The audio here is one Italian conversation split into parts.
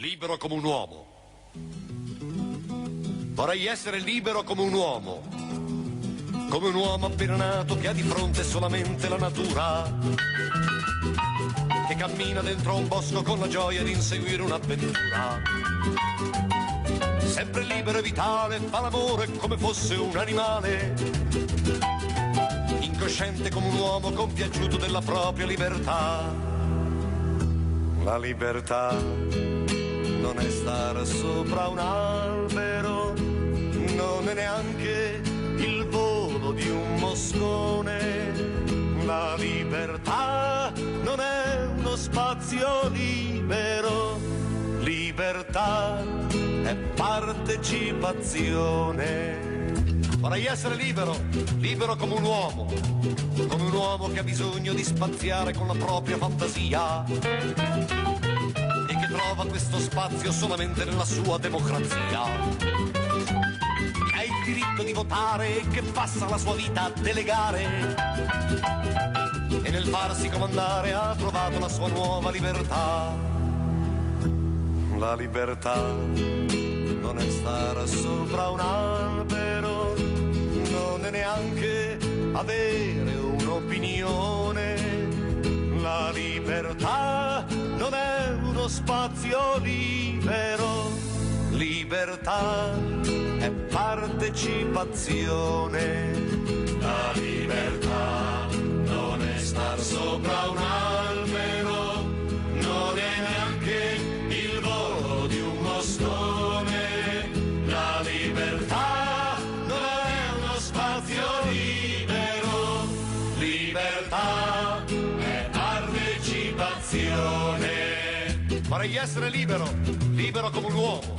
libero come un uomo. Vorrei essere libero come un uomo appena nato che ha di fronte solamente la natura, che cammina dentro un bosco con la gioia di inseguire un'avventura. Sempre libero e vitale, fa l'amore come fosse un animale, incosciente come un uomo compiaciuto della propria libertà. La libertà non è stare sopra un albero, non è neanche il volo di un moscone. La libertà non è uno spazio libero, libertà è partecipazione. Vorrei essere libero, libero come un uomo che ha bisogno di spaziare con la propria fantasia e che trova questo spazio solamente nella sua democrazia. Ha il diritto di votare e che passa la sua vita a delegare e nel farsi comandare ha trovato la sua nuova libertà. La libertà non è stare sopra un albero, non è neanche avere un'opinione. La libertà non è uno spazio libero, libertà è partecipazione. La libertà non è star sopra un albero, non è neanche il volo di un moscone. La libertà non è uno spazio libero, libertà è partecipazione. Vorrei essere libero, libero come un uomo,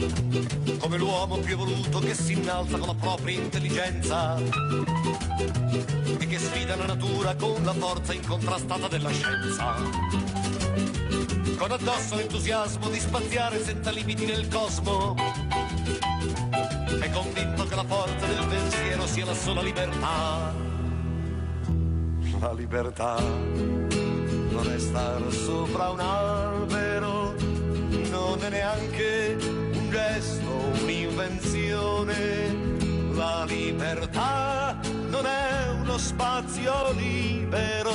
come l'uomo più evoluto che si innalza con la propria intelligenza e che sfida la natura con la forza incontrastata della scienza. Con addosso l'entusiasmo di spaziare senza limiti nel cosmo, è convinto che la forza del pensiero sia la sola libertà. La libertà non è stare sopra un albero, non è neanche un gesto, un'invenzione. La libertà non è uno spazio libero,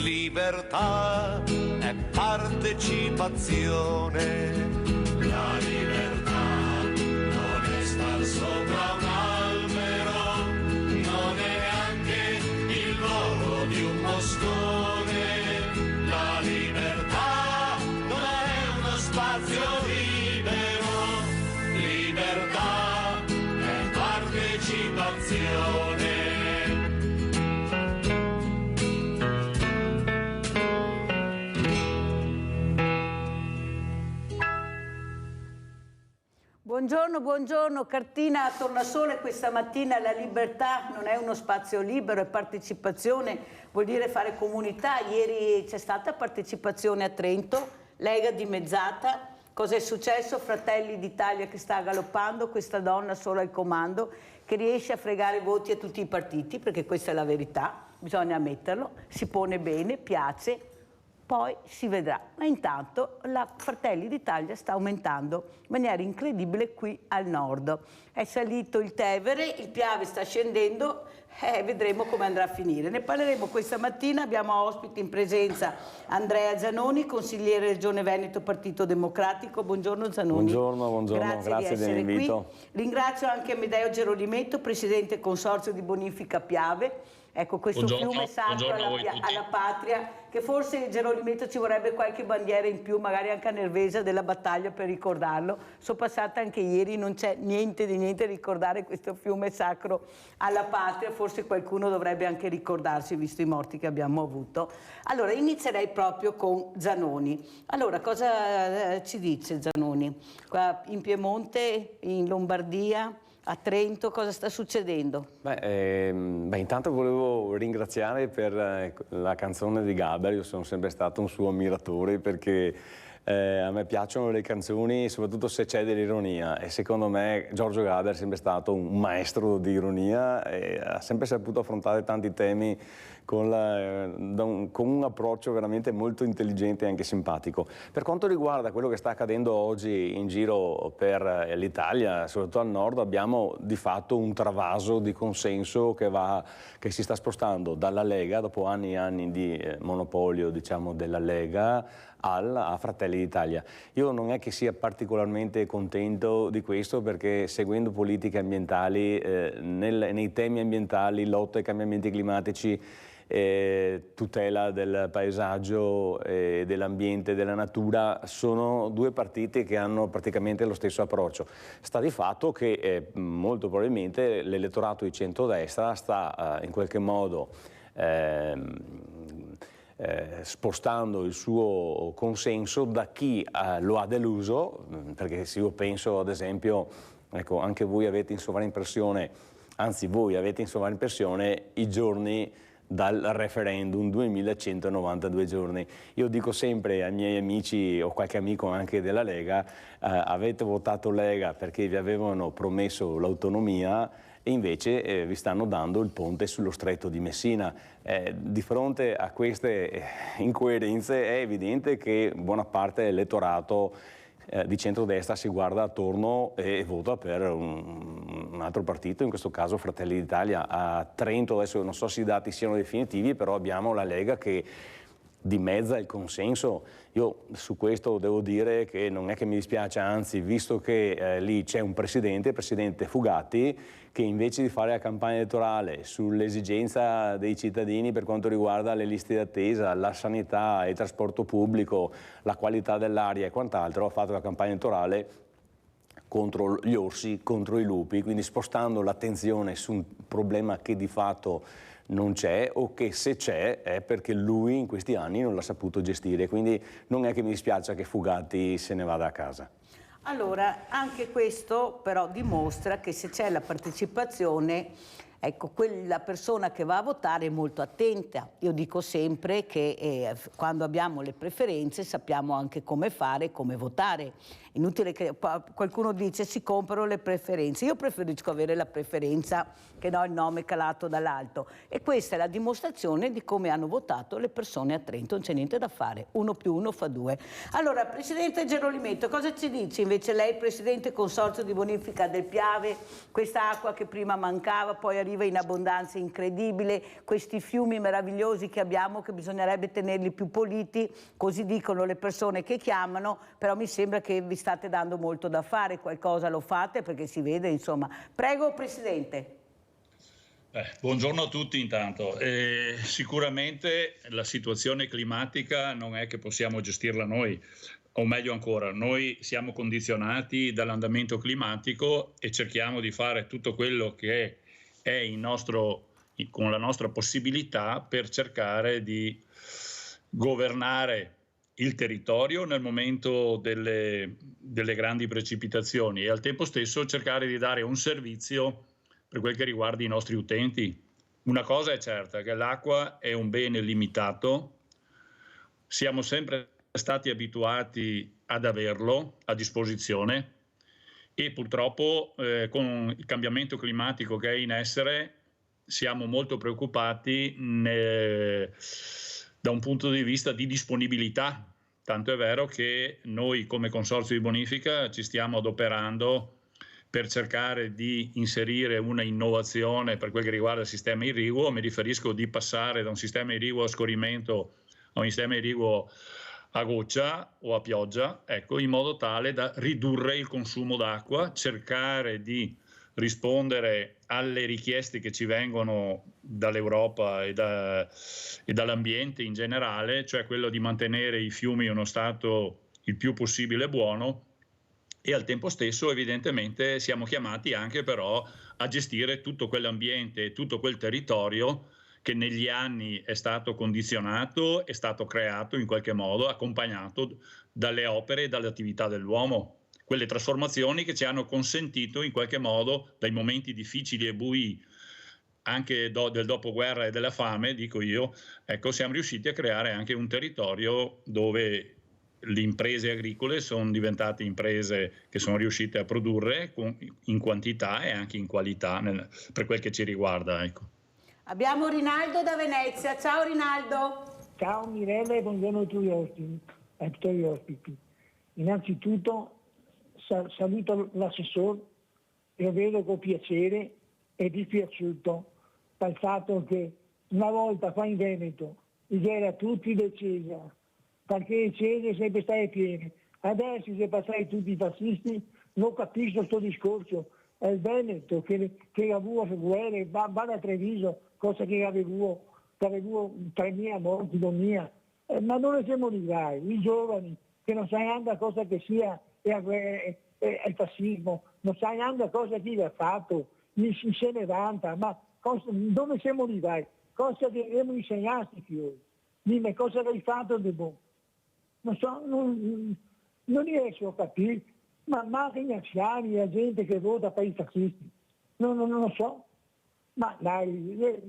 libertà è partecipazione. La libertà non è star sopra un albero, non è neanche il volo di un moscone. La libertà non è uno spazio libero, libertà è partecipazione. Buongiorno, buongiorno. Cartina a tornasole questa mattina. La libertà non è uno spazio libero, è partecipazione, vuol dire fare comunità. Ieri c'è stata partecipazione a Trento, Lega dimezzata. Cosa è successo? Fratelli d'Italia che sta galoppando, questa donna sola al comando che riesce a fregare voti a tutti i partiti, perché questa è la verità, bisogna ammetterlo, si pone bene, piace. Poi si vedrà, ma intanto la Fratelli d'Italia sta aumentando in maniera incredibile qui al nord. È salito il Tevere, il Piave sta scendendo, vedremo come andrà a finire. Ne parleremo questa mattina, abbiamo ospiti in presenza Andrea Zanoni, consigliere Regione Veneto Partito Democratico. Buongiorno Zanoni. Buongiorno, grazie dell'invito. Ringrazio anche Amedeo Gerolimetto, presidente Consorzio di Bonifica Piave. Ecco, questo fiume sacro alla patria, che forse Gerolimetto ci vorrebbe qualche bandiera in più, magari anche a Nervesa della battaglia per ricordarlo. Sono passata anche ieri, non c'è niente di niente a ricordare questo fiume sacro alla patria, forse qualcuno dovrebbe anche ricordarsi, visto i morti che abbiamo avuto. Allora, inizierei proprio con Zanoni. Allora, cosa ci dice Zanoni? Qua in Piemonte, in Lombardia, a Trento, cosa sta succedendo? Intanto volevo ringraziare per la canzone di Gaber. Io sono sempre stato un suo ammiratore perché A me piacciono le canzoni, soprattutto se c'è dell'ironia, e secondo me Giorgio Gaber è sempre stato un maestro di ironia e ha sempre saputo affrontare tanti temi con un approccio veramente molto intelligente e anche simpatico. Per quanto riguarda quello che sta accadendo oggi in giro per l'Italia, soprattutto al nord, abbiamo di fatto un travaso di consenso che si sta spostando dalla Lega, dopo anni e anni di monopolio, diciamo, della Lega, a Fratelli d'Italia. Io non è che sia particolarmente contento di questo, perché seguendo politiche ambientali, nei temi ambientali, lotta ai cambiamenti climatici, tutela del paesaggio, dell'ambiente, della natura, sono due partiti che hanno praticamente lo stesso approccio. Sta di fatto che molto probabilmente l'elettorato di centrodestra sta in qualche modo spostando il suo consenso da chi lo ha deluso, perché se io penso ad esempio, ecco, anche voi avete in sovraimpressione, anzi voi avete in sovraimpressione i giorni dal referendum, 2192 giorni. Io dico sempre ai miei amici o qualche amico anche della Lega, avete votato Lega perché vi avevano promesso l'autonomia e invece vi stanno dando il ponte sullo stretto di Messina. Di fronte a queste incoerenze è evidente che buona parte dell'elettorato di centrodestra si guarda attorno e vota per un altro partito, in questo caso Fratelli d'Italia. A Trento adesso non so se i dati siano definitivi, però abbiamo la Lega che dimezza il consenso. Io su questo devo dire che non è che mi dispiace, anzi, visto che lì c'è un presidente, il presidente Fugatti, che invece di fare la campagna elettorale sull'esigenza dei cittadini per quanto riguarda le liste d'attesa, la sanità, il trasporto pubblico, la qualità dell'aria e quant'altro, ha fatto la campagna elettorale contro gli orsi, contro i lupi, quindi spostando l'attenzione su un problema che di fatto non c'è, o che se c'è è perché lui in questi anni non l'ha saputo gestire, quindi non è che mi dispiace che Fugatti se ne vada a casa. Allora, anche questo però dimostra che se c'è la partecipazione, ecco, quella persona che va a votare è molto attenta. Io dico sempre che quando abbiamo le preferenze sappiamo anche come fare, come votare. Inutile che qualcuno dice si comprano le preferenze. Io preferisco avere la preferenza che no il nome calato dall'alto. E questa è la dimostrazione di come hanno votato le persone a Trento. Non c'è niente da fare. 1 più 1 fa 2. Allora, Presidente Gerolimetto, cosa ci dice invece lei, Presidente Consorzio di Bonifica del Piave? Questa acqua che prima mancava, poi arriva in abbondanza incredibile, questi fiumi meravigliosi che abbiamo che bisognerebbe tenerli più puliti, così dicono le persone che chiamano, però mi sembra che vi state dando molto da fare, qualcosa lo fate perché si vede, insomma. Prego, Presidente. Buongiorno a tutti intanto. Sicuramente la situazione climatica non è che possiamo gestirla noi, o meglio ancora, noi siamo condizionati dall'andamento climatico e cerchiamo di fare tutto quello che è con la nostra possibilità per cercare di governare il territorio nel momento delle grandi precipitazioni e al tempo stesso cercare di dare un servizio per quel che riguarda i nostri utenti. Una cosa è certa, che l'acqua è un bene limitato, siamo sempre stati abituati ad averlo a disposizione e purtroppo con il cambiamento climatico che è in essere siamo molto preoccupati da un punto di vista di disponibilità, tanto è vero che noi come Consorzio di Bonifica ci stiamo adoperando per cercare di inserire una innovazione per quel che riguarda il sistema irriguo. Mi riferisco di passare da un sistema irriguo a scorrimento a un sistema irriguo a goccia o a pioggia, ecco, in modo tale da ridurre il consumo d'acqua, cercare di rispondere alle richieste che ci vengono dall'Europa e dall'ambiente in generale, cioè quello di mantenere i fiumi in uno stato il più possibile buono, e al tempo stesso evidentemente siamo chiamati anche però a gestire tutto quell'ambiente e tutto quel territorio che negli anni è stato condizionato, è stato creato in qualche modo, accompagnato dalle opere e dalle attività dell'uomo. Quelle trasformazioni che ci hanno consentito in qualche modo, dai momenti difficili e bui anche del dopoguerra e della fame, dico io, ecco, siamo riusciti a creare anche un territorio dove le imprese agricole sono diventate imprese che sono riuscite a produrre in quantità e anche in qualità per quel che ci riguarda. Ecco. Abbiamo Rinaldo da Venezia. Ciao Rinaldo. Ciao Mirella e buongiorno ai tuoi ospiti. Innanzitutto saluto l'assessore e vedo con piacere e dispiaciuto per il fatto che una volta qua in Veneto c'era tutti del Cesare, perché il Cesare sempre stai pieno. Adesso se passai tutti i fascisti non capisco questo discorso. È il Veneto che ha avuto guerre, va da Treviso, cosa che aveva 3.000 morti, 2.000. Ma non ne siamo livai, i giovani che non sanno neanche cosa che sia il fascismo, non sanno neanche cosa chi l'ha fatto, se ne vanta, ma dove siamo livai? Cosa dobbiamo insegnarti più? Dimmi cosa hai fatto di buono? Non so, non riesco a capire, ma anche gli anziani, la gente che vota per i fascisti, non lo so, ma dai,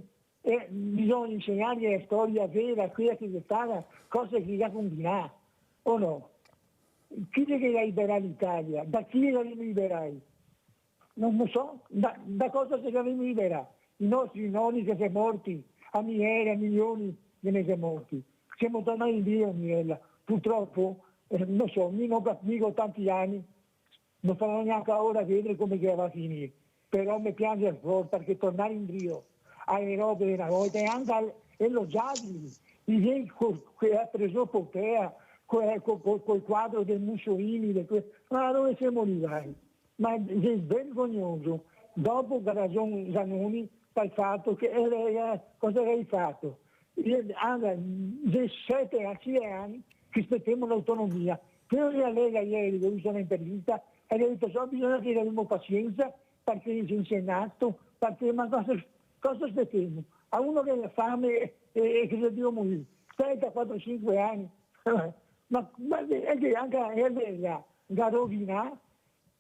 bisogna insegnargli la storia vera, quella che è stata, cosa che ha combinato, o no? Chi è che libera l'Italia? Da chi la liberai? Non lo so, da cosa si libera? I nostri nonni che sono morti, a milioni che ne sono morti. Siamo tornati in Dio, Mirella. Purtroppo, non so, mi non capisco tanti anni, non farò neanche ora vedere come che va a finire. Però mi piace il cuore perché tornare in Dio alle robe di una volta e anche elogiarli. Che ha preso potere col quadro del Mussolini, ma dove siamo arrivati? Ma è vergognoso. Dopo che ha ragione Zanoni per il fatto che cosa hai fatto? 7 anni che aspettiamo l'autonomia. Però la Lega ieri, ho visto un'intervista, e ha detto bisogna che abbiamo pazienza perché si è insegnato, perché ma cosa aspettiamo? A uno che ha fame e che deve morire, aspetta 4-5 anni, ma è che anche la Lega ha rovinato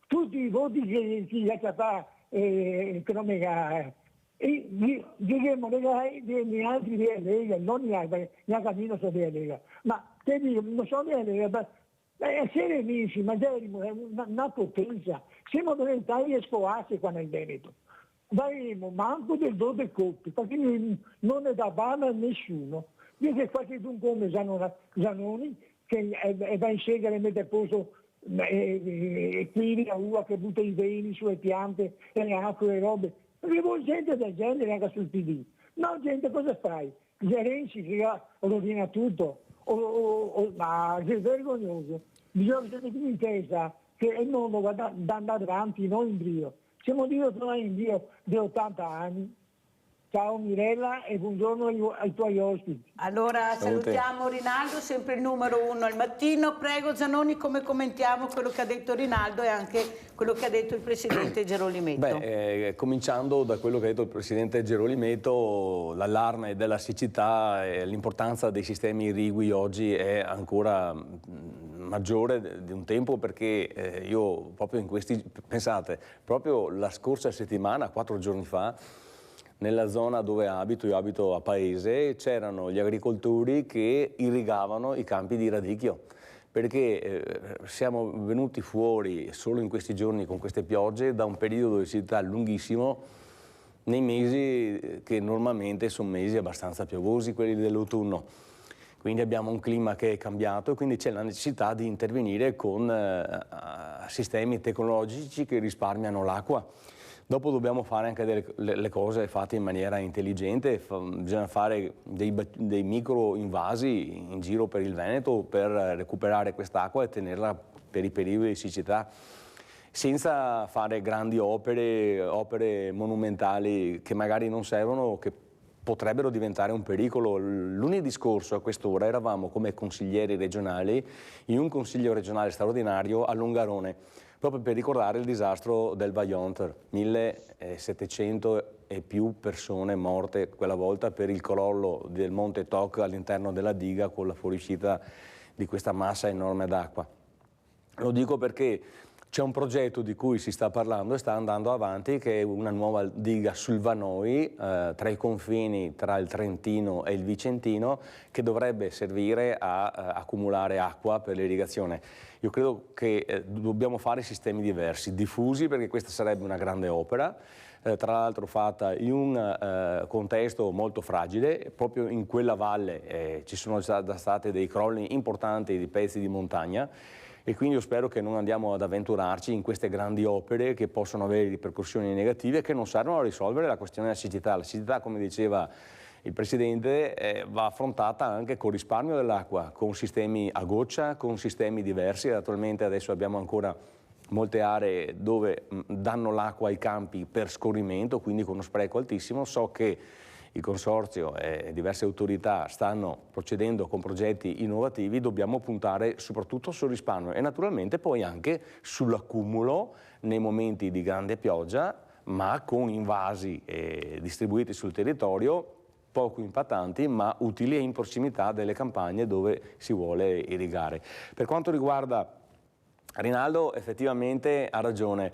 tutti i voti che ha fatto, che non mi ha. E diremo gli altri della Lega, non gli altri, neanche non so della Lega, ma te dico, non so della Lega, ma è serenissima, è una potenza, siamo diventati scolassi qua nel Veneto, daremo manco del do del cotto, perché non ne dà bana a nessuno. Io che qualche come Zanoni, che va in sega e mette a posto qui la uva che butta i veni sulle piante e le acque e le robe. Perché voi gente del genere anche sul PD. No, gente, cosa fai? Renzi che rovina tutto. Ma è vergognoso. Bisogna tenere in testa che il mondo va da andare avanti, non in Dio. Siamo Dio, tornare in Dio di 80 anni. Ciao Mirella e buongiorno ai tuoi ospiti. Allora salutiamo Rinaldo, sempre il numero 1 al mattino. Prego Zanoni, come commentiamo quello che ha detto Rinaldo e anche quello che ha detto il Presidente Gerolimetto? Cominciando da quello che ha detto il Presidente Gerolimetto, l'allarme della siccità e l'importanza dei sistemi irrigui oggi è ancora maggiore di un tempo, perché io proprio pensate, proprio la scorsa settimana, 4 giorni fa, nella zona dove io abito a Paese, c'erano gli agricoltori che irrigavano i campi di radicchio, perché siamo venuti fuori solo in questi giorni con queste piogge da un periodo di siccità lunghissimo nei mesi che normalmente sono mesi abbastanza piovosi, quelli dell'autunno. Quindi abbiamo un clima che è cambiato e quindi c'è la necessità di intervenire con sistemi tecnologici che risparmiano l'acqua. Dopo dobbiamo fare anche le cose fatte in maniera intelligente, bisogna fare dei micro invasi in giro per il Veneto per recuperare quest'acqua e tenerla per i periodi di siccità, senza fare grandi opere monumentali che magari non servono, che potrebbero diventare un pericolo. Lunedì scorso a quest'ora eravamo come consiglieri regionali in un consiglio regionale straordinario a Longarone, proprio per ricordare il disastro del Vajont, 1700 e più persone morte quella volta per il crollo del Monte Toc all'interno della diga con la fuoriuscita di questa massa enorme d'acqua. Lo dico perché C'è un progetto di cui si sta parlando e sta andando avanti, che è una nuova diga sul Vanoi, tra i confini tra il Trentino e il Vicentino, che dovrebbe servire a accumulare acqua per l'irrigazione. Io credo che dobbiamo fare sistemi diversi, diffusi, perché questa sarebbe una grande opera, tra l'altro fatta in un contesto molto fragile. Proprio in quella valle ci sono già stati dei crolli importanti di pezzi di montagna, e quindi io spero che non andiamo ad avventurarci in queste grandi opere che possono avere ripercussioni negative, che non servono a risolvere la questione della siccità. La siccità, come diceva il Presidente, va affrontata anche con risparmio dell'acqua, con sistemi a goccia, con sistemi diversi. Attualmente adesso abbiamo ancora molte aree dove danno l'acqua ai campi per scorrimento, quindi con uno spreco altissimo. So che il Consorzio e diverse autorità stanno procedendo con progetti innovativi. Dobbiamo puntare soprattutto sul risparmio e naturalmente poi anche sull'accumulo nei momenti di grande pioggia, ma con invasi distribuiti sul territorio, poco impattanti ma utili e in prossimità delle campagne dove si vuole irrigare. Per quanto riguarda Rinaldo, effettivamente ha ragione.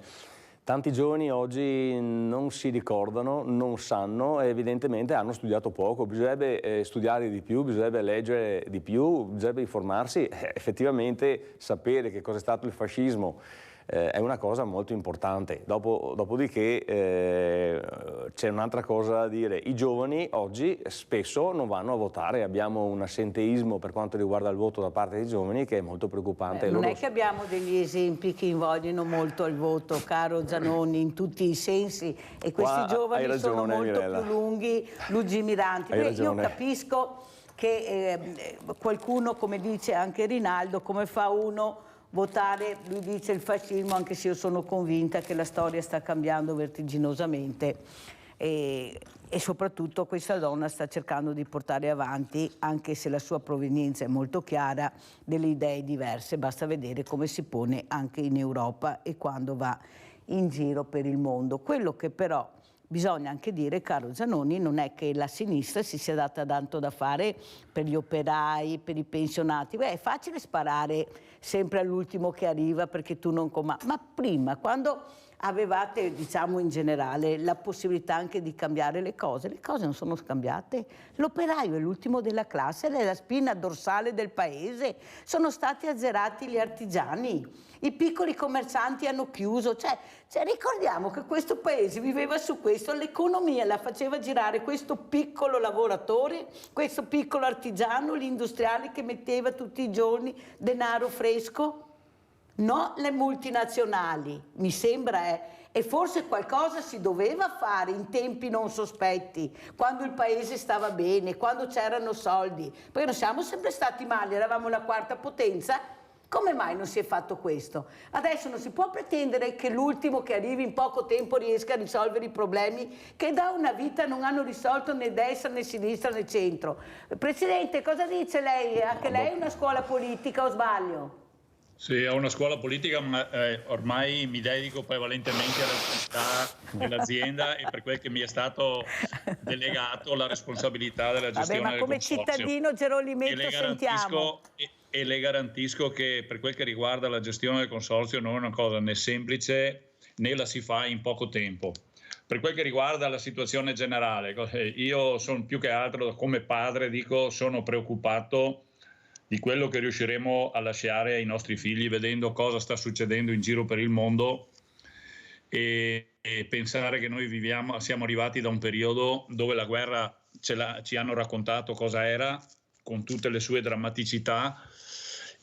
Tanti giovani oggi non si ricordano, non sanno e evidentemente hanno studiato poco. Bisognerebbe studiare di più, bisognerebbe leggere di più, bisognerebbe informarsi. Effettivamente sapere che cosa è stato il fascismo è una cosa molto importante. Dopodiché c'è un'altra cosa da dire. I giovani oggi spesso non vanno a votare, abbiamo un assenteismo per quanto riguarda il voto da parte dei giovani che è molto preoccupante. Non è che abbiamo degli esempi che invogliono molto il voto, caro Zanoni, in tutti i sensi, e questi giovani sono molto più lungimiranti. Io capisco che qualcuno, come dice anche Rinaldo, come fa uno votare, lui dice il fascismo, anche se io sono convinta che la storia sta cambiando vertiginosamente e soprattutto questa donna sta cercando di portare avanti, anche se la sua provenienza è molto chiara, delle idee diverse. Basta vedere come si pone anche in Europa e quando va in giro per il mondo. Quello che però bisogna anche dire, caro Zanoni, non è che la sinistra si sia data tanto da fare per gli operai, per i pensionati. Beh, è facile sparare sempre all'ultimo che arriva perché tu non comandi. Ma prima, quando avevate, diciamo in generale, la possibilità anche di cambiare le cose non sono cambiate. L'operaio è l'ultimo della classe, è la spina dorsale del paese. Sono stati azzerati gli artigiani, i piccoli commercianti hanno chiuso. Cioè, ricordiamo che questo paese viveva su questo, l'economia la faceva girare questo piccolo lavoratore, questo piccolo artigiano, l'industriale che metteva tutti i giorni denaro fresco. No, le multinazionali, mi sembra, e forse qualcosa si doveva fare in tempi non sospetti, quando il paese stava bene, quando c'erano soldi, perché non siamo sempre stati male, eravamo la quarta potenza. Come mai non si è fatto questo? Adesso non si può pretendere che l'ultimo che arrivi in poco tempo riesca a risolvere i problemi che da una vita non hanno risolto né destra né sinistra né centro. Presidente, cosa dice lei? Anche lei è una scuola politica o sbaglio? Sì, è una scuola politica, ma ormai mi dedico prevalentemente all'attività dell'azienda e per quel che mi è stato delegato la responsabilità della gestione del consorzio. Ma come cittadino Gerolimetto sentiamo. E le garantisco che per quel che riguarda la gestione del consorzio non è una cosa né semplice né la si fa in poco tempo. Per quel che riguarda la situazione generale, io sono più che altro come padre, dico, sono preoccupato di quello che riusciremo a lasciare ai nostri figli vedendo cosa sta succedendo in giro per il mondo e pensare che noi siamo arrivati da un periodo dove la guerra ci hanno raccontato cosa era con tutte le sue drammaticità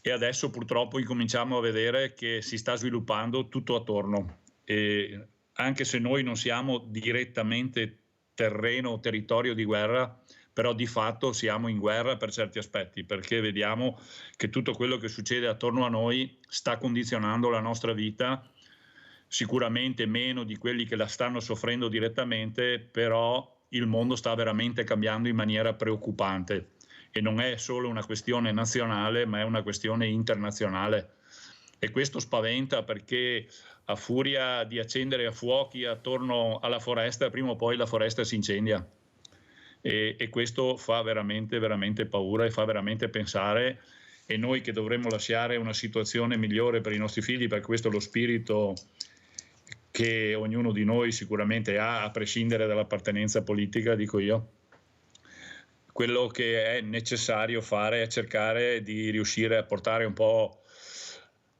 e adesso purtroppo incominciamo a vedere che si sta sviluppando tutto attorno e anche se noi non siamo direttamente terreno o territorio di guerra, però di fatto siamo in guerra per certi aspetti, perché vediamo che tutto quello che succede attorno a noi sta condizionando la nostra vita, sicuramente meno di quelli che la stanno soffrendo direttamente, però il mondo sta veramente cambiando in maniera preoccupante e non è solo una questione nazionale, ma è una questione internazionale. E questo spaventa perché a furia di accendere a fuochi attorno alla foresta, prima o poi la foresta si incendia. E questo fa veramente, veramente paura e fa veramente pensare e noi che dovremmo lasciare una situazione migliore per i nostri figli, perché questo è lo spirito che ognuno di noi sicuramente ha, a prescindere dall'appartenenza politica, dico io. Quello che è necessario fare è cercare di riuscire a portare un po'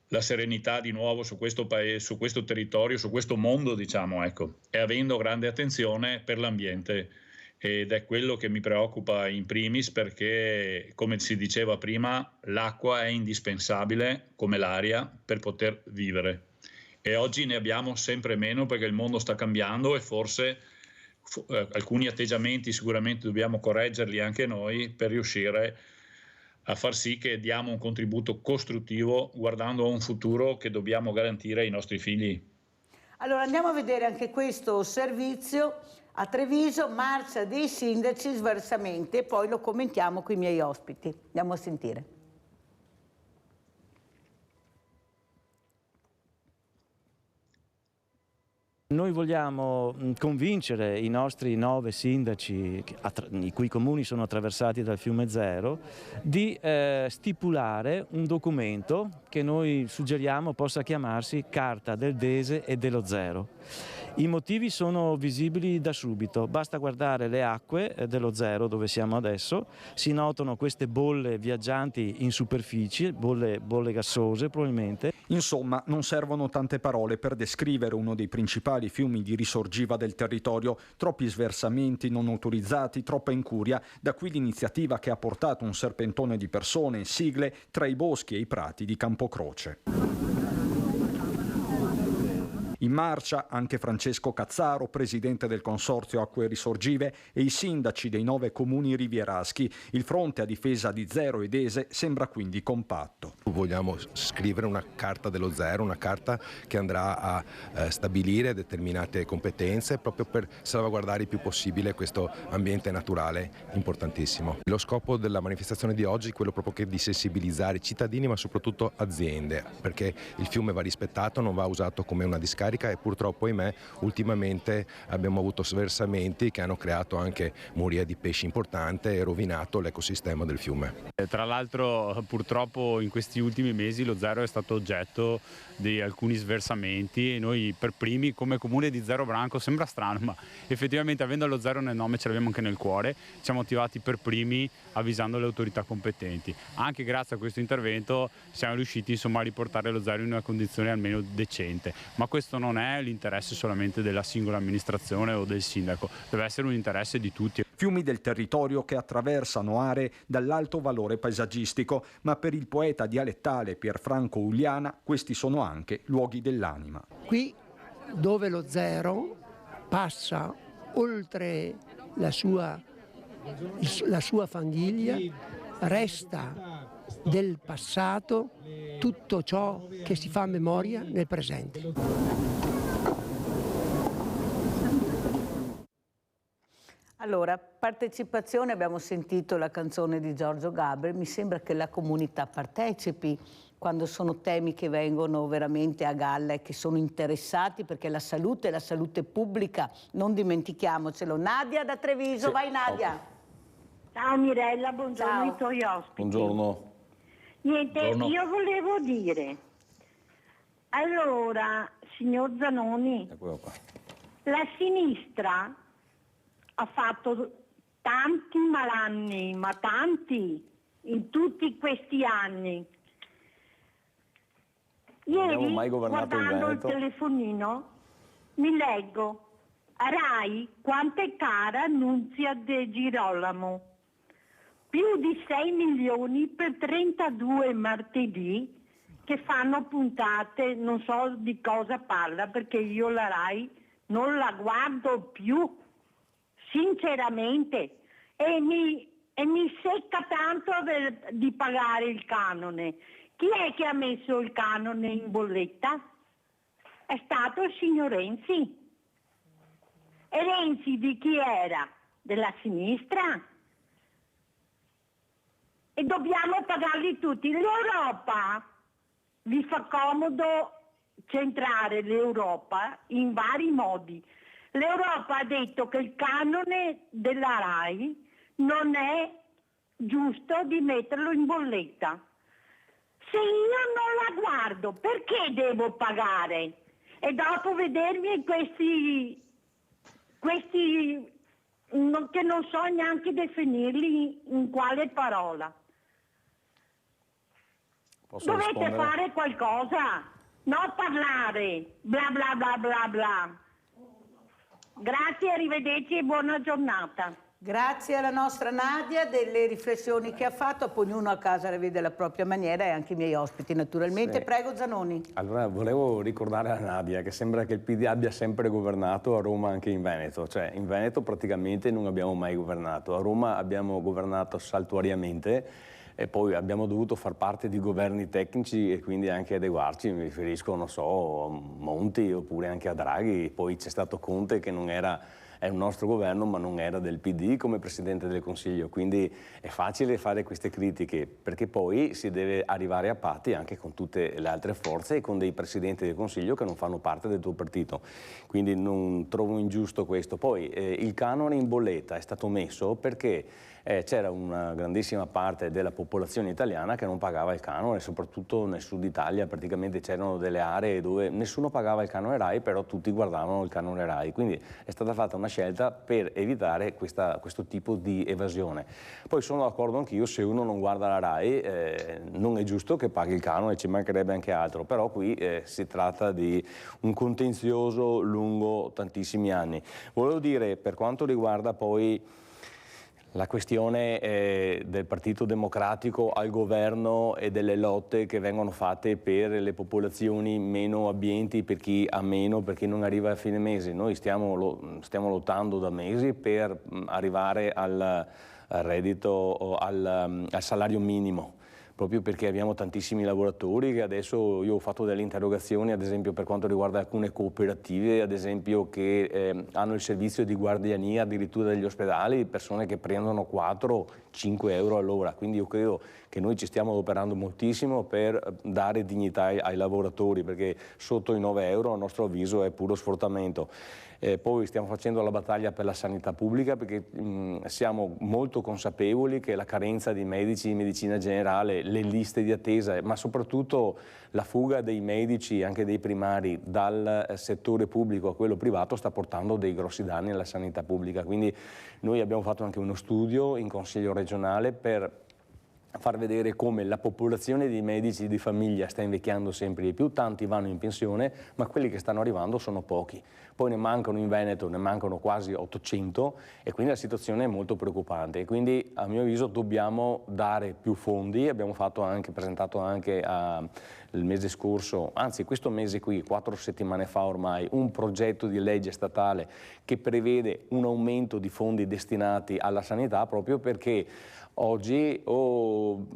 la serenità di nuovo su questo paese, su questo territorio, su questo mondo, diciamo, ecco, e avendo grande attenzione per l'ambiente. Ed è quello che mi preoccupa in primis, perché, come si diceva prima, l'acqua è indispensabile come l'aria per poter vivere. E oggi ne abbiamo sempre meno perché il mondo sta cambiando e forse alcuni atteggiamenti sicuramente dobbiamo correggerli anche noi per riuscire a far sì che diamo un contributo costruttivo guardando a un futuro che dobbiamo garantire ai nostri figli. Allora andiamo a vedere anche questo servizio a Treviso, marcia dei sindaci, sversamenti, e poi lo commentiamo con i miei ospiti. Andiamo a sentire. Noi vogliamo convincere i nostri 9 sindaci, i cui comuni sono attraversati dal fiume Zero, di stipulare un documento che noi suggeriamo possa chiamarsi Carta del Dese e dello Zero. I motivi sono visibili da subito, basta guardare le acque dello Zero dove siamo adesso, si notano queste bolle viaggianti in superficie, bolle gassose probabilmente. Insomma, non servono tante parole per descrivere uno dei principali fiumi di risorgiva del territorio, troppi sversamenti non autorizzati, troppa incuria, da qui l'iniziativa che ha portato un serpentone di persone e sigle tra i boschi e i prati di Campocroce. In marcia anche Francesco Cazzaro, presidente del Consorzio Acque Risorgive, e i sindaci dei 9 comuni rivieraschi. Il fronte a difesa di Zero ed Ese sembra quindi compatto. Vogliamo scrivere una carta dello Zero, una carta che andrà a stabilire determinate competenze proprio per salvaguardare il più possibile questo ambiente naturale importantissimo. Lo scopo della manifestazione di oggi è quello proprio che di sensibilizzare i cittadini ma soprattutto aziende, perché il fiume va rispettato, non va usato come una discarica e purtroppo, ahimè, ultimamente abbiamo avuto sversamenti che hanno creato anche moria di pesci importante e rovinato l'ecosistema del fiume. Tra l'altro purtroppo in questi ultimi mesi lo Zero è stato oggetto di alcuni sversamenti e noi per primi come comune di Zero Branco, sembra strano ma effettivamente avendo lo Zero nel nome ce l'abbiamo anche nel cuore, siamo attivati per primi avvisando le autorità competenti. Anche grazie a questo intervento siamo riusciti insomma a riportare lo Zero in una condizione almeno decente, ma questo non è l'interesse solamente della singola amministrazione o del sindaco, deve essere un interesse di tutti. Fiumi del territorio che attraversano aree dall'alto valore paesaggistico, ma per il poeta dialettale Pierfranco Uliana questi sono anche luoghi dell'anima. Qui dove lo Zero passa oltre la sua fanghiglia, resta del passato tutto ciò che si fa memoria nel presente. Allora, partecipazione, abbiamo sentito la canzone di Giorgio Gaber, mi sembra che la comunità partecipi quando sono temi che vengono veramente a galla e che sono interessati, perché la salute pubblica, non dimentichiamocelo. Nadia da Treviso, sì. Vai Nadia. Ciao Mirella, buongiorno. Ciao. Ai tuoi ospiti. Buongiorno. Niente, Buongiorno. Io volevo dire, allora, signor Zanoni, la sinistra ha fatto tanti malanni, ma tanti, in tutti questi anni. Ieri, guardando il telefonino, mi leggo, Rai, quanto è cara Nunzia De Girolamo? Più di 6 milioni per 32 martedì che fanno puntate, non so di cosa parla, perché io la Rai non la guardo più. Sinceramente, e mi secca tanto di pagare il canone. Chi è che ha messo il canone in bolletta? È stato il signor Renzi. E Renzi di chi era? Della sinistra? E dobbiamo pagarli tutti. L'Europa vi fa comodo centrare l'Europa in vari modi. L'Europa ha detto che il canone della Rai non è giusto di metterlo in bolletta. Se io non la guardo, perché devo pagare? E dopo vedermi questi che non so neanche definirli in quale parola. Dovete fare qualcosa, non parlare, bla bla bla bla bla. Grazie, arrivederci e buona giornata. Grazie alla nostra Nadia delle riflessioni che ha fatto, poi ognuno a casa le vede alla propria maniera e anche i miei ospiti naturalmente. Sì. Prego Zanoni. Allora volevo ricordare a Nadia che sembra che il PD abbia sempre governato, a Roma anche in Veneto, cioè in Veneto praticamente non abbiamo mai governato, a Roma abbiamo governato saltuariamente e poi abbiamo dovuto far parte di governi tecnici e quindi anche adeguarci, mi riferisco non so a Monti oppure anche a Draghi, poi c'è stato Conte che non era... è un nostro governo ma non era del PD come Presidente del Consiglio, quindi è facile fare queste critiche perché poi si deve arrivare a patti anche con tutte le altre forze e con dei Presidenti del Consiglio che non fanno parte del tuo partito, quindi non trovo ingiusto questo. Poi il canone in bolletta è stato messo perché c'era una grandissima parte della popolazione italiana che non pagava il canone, soprattutto nel sud Italia praticamente c'erano delle aree dove nessuno pagava il canone RAI, però tutti guardavano il canone RAI, quindi è stata fatta una scelta per evitare questo tipo di evasione. Poi sono d'accordo anch'io, se uno non guarda la RAI non è giusto che paghi il canone, ci mancherebbe anche altro, però qui si tratta di un contenzioso lungo tantissimi anni. Volevo dire, per quanto riguarda poi la questione del Partito Democratico al governo e delle lotte che vengono fatte per le popolazioni meno abbienti, per chi ha meno, per chi non arriva a fine mese. Noi stiamo lottando da mesi per arrivare al reddito, al salario minimo, proprio perché abbiamo tantissimi lavoratori che adesso io ho fatto delle interrogazioni ad esempio per quanto riguarda alcune cooperative ad esempio che hanno il servizio di guardiania addirittura degli ospedali, persone che prendono 4-5 euro all'ora, quindi io credo che noi ci stiamo adoperando moltissimo per dare dignità ai lavoratori perché sotto i 9 euro a nostro avviso è puro sfruttamento. Poi stiamo facendo la battaglia per la sanità pubblica perché siamo molto consapevoli che la carenza di medici di medicina generale, le liste di attesa, ma soprattutto la fuga dei medici, anche dei primari, dal settore pubblico a quello privato sta portando dei grossi danni alla sanità pubblica. Quindi noi abbiamo fatto anche uno studio in Consiglio regionale per far vedere come la popolazione di medici di famiglia sta invecchiando sempre di più, tanti vanno in pensione, ma quelli che stanno arrivando sono pochi. Poi ne mancano in Veneto, ne mancano quasi 800 e quindi la situazione è molto preoccupante. E quindi a mio avviso dobbiamo dare più fondi, abbiamo presentato anche il mese scorso, anzi questo mese qui, 4 settimane fa ormai, un progetto di legge statale che prevede un aumento di fondi destinati alla sanità proprio perché oggi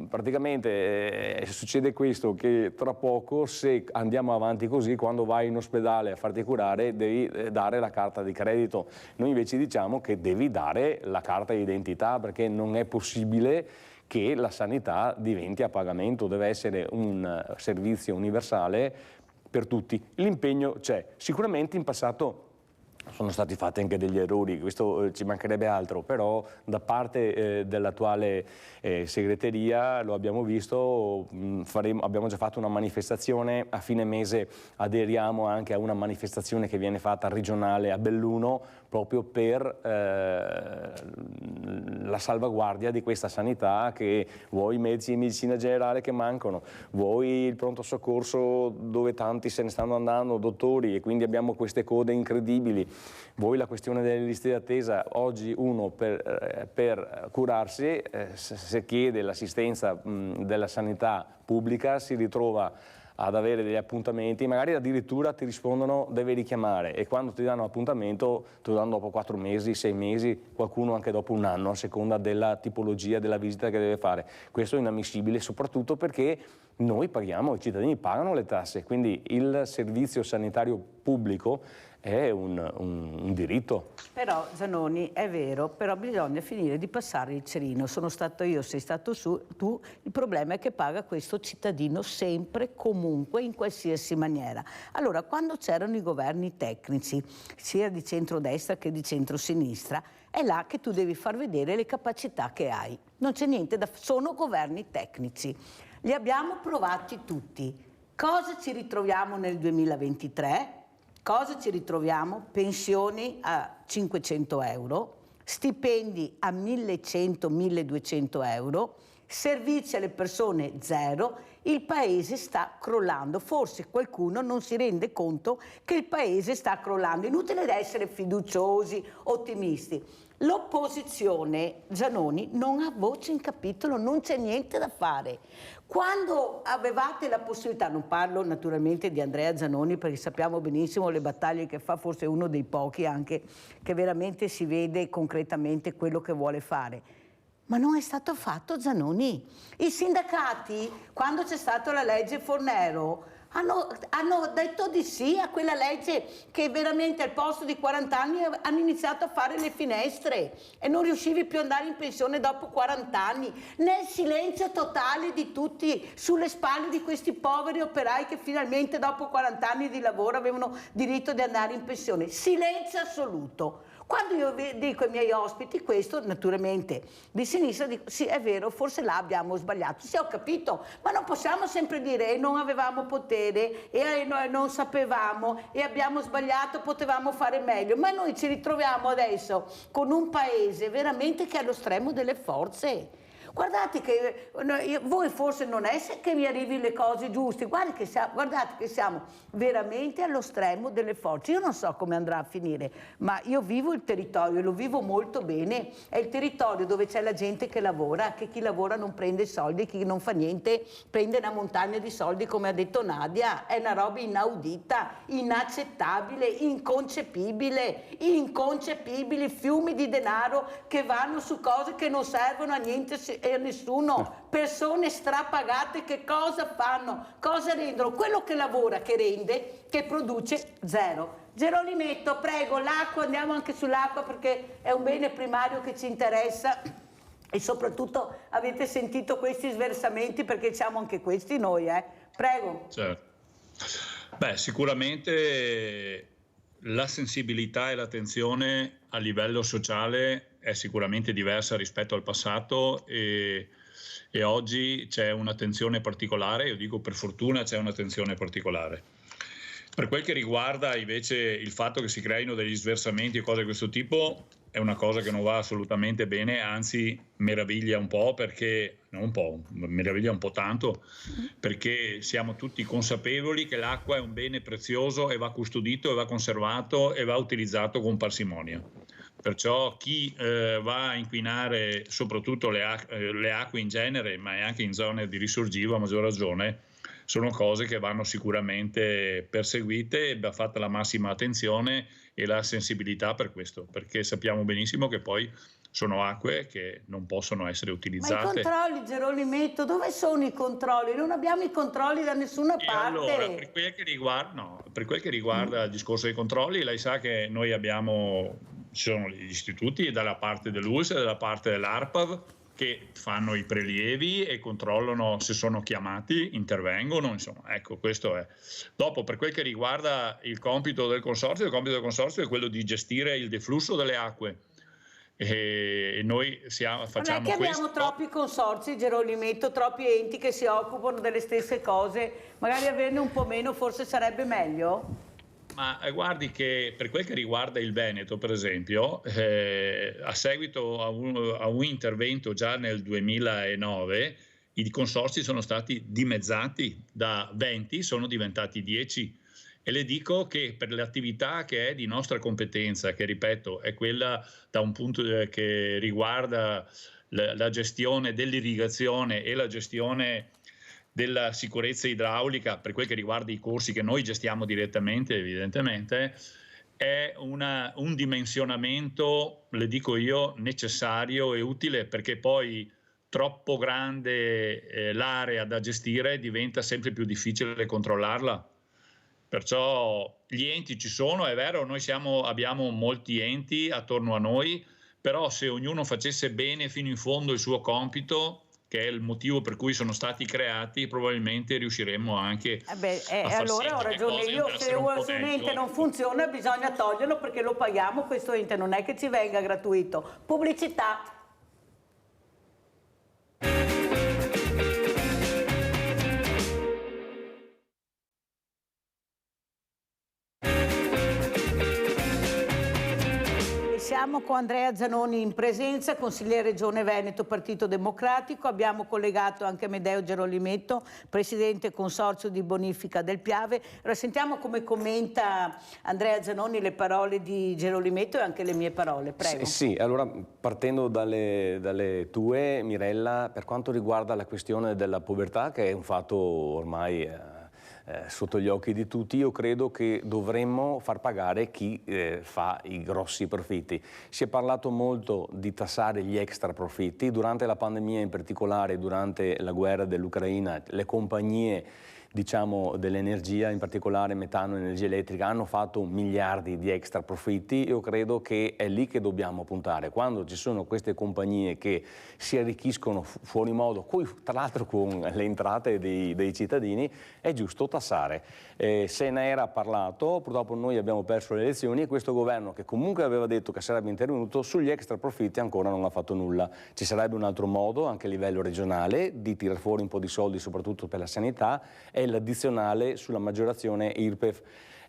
praticamente succede questo, che tra poco se andiamo avanti così, quando vai in ospedale a farti curare devi dare la carta di credito. Noi invece diciamo che devi dare la carta di identità perché non è possibile che la sanità diventi a pagamento, deve essere un servizio universale per tutti. L'impegno c'è, sicuramente in passato sono stati fatti anche degli errori, questo ci mancherebbe altro, però da parte dell'attuale segreteria lo abbiamo visto, abbiamo già fatto una manifestazione, a fine mese aderiamo anche a una manifestazione che viene fatta regionale a Belluno proprio per la salvaguardia di questa sanità che vuoi i medici di medicina generale che mancano, vuoi il pronto soccorso dove tanti se ne stanno andando, dottori, e quindi abbiamo queste code incredibili. Voi la questione delle liste di attesa, oggi uno per curarsi, se chiede l'assistenza della sanità pubblica si ritrova ad avere degli appuntamenti, magari addirittura ti rispondono devi richiamare e quando ti danno appuntamento te lo danno dopo 4 mesi, 6 mesi, qualcuno anche dopo un anno a seconda della tipologia della visita che deve fare. Questo è inammissibile soprattutto perché noi paghiamo, i cittadini pagano le tasse, quindi il servizio sanitario pubblico è un diritto. Però Zanoni, è vero, però bisogna finire di passare il cerino. Sono stato io, sei stato tu, il problema è che paga questo cittadino sempre, comunque, in qualsiasi maniera. Allora, quando c'erano i governi tecnici, sia di centrodestra che di centrosinistra, è là che tu devi far vedere le capacità che hai. Non c'è niente da... sono governi tecnici. li abbiamo provati tutti. Cosa ci ritroviamo nel 2023? Cosa ci ritroviamo? Pensioni a 500 euro, stipendi a 1.100-1.200 euro, servizi alle persone zero. Il paese sta crollando, forse qualcuno non si rende conto che il paese sta crollando. Inutile essere fiduciosi, ottimisti. L'opposizione, Zanoni, non ha voce in capitolo, non c'è niente da fare. Quando avevate la possibilità, non parlo naturalmente di Andrea Zanoni perché sappiamo benissimo le battaglie che fa, forse è uno dei pochi anche che veramente si vede concretamente quello che vuole fare. Ma non è stato fatto, Zanoni. I sindacati, quando c'è stata la legge Fornero, hanno detto di sì a quella legge che veramente al posto di 40 anni hanno iniziato a fare le finestre e non riuscivi più ad andare in pensione dopo 40 anni, nel silenzio totale di tutti, sulle spalle di questi poveri operai che finalmente dopo 40 anni di lavoro avevano diritto di andare in pensione. Silenzio assoluto. Quando io dico ai miei ospiti questo, naturalmente di sinistra, dico sì, è vero, forse là abbiamo sbagliato. Sì, ho capito, ma non possiamo sempre dire non avevamo potere e non sapevamo e abbiamo sbagliato, potevamo fare meglio. Ma noi ci ritroviamo adesso con un paese veramente che è allo stremo delle forze. Guardate che voi forse non è che mi arrivi le cose giuste, guardate che siamo veramente allo stremo delle forze. Io non so come andrà a finire, ma io vivo il territorio, lo vivo molto bene, è il territorio dove c'è la gente che lavora, che chi lavora non prende soldi, chi non fa niente prende una montagna di soldi, come ha detto Nadia. È una roba inaudita, inaccettabile, inconcepibile, fiumi di denaro che vanno su cose che non servono a niente e a nessuno, persone strapagate che cosa fanno? Cosa rendono? Quello che lavora, che rende, che produce, zero. Gerolimetto, prego, l'acqua, andiamo anche sull'acqua perché è un bene primario che ci interessa e soprattutto avete sentito questi sversamenti perché siamo anche questi noi, Prego. Certo. Beh, sicuramente la sensibilità e l'attenzione a livello sociale è sicuramente diversa rispetto al passato e oggi c'è un'attenzione particolare, io dico per fortuna c'è un'attenzione particolare. Per quel che riguarda invece il fatto che si creino degli sversamenti e cose di questo tipo, è una cosa che non va assolutamente bene, anzi meraviglia un po', perché non un po', meraviglia un po' tanto, perché siamo tutti consapevoli che l'acqua è un bene prezioso e va custodito e va conservato e va utilizzato con parsimonia. Perciò chi va a inquinare soprattutto le acque in genere, ma anche in zone di risorgivo a maggior ragione, sono cose che vanno sicuramente perseguite e va fatta la massima attenzione e la sensibilità per questo, perché sappiamo benissimo che poi sono acque che non possono essere utilizzate. Ma i controlli, Gerolimetto, dove sono i controlli? Non abbiamo i controlli da nessuna parte. Allora, per quel che riguarda il discorso dei controlli, lei sa che noi ci sono gli istituti dalla parte dell'ULSS e dalla parte dell'ARPAV che fanno i prelievi e controllano se sono chiamati, intervengono, insomma, ecco, questo è. Dopo, per quel che riguarda il compito del consorzio è quello di gestire il deflusso delle acque. E noi facciamo questo. Non è che abbiamo troppi consorzi, Gerolimetto, troppi enti che si occupano delle stesse cose, magari averne un po' meno forse sarebbe meglio? Ma guardi che per quel che riguarda il Veneto, per esempio, a seguito a un intervento già nel 2009, i consorzi sono stati dimezzati, da 20 sono diventati 10. E le dico che per l'attività che è di nostra competenza, che ripeto è quella da un punto che riguarda la gestione dell'irrigazione e la gestione della sicurezza idraulica, per quel che riguarda i corsi che noi gestiamo direttamente, evidentemente, è un dimensionamento, le dico io, necessario e utile, perché poi troppo grande l'area da gestire diventa sempre più difficile controllarla. Perciò gli enti ci sono, è vero, noi abbiamo molti enti attorno a noi, però se ognuno facesse bene fino in fondo il suo compito, che è il motivo per cui sono stati creati, probabilmente riusciremo anche a far allora ho ragione io, se un ente non funziona bisogna toglierlo perché lo paghiamo questo ente, non è che ci venga gratuito. Pubblicità. Siamo con Andrea Zanoni in presenza, consigliere Regione Veneto, Partito Democratico. Abbiamo collegato anche Amedeo Gerolimetto, presidente consorzio di bonifica del Piave. Ora sentiamo come commenta Andrea Zanoni le parole di Gerolimetto e anche le mie parole. Prego. Sì, allora partendo dalle tue, Mirella, per quanto riguarda la questione della povertà, che è un fatto ormai sotto gli occhi di tutti, io credo che dovremmo far pagare chi fa i grossi profitti. Si è parlato molto di tassare gli extra profitti, durante la pandemia in particolare, durante la guerra dell'Ucraina, le compagnie dell'energia, in particolare metano e energia elettrica, hanno fatto miliardi di extra profitti. Io credo che è lì che dobbiamo puntare. Quando ci sono queste compagnie che si arricchiscono fuori modo, tra l'altro con le entrate dei cittadini, è giusto tassare. Se ne era parlato, purtroppo noi abbiamo perso le elezioni e questo governo, che comunque aveva detto che sarebbe intervenuto, sugli extra profitti ancora non ha fatto nulla. Ci sarebbe un altro modo, anche a livello regionale, di tirar fuori un po' di soldi, soprattutto per la sanità, è l'addizionale sulla maggiorazione IRPEF.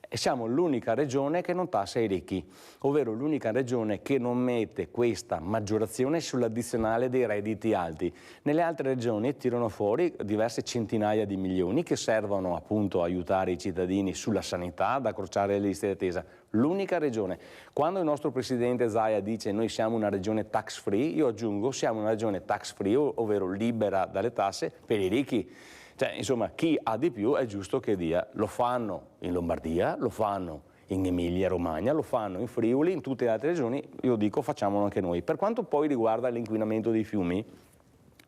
Siamo l'unica regione che non tassa i ricchi, ovvero l'unica regione che non mette questa maggiorazione sull'addizionale dei redditi alti. Nelle altre regioni tirano fuori diverse centinaia di milioni che servono appunto a aiutare i cittadini sulla sanità, ad accorciare le liste di attesa. L'unica regione. Quando il nostro presidente Zaia dice noi siamo una regione tax free, io aggiungo siamo una regione tax free, ovvero libera dalle tasse per i ricchi. Cioè, insomma, chi ha di più è giusto che dia. Lo fanno in Lombardia, lo fanno in Emilia Romagna, lo fanno in Friuli, in tutte le altre regioni, io dico facciamolo anche noi. Per quanto poi riguarda l'inquinamento dei fiumi,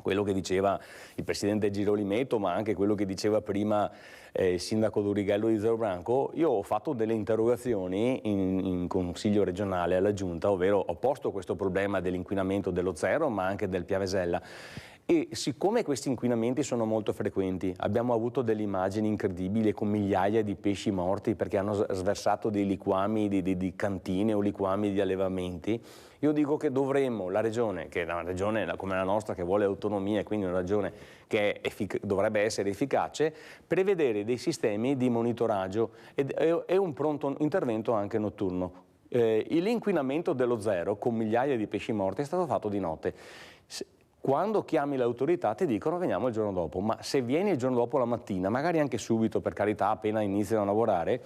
quello che diceva il presidente Gerolimetto, ma anche quello che diceva prima il sindaco Durighello di Zero Branco, io ho fatto delle interrogazioni in consiglio regionale alla giunta, ovvero ho posto questo problema dell'inquinamento dello Zero, ma anche del Piavesella. E siccome questi inquinamenti sono molto frequenti, abbiamo avuto delle immagini incredibili con migliaia di pesci morti perché hanno sversato dei liquami di cantine o liquami di allevamenti, io dico che dovremmo, la regione, che è una regione come la nostra che vuole autonomia e quindi una regione che dovrebbe essere efficace, prevedere dei sistemi di monitoraggio e un pronto intervento anche notturno. L'inquinamento dello Zero con migliaia di pesci morti è stato fatto di notte. Quando chiami l'autorità ti dicono veniamo il giorno dopo, ma se vieni il giorno dopo la mattina, magari anche subito, per carità, appena iniziano a lavorare,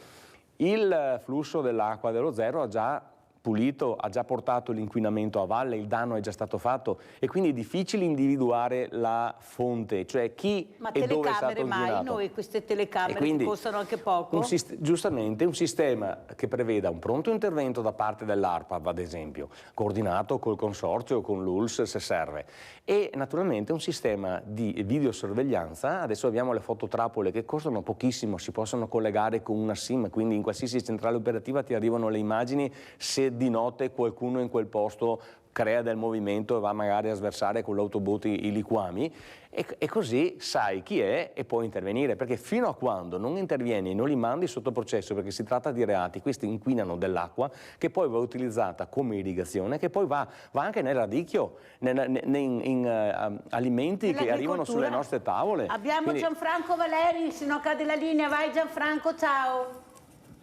il flusso dell'acqua dello Zero ha già pulito, ha già portato l'inquinamento a valle, il danno è già stato fatto e quindi è difficile individuare la fonte, cioè chi e dove è stato inquinato. Ma telecamere mai noi, queste telecamere quindi, costano anche poco? Giustamente un sistema che preveda un pronto intervento da parte dell'ARPAV, ad esempio, coordinato col consorzio o con l'ULSS se serve, e naturalmente un sistema di videosorveglianza. Adesso abbiamo le fototrappole che costano pochissimo, si possono collegare con una SIM, quindi in qualsiasi centrale operativa ti arrivano le immagini se di notte qualcuno in quel posto crea del movimento e va magari a sversare con l'autoboot i liquami e così sai chi è e puoi intervenire, perché fino a quando non intervieni e non li mandi sotto processo, perché si tratta di reati, questi inquinano dell'acqua che poi va utilizzata come irrigazione, che poi va anche nel radicchio, in alimenti che arrivano sulle nostre tavole. Abbiamo quindi... Gianfranco Valeri, se no cade la linea, vai Gianfranco, ciao.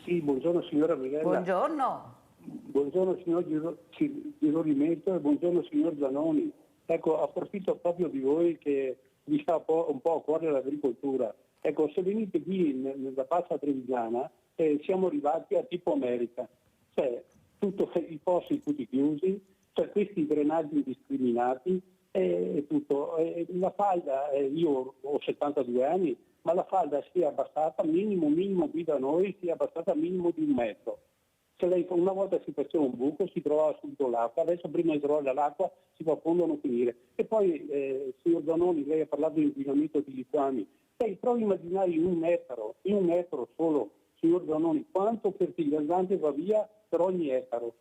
Sì, buongiorno signora Mirella. Buongiorno. Buongiorno signor Gerolimetto e buongiorno signor Zanoni. Ecco, approfitto proprio di voi che vi sta un po' a cuore l'agricoltura. Ecco, se venite qui nella bassa trevigiana siamo arrivati a tipo America, cioè i posti tutti chiusi, cioè questi drenaggi indiscriminati e tutto. La falda, io ho 72 anni, ma la falda si è abbassata minimo qui da noi, si è abbassata minimo di 1 metro. Se lei una volta si faceva un buco, si trovava subito l'acqua, adesso prima di trovare l'acqua si va a fondo a non finire. E poi, signor Zanoni, lei ha parlato di inquinamento di liquami. Provi a immaginare in 1 metro solo, signor Zanoni, quanto fertilizzante va via per ogni ettaro.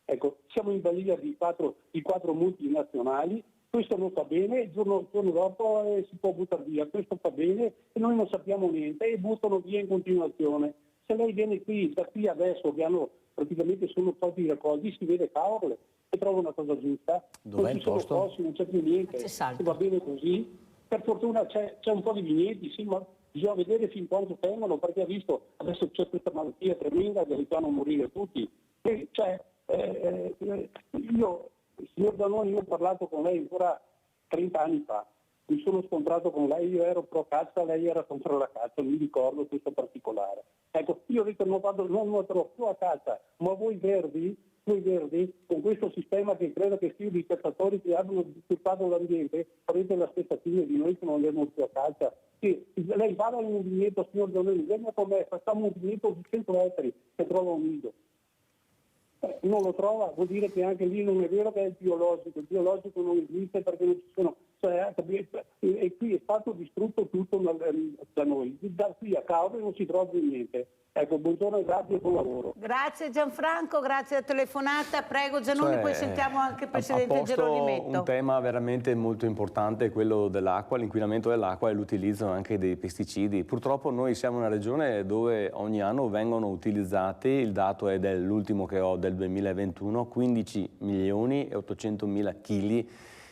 Ecco, siamo in balia di 4 multinazionali, questo non fa bene, il giorno dopo si può buttare via, questo fa bene e noi non sappiamo niente e buttano via in continuazione. Se lei viene qui, da qui adesso che praticamente sono stati i raccolti, si vede cavolo e trova una cosa giusta. Dov'è il posto? Posti, non c'è più niente, va bene così. Per fortuna c'è un po' di vigneti, sì, ma bisogna vedere fin quanto tengono, perché ha visto adesso c'è questa malattia tremenda che li fanno morire tutti. E, cioè, Signor Zanoni, io ho parlato con lei ancora 30 anni fa, mi sono scontrato con lei, io ero pro caccia, lei era contro la caccia, mi ricordo questo particolare. Ecco, io ho detto non vado più a caccia, ma voi verdi, con questo sistema che credo che sia di cacciatori che abbiano disturbato l'ambiente, farete le aspettative di noi che non andiamo più a caccia. Sì, lei vada in un vigneto, signor Zanoni, venga con me, facciamo un vigneto di 100 ettari che trova un nido. Non lo trova, vuol dire che anche lì non è vero che è il biologico non esiste perché non ci sono, e qui è stato distrutto tutto da noi, da qui a Caore non si trova niente. Ecco, buongiorno e grazie e buon lavoro. Grazie Gianfranco, grazie alla telefonata. Prego Zanoni, poi sentiamo anche il Presidente Gerolimetto. Un tema veramente molto importante è quello dell'acqua, l'inquinamento dell'acqua e l'utilizzo anche dei pesticidi. Purtroppo noi siamo una regione dove ogni anno vengono utilizzati, il dato è dell'ultimo che ho del 2021, 15.800.000 chili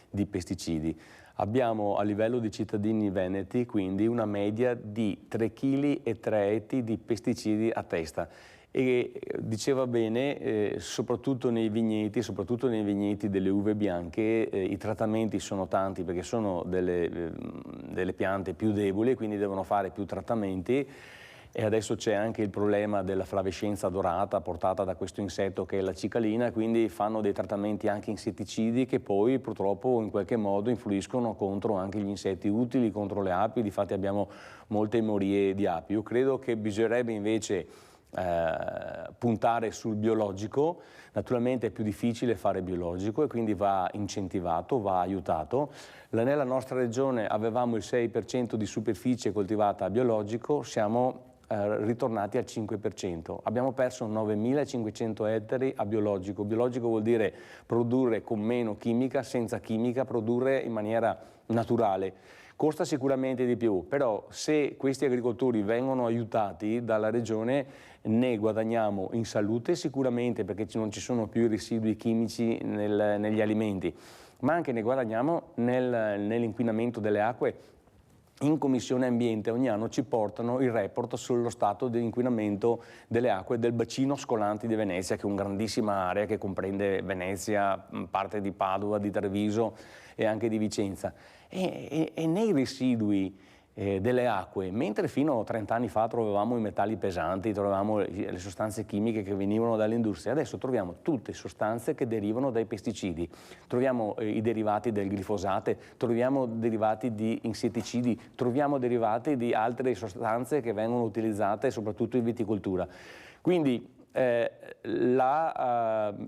di pesticidi. Abbiamo a livello di cittadini veneti quindi una media di 3,3 kg di pesticidi a testa e diceva bene, soprattutto nei vigneti delle uve bianche i trattamenti sono tanti perché sono delle piante più deboli e quindi devono fare più trattamenti. E adesso c'è anche il problema della flavescenza dorata portata da questo insetto che è la cicalina, quindi fanno dei trattamenti anche insetticidi che poi purtroppo in qualche modo influiscono contro anche gli insetti utili, contro le api, difatti abbiamo molte morie di api. Io credo che bisognerebbe invece puntare sul biologico, naturalmente è più difficile fare biologico e quindi va incentivato, va aiutato. Nella nostra regione avevamo il 6% di superficie coltivata a biologico, siamo ritornati al 5%. Abbiamo perso 9.500 ettari a biologico. Biologico vuol dire produrre con meno chimica, senza chimica, produrre in maniera naturale. Costa sicuramente di più, però se questi agricoltori vengono aiutati dalla regione ne guadagniamo in salute sicuramente perché non ci sono più i residui chimici negli alimenti, ma anche ne guadagniamo nell'inquinamento delle acque. In Commissione Ambiente ogni anno ci portano il report sullo stato di inquinamento delle acque del bacino Scolanti di Venezia, che è una grandissima area che comprende Venezia, parte di Padova, di Treviso e anche di Vicenza. E nei residui delle acque, mentre fino a 30 anni fa trovavamo i metalli pesanti, trovavamo le sostanze chimiche che venivano dall'industria, adesso troviamo tutte sostanze che derivano dai pesticidi, troviamo i derivati del glifosate, troviamo derivati di insetticidi, troviamo derivati di altre sostanze che vengono utilizzate soprattutto in viticoltura. Quindi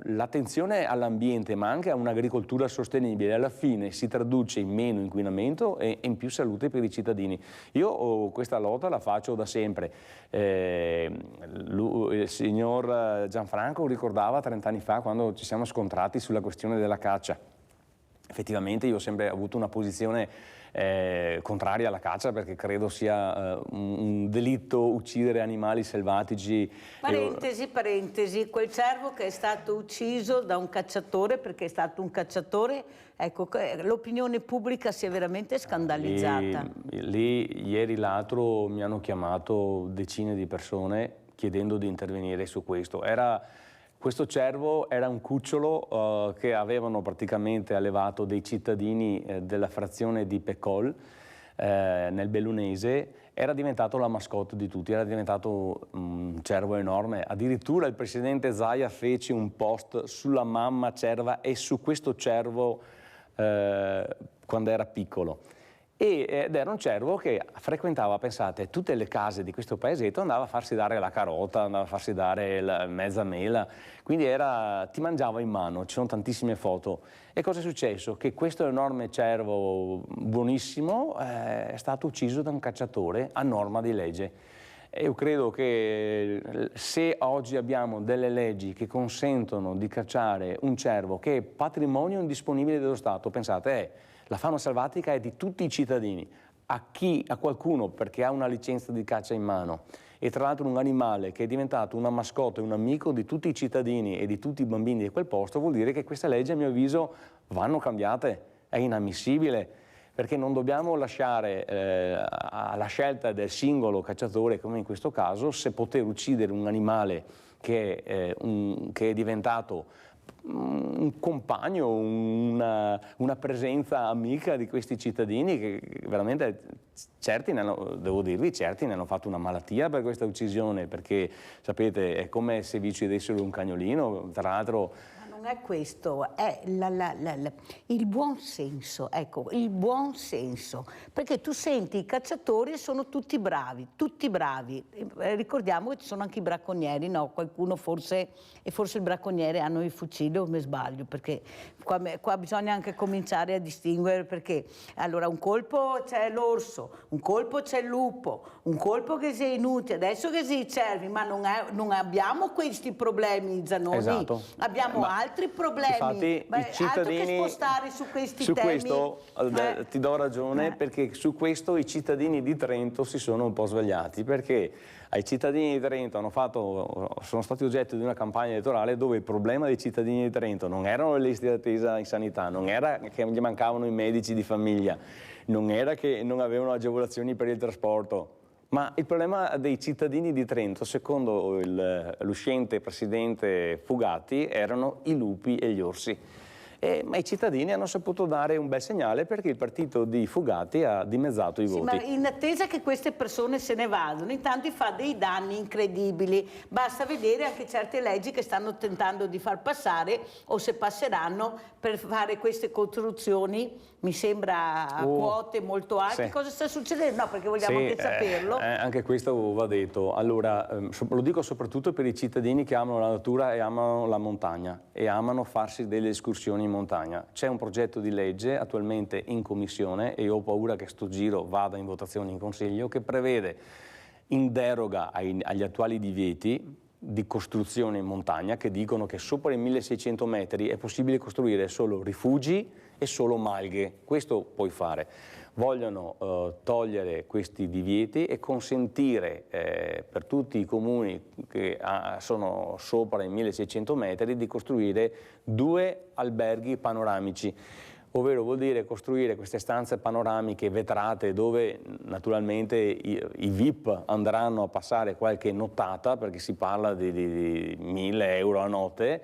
l'attenzione all'ambiente ma anche a un'agricoltura sostenibile alla fine si traduce in meno inquinamento e in più salute per i cittadini. Io questa lotta la faccio da sempre. Il signor Gianfranco ricordava 30 anni fa quando ci siamo scontrati sulla questione della caccia. Effettivamente io ho sempre avuto una posizione contraria alla caccia perché credo sia un delitto uccidere animali selvatici. Parentesi, quel cervo che è stato ucciso da un cacciatore perché è stato un cacciatore, ecco, l'opinione pubblica si è veramente scandalizzata. Lì ieri l'altro mi hanno chiamato decine di persone chiedendo di intervenire su questo. Questo cervo era un cucciolo che avevano praticamente allevato dei cittadini della frazione di Pecol nel Bellunese, era diventato la mascotte di tutti, era diventato un cervo enorme. Addirittura il presidente Zaia fece un post sulla mamma cerva e su questo cervo quando era piccolo. Ed era un cervo che frequentava, pensate, tutte le case di questo paesetto, andava a farsi dare la carota, andava a farsi dare la mezza mela, quindi ti mangiava in mano, ci sono tantissime foto. E cosa è successo? Che questo enorme cervo buonissimo è stato ucciso da un cacciatore a norma di legge. E io credo che se oggi abbiamo delle leggi che consentono di cacciare un cervo che è patrimonio indisponibile dello Stato, pensate, la fauna selvatica è di tutti i cittadini, a qualcuno perché ha una licenza di caccia in mano e tra l'altro un animale che è diventato una mascotte, un amico di tutti i cittadini e di tutti i bambini di quel posto, vuol dire che queste leggi a mio avviso vanno cambiate, è inammissibile perché non dobbiamo lasciare alla scelta del singolo cacciatore, come in questo caso, se poter uccidere un animale che è diventato un compagno, una presenza amica di questi cittadini che veramente certi ne hanno fatto una malattia per questa uccisione, perché sapete è come se vi uccidessero un cagnolino, tra l'altro. Non è questo, è il buon senso, ecco, il buon senso, perché tu senti i cacciatori sono tutti bravi, ricordiamo che ci sono anche i bracconieri, no? Qualcuno forse il bracconiere hanno i fucili o mi sbaglio, perché qua bisogna anche cominciare a distinguere, perché allora un colpo c'è l'orso, un colpo c'è il lupo, un colpo che sei inutile, adesso che sei i cervi, ma non abbiamo questi problemi, Zanoni, esatto. Abbiamo altri problemi. Infatti, i cittadini, altro che spostare su questi temi. Questo ti do ragione, perché su questo i cittadini di Trento si sono un po' svegliati, perché ai cittadini di Trento sono stati oggetto di una campagna elettorale dove il problema dei cittadini di Trento non erano le liste d'attesa in sanità, non era che gli mancavano i medici di famiglia, non era che non avevano agevolazioni per il trasporto. Ma il problema dei cittadini di Trento, secondo l'uscente presidente Fugatti, erano i lupi e gli orsi. Ma i cittadini hanno saputo dare un bel segnale, perché il partito di Fugatti ha dimezzato i voti. Ma in attesa che queste persone se ne vadano, intanto fa dei danni incredibili. Basta vedere anche certe leggi che stanno tentando di far passare, o se passeranno, per fare queste costruzioni, mi sembra a quote molto alte. Sì. Cosa sta succedendo? No, perché vogliamo anche saperlo. Anche questo va detto. Allora, lo dico soprattutto per i cittadini che amano la natura e amano la montagna e amano farsi delle escursioni in montagna. C'è un progetto di legge attualmente in commissione, e io ho paura che sto giro vada in votazione in Consiglio, che prevede, in deroga agli attuali divieti di costruzione in montagna, che dicono che sopra i 1600 metri è possibile costruire solo rifugi e solo malghe. Questo puoi fare. Vogliono togliere questi divieti e consentire per tutti i comuni che sono sopra i 1600 metri di costruire 2 alberghi panoramici, ovvero vuol dire costruire queste stanze panoramiche vetrate dove naturalmente i VIP andranno a passare qualche nottata, perché si parla di 1000 euro a notte,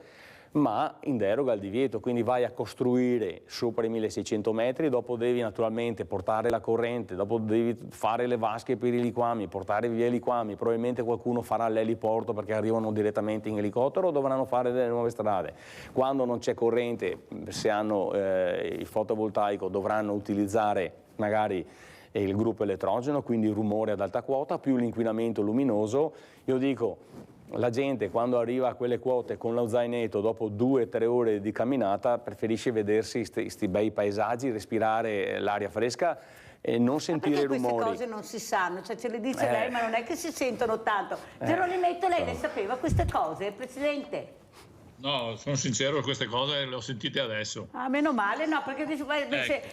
ma in deroga al divieto. Quindi vai a costruire sopra i 1600 metri, dopo devi naturalmente portare la corrente, dopo devi fare le vasche per i liquami, portare via i liquami, probabilmente qualcuno farà l'eliporto perché arrivano direttamente in elicottero, o dovranno fare delle nuove strade. Quando non c'è corrente, se hanno il fotovoltaico, dovranno utilizzare magari il gruppo elettrogeno, quindi il rumore ad alta quota più l'inquinamento luminoso. Io dico, la gente quando arriva a quelle quote con lo zainetto, dopo 2-3 ore di camminata, preferisce vedersi questi bei paesaggi, respirare l'aria fresca e non sentire rumori. Queste cose non si sanno, cioè ce le dice lei, ma non è che si sentono tanto. Geronimetto, lei le sapeva queste cose, Presidente? No, sono sincero, queste cose le ho sentite adesso. Ah, meno male, no, perché dice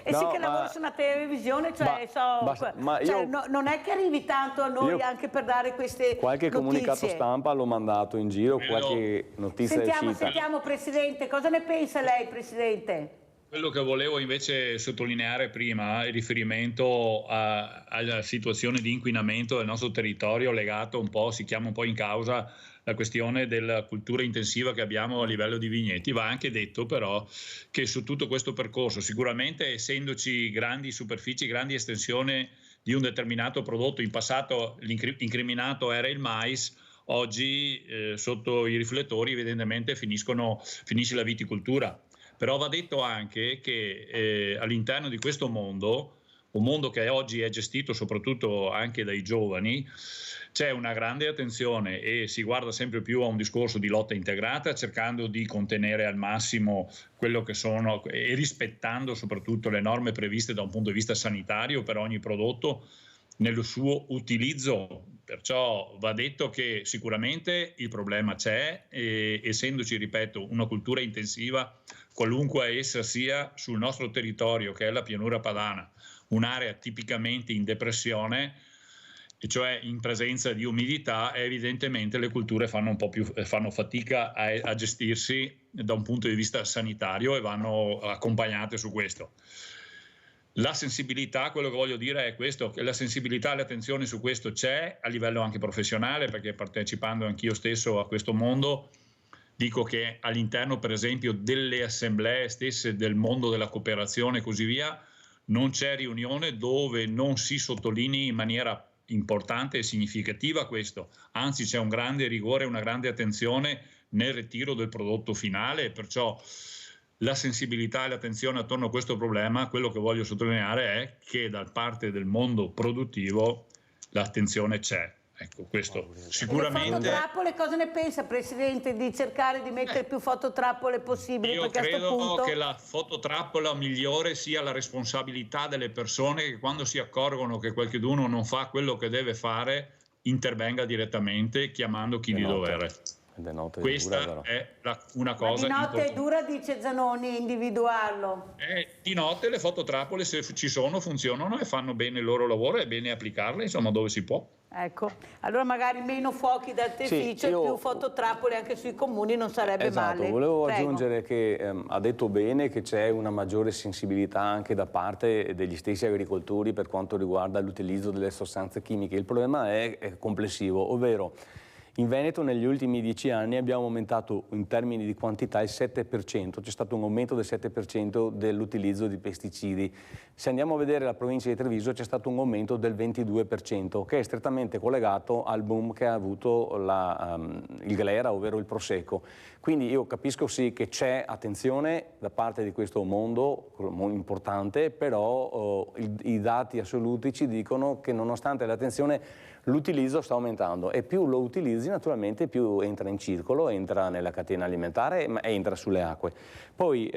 sì che lavoro su una televisione, cioè, non è che arrivi tanto a noi anche per dare queste qualche notizie. Comunicato stampa l'ho mandato in giro, qualche notizia è uscita. Sentiamo, Presidente, cosa ne pensa lei, Presidente? Quello che volevo invece sottolineare prima è il riferimento alla situazione di inquinamento del nostro territorio, legato un po', si chiama un po' in causa la questione della cultura intensiva che abbiamo a livello di vigneti. Va anche detto però che su tutto questo percorso, sicuramente essendoci grandi superfici, grandi estensioni di un determinato prodotto, in passato l'incriminato era il mais, oggi sotto i riflettori evidentemente finisce la viticoltura. Però va detto anche che all'interno di questo mondo, un mondo che oggi è gestito soprattutto anche dai giovani, c'è una grande attenzione e si guarda sempre più a un discorso di lotta integrata, cercando di contenere al massimo quello che sono e rispettando soprattutto le norme previste da un punto di vista sanitario per ogni prodotto nello suo utilizzo. Perciò va detto che sicuramente il problema c'è e essendoci, ripeto, una cultura intensiva, qualunque essa sia, sul nostro territorio che è la pianura padana, un'area tipicamente in depressione, e cioè in presenza di umidità, evidentemente le culture fanno fatica a gestirsi da un punto di vista sanitario e vanno accompagnate su questo. La sensibilità, quello che voglio dire è questo, che la sensibilità e l'attenzione su questo c'è a livello anche professionale, perché partecipando anch'io stesso a questo mondo, dico che all'interno per esempio delle assemblee stesse del mondo della cooperazione e così via, non c'è riunione dove non si sottolinei in maniera importante e significativa questo, anzi c'è un grande rigore, una grande attenzione nel ritiro del prodotto finale, perciò la sensibilità e l'attenzione attorno a questo problema, quello che voglio sottolineare è che da parte del mondo produttivo l'attenzione c'è. Ecco, questo sicuramente. Le fototrappole, cosa ne pensa, Presidente, di cercare di mettere più fototrappole possibili? Io perché credo a sto punto... che la fototrappola migliore sia la responsabilità delle persone che quando si accorgono che qualcuno non fa quello che deve fare, intervenga direttamente chiamando chi di dovere. Questa è una cosa Ma di notte importante. è dura, dice Zanoni, individuarlo. Di notte le fototrappole, se ci sono, funzionano e fanno bene il loro lavoro, è bene applicarle, insomma, dove si può. Ecco, allora magari meno fuochi d'artificio e più fototrappole anche sui comuni non sarebbe male. Volevo Prego. aggiungere che ha detto bene che c'è una maggiore sensibilità anche da parte degli stessi agricoltori per quanto riguarda l'utilizzo delle sostanze chimiche. Il problema è complessivo, ovvero in Veneto negli ultimi 10 anni abbiamo aumentato in termini di quantità il 7%, c'è stato un aumento del 7% dell'utilizzo di pesticidi. Se andiamo a vedere la provincia di Treviso c'è stato un aumento del 22%, che è strettamente collegato al boom che ha avuto il glera, ovvero il prosecco. Quindi io capisco sì che c'è attenzione da parte di questo mondo importante, però i dati assoluti ci dicono che nonostante l'attenzione l'utilizzo sta aumentando e più lo utilizzi naturalmente più entra in circolo, entra nella catena alimentare e entra sulle acque. Poi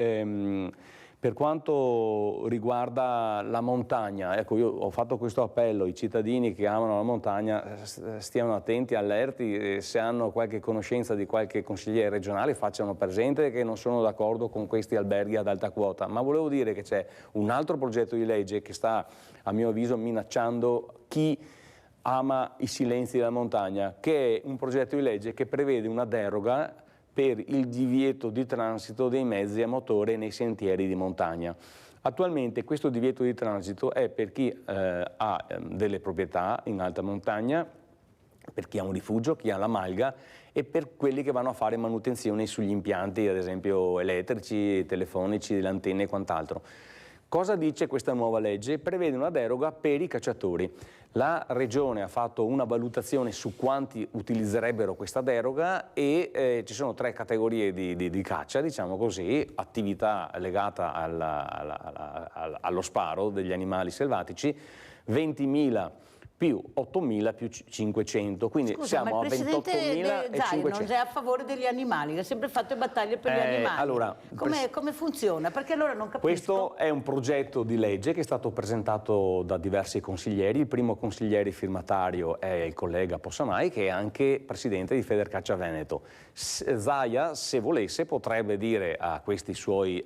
per quanto riguarda la montagna, ecco, io ho fatto questo appello, i cittadini che amano la montagna stiano attenti, allerti, se hanno qualche conoscenza di qualche consigliere regionale facciano presente che non sono d'accordo con questi alberghi ad alta quota, ma volevo dire che c'è un altro progetto di legge che sta a mio avviso minacciando chi ama i silenzi della montagna, che è un progetto di legge che prevede una deroga per il divieto di transito dei mezzi a motore nei sentieri di montagna. Attualmente questo divieto di transito è per chi ha delle proprietà in alta montagna, per chi ha un rifugio, chi ha la malga e per quelli che vanno a fare manutenzione sugli impianti, ad esempio elettrici, telefonici, delle antenne e quant'altro. Cosa dice questa nuova legge? Prevede una deroga per i cacciatori. La Regione ha fatto una valutazione su quanti utilizzerebbero questa deroga e ci sono 3 categorie di caccia, diciamo così, attività legata allo sparo degli animali selvatici, 20.000 più 8.000 più 500, quindi Scusa, siamo a 28.500. Non è a favore degli animali, ha sempre fatto battaglie per gli animali. Allora, come funziona? Perché allora non capisco. Questo è un progetto di legge che è stato presentato da diversi consiglieri. Il primo consigliere firmatario è il collega Possamai, che è anche presidente di Federcaccia Veneto. Zaia, se volesse, potrebbe dire a questi suoi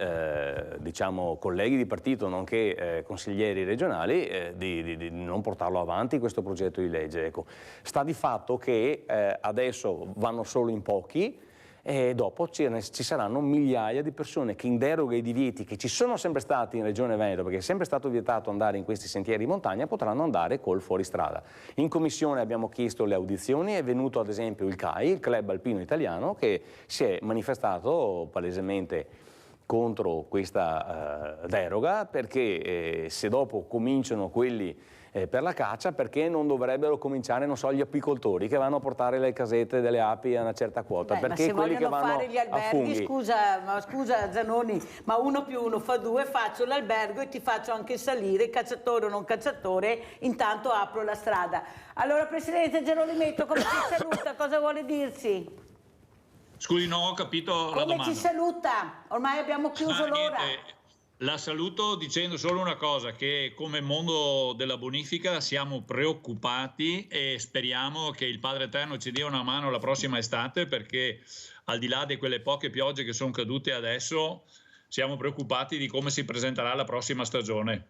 diciamo, colleghi di partito, nonché consiglieri regionali, di non portarlo avanti questo progetto di legge. Ecco. Sta di fatto che adesso vanno solo in pochi e dopo ci saranno migliaia di persone che in deroga ai divieti che ci sono sempre stati in Regione Veneto, perché è sempre stato vietato andare in questi sentieri di montagna, potranno andare col fuoristrada. In commissione abbiamo chiesto le audizioni, è venuto ad esempio il CAI, il Club Alpino Italiano, che si è manifestato palesemente contro questa deroga, perché se dopo cominciano quelli per la caccia, perché non dovrebbero cominciare, non so, gli apicoltori che vanno a portare le casette delle api a una certa quota? Beh, perché ma se quelli che vogliono vanno fare gli a funghi? alberghi, scusa Zanoni, ma 1 più 1 fa 2, faccio l'albergo e ti faccio anche salire, cacciatore o non cacciatore, intanto apro la strada. Allora Presidente Gerolimetto, come ci saluta? Cosa vuole dirci? Scusi, non ho capito la domanda. Come ci saluta? Ormai abbiamo chiuso l'ora. La saluto dicendo solo una cosa, che come mondo della bonifica siamo preoccupati e speriamo che il Padre Eterno ci dia una mano la prossima estate, perché al di là di quelle poche piogge che sono cadute adesso, siamo preoccupati di come si presenterà la prossima stagione,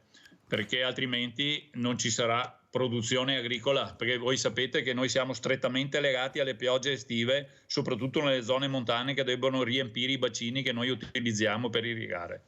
perché altrimenti non ci sarà produzione agricola, perché voi sapete che noi siamo strettamente legati alle piogge estive, soprattutto nelle zone montane che debbono riempire i bacini che noi utilizziamo per irrigare.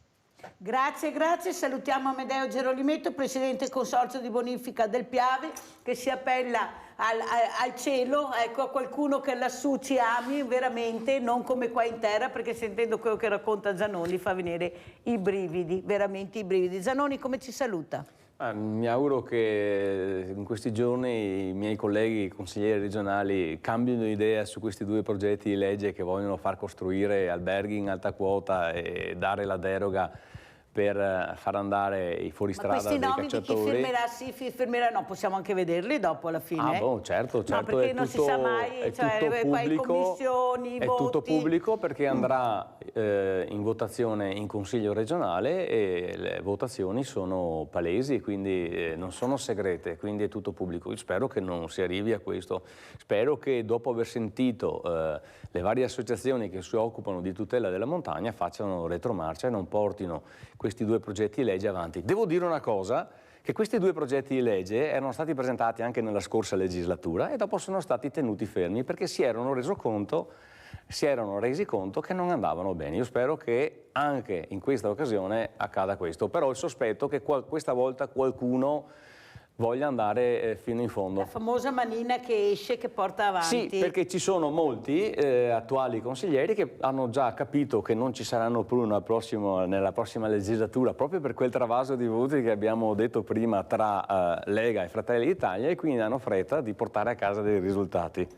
Grazie, grazie. Salutiamo Amedeo Gerolimetto, Presidente Consorzio di Bonifica del Piave, che si appella al cielo, ecco, a qualcuno che lassù ci ami veramente, non come qua in terra, perché sentendo quello che racconta Zanoni fa venire i brividi, veramente i brividi. Zanoni, come ci saluta? Mi auguro che in questi giorni i miei colleghi consiglieri regionali cambino idea su questi due progetti di legge che vogliono far costruire alberghi in alta quota e dare la deroga per far andare i fuoristrada dei cacciatori. Ma questi nomi di chi firmerà sì, chi firmerà no, possiamo anche vederli dopo alla fine? Ah, boh, certo, no, perché non si sa mai, è cioè, tutto pubblico, commissioni, è voti. tutto pubblico perché andrà in votazione in Consiglio regionale e le votazioni sono palesi, quindi non sono segrete, quindi è tutto pubblico. Io spero che non si arrivi a questo, spero che dopo aver sentito le varie associazioni che si occupano di tutela della montagna facciano retromarcia e non portino questi due progetti di legge avanti. Devo dire una cosa, che questi due progetti di legge erano stati presentati anche nella scorsa legislatura e dopo sono stati tenuti fermi perché si erano resi conto che non andavano bene. Io spero che anche in questa occasione accada questo, però ho il sospetto che questa volta qualcuno voglia andare fino in fondo. La famosa manina che esce, che porta avanti. Sì, perché ci sono molti attuali consiglieri che hanno già capito che non ci saranno più nella prossima legislatura, proprio per quel travaso di voti che abbiamo detto prima tra Lega e Fratelli d'Italia, e quindi hanno fretta di portare a casa dei risultati.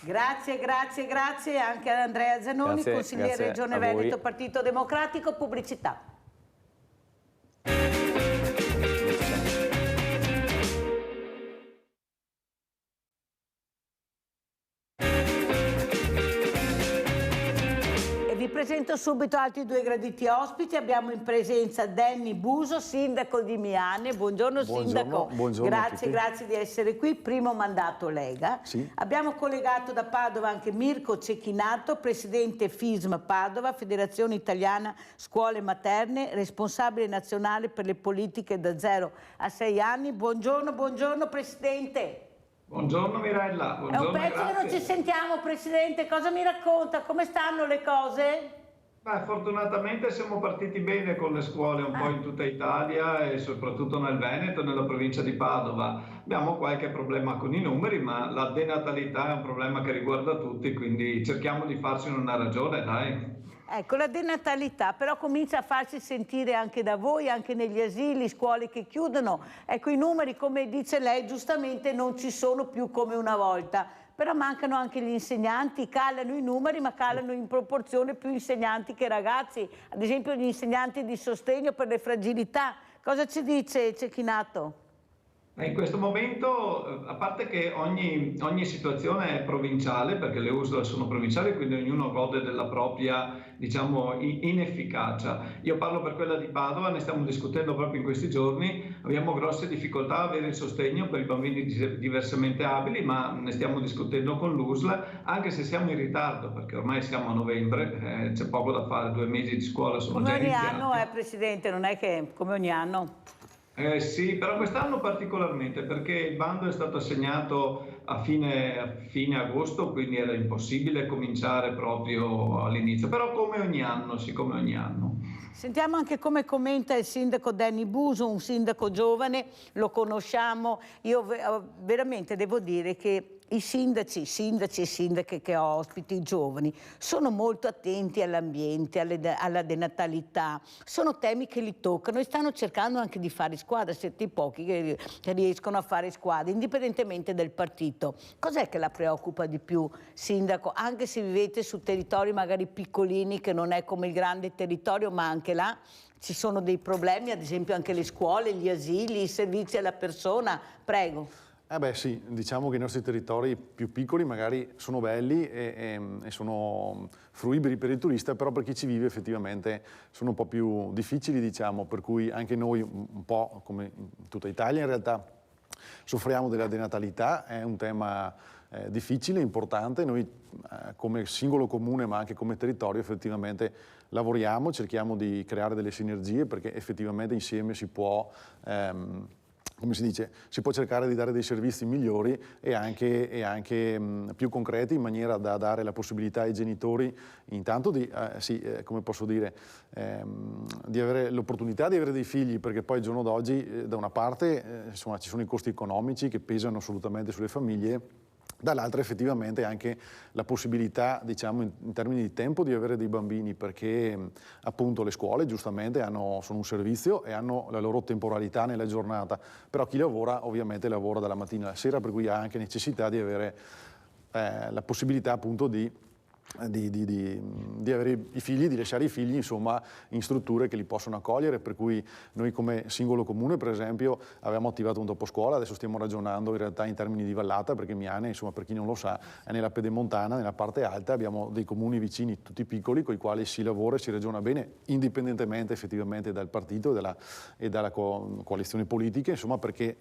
Grazie, grazie, grazie anche ad Andrea Zanoni, grazie, consigliere grazie Regione Veneto, Partito Democratico. Pubblicità. Vi presento subito altri due graditi ospiti. Abbiamo in presenza Danny Buso, sindaco di Miane. Buongiorno sindaco. Buongiorno grazie, grazie di essere qui. Primo mandato Lega. Sì. Abbiamo collegato da Padova anche Mirko Cecchinato, presidente FISM Padova, Federazione Italiana Scuole Materne, responsabile nazionale per le politiche da 0 a 6 anni. Buongiorno, buongiorno presidente. Buongiorno Mirella, buongiorno. È un pezzo che non ci sentiamo, Presidente, cosa mi racconta? Come stanno le cose? Beh, fortunatamente siamo partiti bene con le scuole un po' in tutta Italia e soprattutto nel Veneto e nella provincia di Padova. Abbiamo qualche problema con i numeri, ma la denatalità è un problema che riguarda tutti, quindi cerchiamo di farcene una ragione, dai. Ecco, la denatalità però comincia a farsi sentire anche da voi, anche negli asili, scuole che chiudono. Ecco, i numeri, come dice lei, giustamente non ci sono più come una volta. Però mancano anche gli insegnanti, calano i numeri, ma calano in proporzione più insegnanti che ragazzi. Ad esempio gli insegnanti di sostegno per le fragilità. Cosa ci dice Cecchinato? In questo momento, a parte che ogni situazione è provinciale, perché le USL sono provinciali, quindi ognuno gode della propria, diciamo, inefficacia. Io parlo per quella di Padova, ne stiamo discutendo proprio in questi giorni, abbiamo grosse difficoltà a avere il sostegno per i bambini diversamente abili, ma ne stiamo discutendo con l'USL, anche se siamo in ritardo, perché ormai siamo a novembre, c'è poco da fare, 2 mesi di scuola sono già iniziati. Come ogni anno, Presidente, non è che come ogni anno? Sì, però quest'anno particolarmente perché il bando è stato assegnato a fine agosto, quindi era impossibile cominciare proprio all'inizio, però come ogni anno, sì, come ogni anno. Sentiamo anche come commenta il sindaco Danny Buso, un sindaco giovane, lo conosciamo. Io veramente devo dire che i sindaci e sindache che ho ospiti giovani sono molto attenti all'ambiente, alla denatalità, sono temi che li toccano e stanno cercando anche di fare squadra, siete i pochi che riescono a fare squadra, indipendentemente dal partito. Cos'è che la preoccupa di più, sindaco? Anche se vivete su territori magari piccolini, che non è come il grande territorio, ma anche là ci sono dei problemi, ad esempio anche le scuole, gli asili, i servizi alla persona. Prego. Beh sì, diciamo che i nostri territori più piccoli magari sono belli e sono fruibili per il turista, però per chi ci vive effettivamente sono un po' più difficili, diciamo, per cui anche noi un po' come in tutta Italia in realtà soffriamo della denatalità, è un tema difficile, importante. Noi come singolo comune ma anche come territorio effettivamente lavoriamo, cerchiamo di creare delle sinergie perché effettivamente insieme si può come si dice, si può cercare di dare dei servizi migliori e anche più concreti, in maniera da dare la possibilità ai genitori intanto di, come posso dire, di avere l'opportunità di avere dei figli, perché poi al giorno d'oggi da una parte insomma, ci sono i costi economici che pesano assolutamente sulle famiglie, dall'altra effettivamente anche la possibilità, diciamo, in termini di tempo di avere dei bambini, perché appunto le scuole giustamente sono un servizio e hanno la loro temporalità nella giornata, però chi lavora ovviamente lavora dalla mattina alla sera, per cui ha anche necessità di avere la possibilità appunto di avere i figli, di lasciare i figli insomma in strutture che li possono accogliere, per cui noi come singolo comune per esempio avevamo attivato un doposcuola, adesso stiamo ragionando in realtà in termini di vallata, perché Miane, insomma, per chi non lo sa, è nella pedemontana, nella parte alta, abbiamo dei comuni vicini tutti piccoli con i quali si lavora e si ragiona bene, indipendentemente effettivamente dal partito e dalla coalizione politica, insomma, perché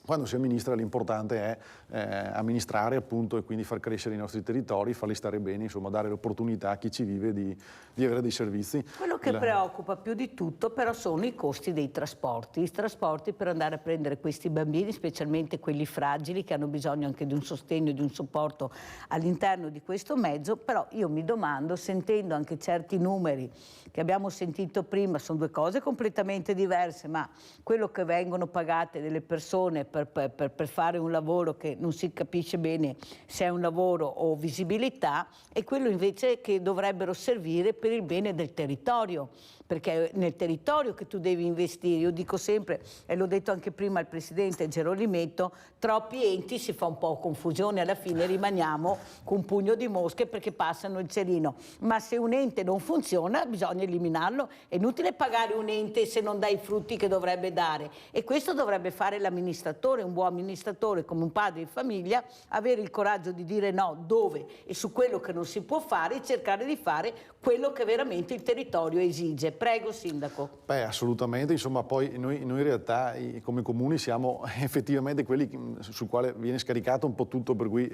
quando si amministra l'importante è amministrare appunto e quindi far crescere i nostri territori, farli stare bene, insomma dare l'opportunità a chi ci vive di avere dei servizi. Quello che preoccupa più di tutto però sono i costi dei trasporti, i trasporti per andare a prendere questi bambini, specialmente quelli fragili che hanno bisogno anche di un sostegno e di un supporto all'interno di questo mezzo, però io mi domando, sentendo anche certi numeri che abbiamo sentito prima, sono due cose completamente diverse, ma quello che vengono pagate delle persone per fare un lavoro che non si capisce bene se è un lavoro o visibilità, e quello invece che dovrebbero servire per il bene del territorio, perché è nel territorio che tu devi investire. Io dico sempre, e l'ho detto anche prima al Presidente Gerolimetto, troppi enti si fa un po' confusione, alla fine rimaniamo con un pugno di mosche perché passano il cerino, ma se un ente non funziona bisogna eliminarlo, è inutile pagare un ente se non dà i frutti che dovrebbe dare, e questo dovrebbe fare l'amministratore, un buon amministratore come un padre di famiglia, avere il coraggio di dire no dove e su quello che non si può fare e cercare di fare quello che veramente il territorio esige. Prego Sindaco. Beh, assolutamente, insomma poi noi in realtà come comuni siamo effettivamente quelli sul quale viene scaricato un po' tutto, per cui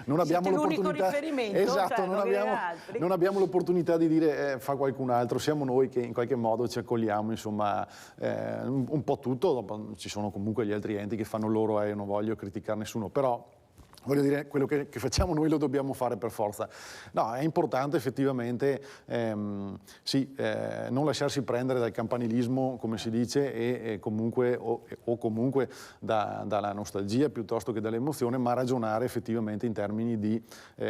non abbiamo l'opportunità, esatto, cioè, non abbiamo l'opportunità di dire fa qualcun altro, siamo noi che in qualche modo ci accogliamo, insomma un po' tutto, dopo ci sono comunque gli altri enti che fanno loro, io non voglio criticare nessuno, però voglio dire, quello che facciamo noi lo dobbiamo fare per forza. No, è importante effettivamente non lasciarsi prendere dal campanilismo, come si dice, e comunque, o comunque dalla nostalgia piuttosto che dall'emozione, ma ragionare effettivamente in termini di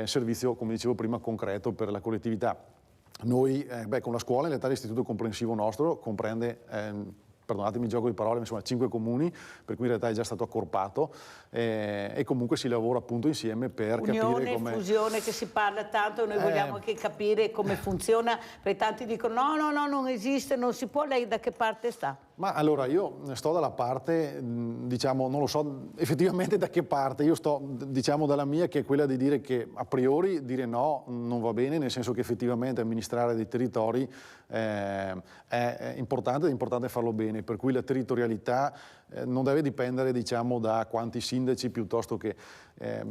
servizio, come dicevo prima, concreto per la collettività. Noi, con la scuola, in realtà l'istituto comprensivo nostro comprende perdonatemi il gioco di parole, insomma 5 comuni, per cui in realtà è già stato accorpato e comunque si lavora appunto insieme per capire come... Unione, fusione, che si parla tanto, noi vogliamo anche capire come funziona, perché tanti dicono no, non esiste, non si può, lei da che parte sta? Ma allora io sto dalla parte, diciamo, non lo so effettivamente da che parte, io sto diciamo dalla mia, che è quella di dire che a priori dire no non va bene, nel senso che effettivamente amministrare dei territori è importante farlo bene, per cui la territorialità non deve dipendere diciamo da quanti sindaci, piuttosto che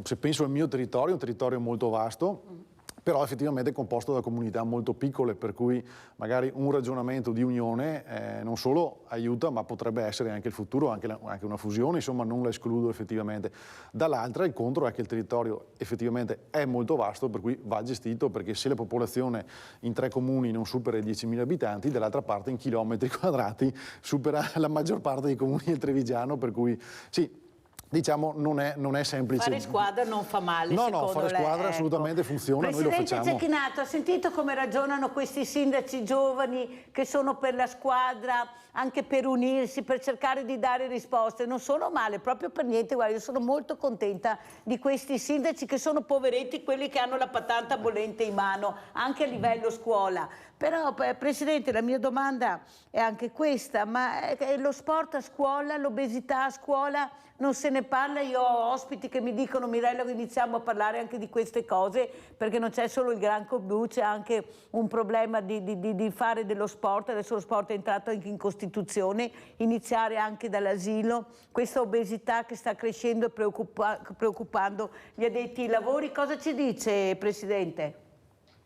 se penso al mio territorio, un territorio molto vasto, però effettivamente è composto da comunità molto piccole, per cui magari un ragionamento di unione non solo aiuta, ma potrebbe essere anche il futuro, anche una fusione, insomma non la escludo effettivamente. Dall'altra il contro è che il territorio effettivamente è molto vasto, per cui va gestito, perché se la popolazione in 3 comuni non supera i 10.000 abitanti, dall'altra parte in chilometri quadrati supera la maggior parte dei comuni del Trevigiano, per cui sì, diciamo non è semplice. Fare squadra non fa male, no, fare squadra assolutamente funziona. Presidente noi lo facciamo. Cecchinato, ha sentito come ragionano questi sindaci giovani che sono per la squadra, anche per unirsi, per cercare di dare risposte? Non sono male, proprio per niente. Guarda, io sono molto contenta di questi sindaci che sono poveretti, quelli che hanno la patata bollente in mano, anche a livello scuola. Però, Presidente, la mia domanda è anche questa, ma lo sport a scuola, l'obesità a scuola, non se ne parla? Io ho ospiti che mi dicono: Mirella, iniziamo a parlare anche di queste cose, perché non c'è solo il granchio blu, c'è anche un problema di fare dello sport. Adesso lo sport è entrato anche in Costituzione, iniziare anche dall'asilo. Questa obesità che sta crescendo e preoccupando gli addetti ai lavori. Cosa ci dice, Presidente?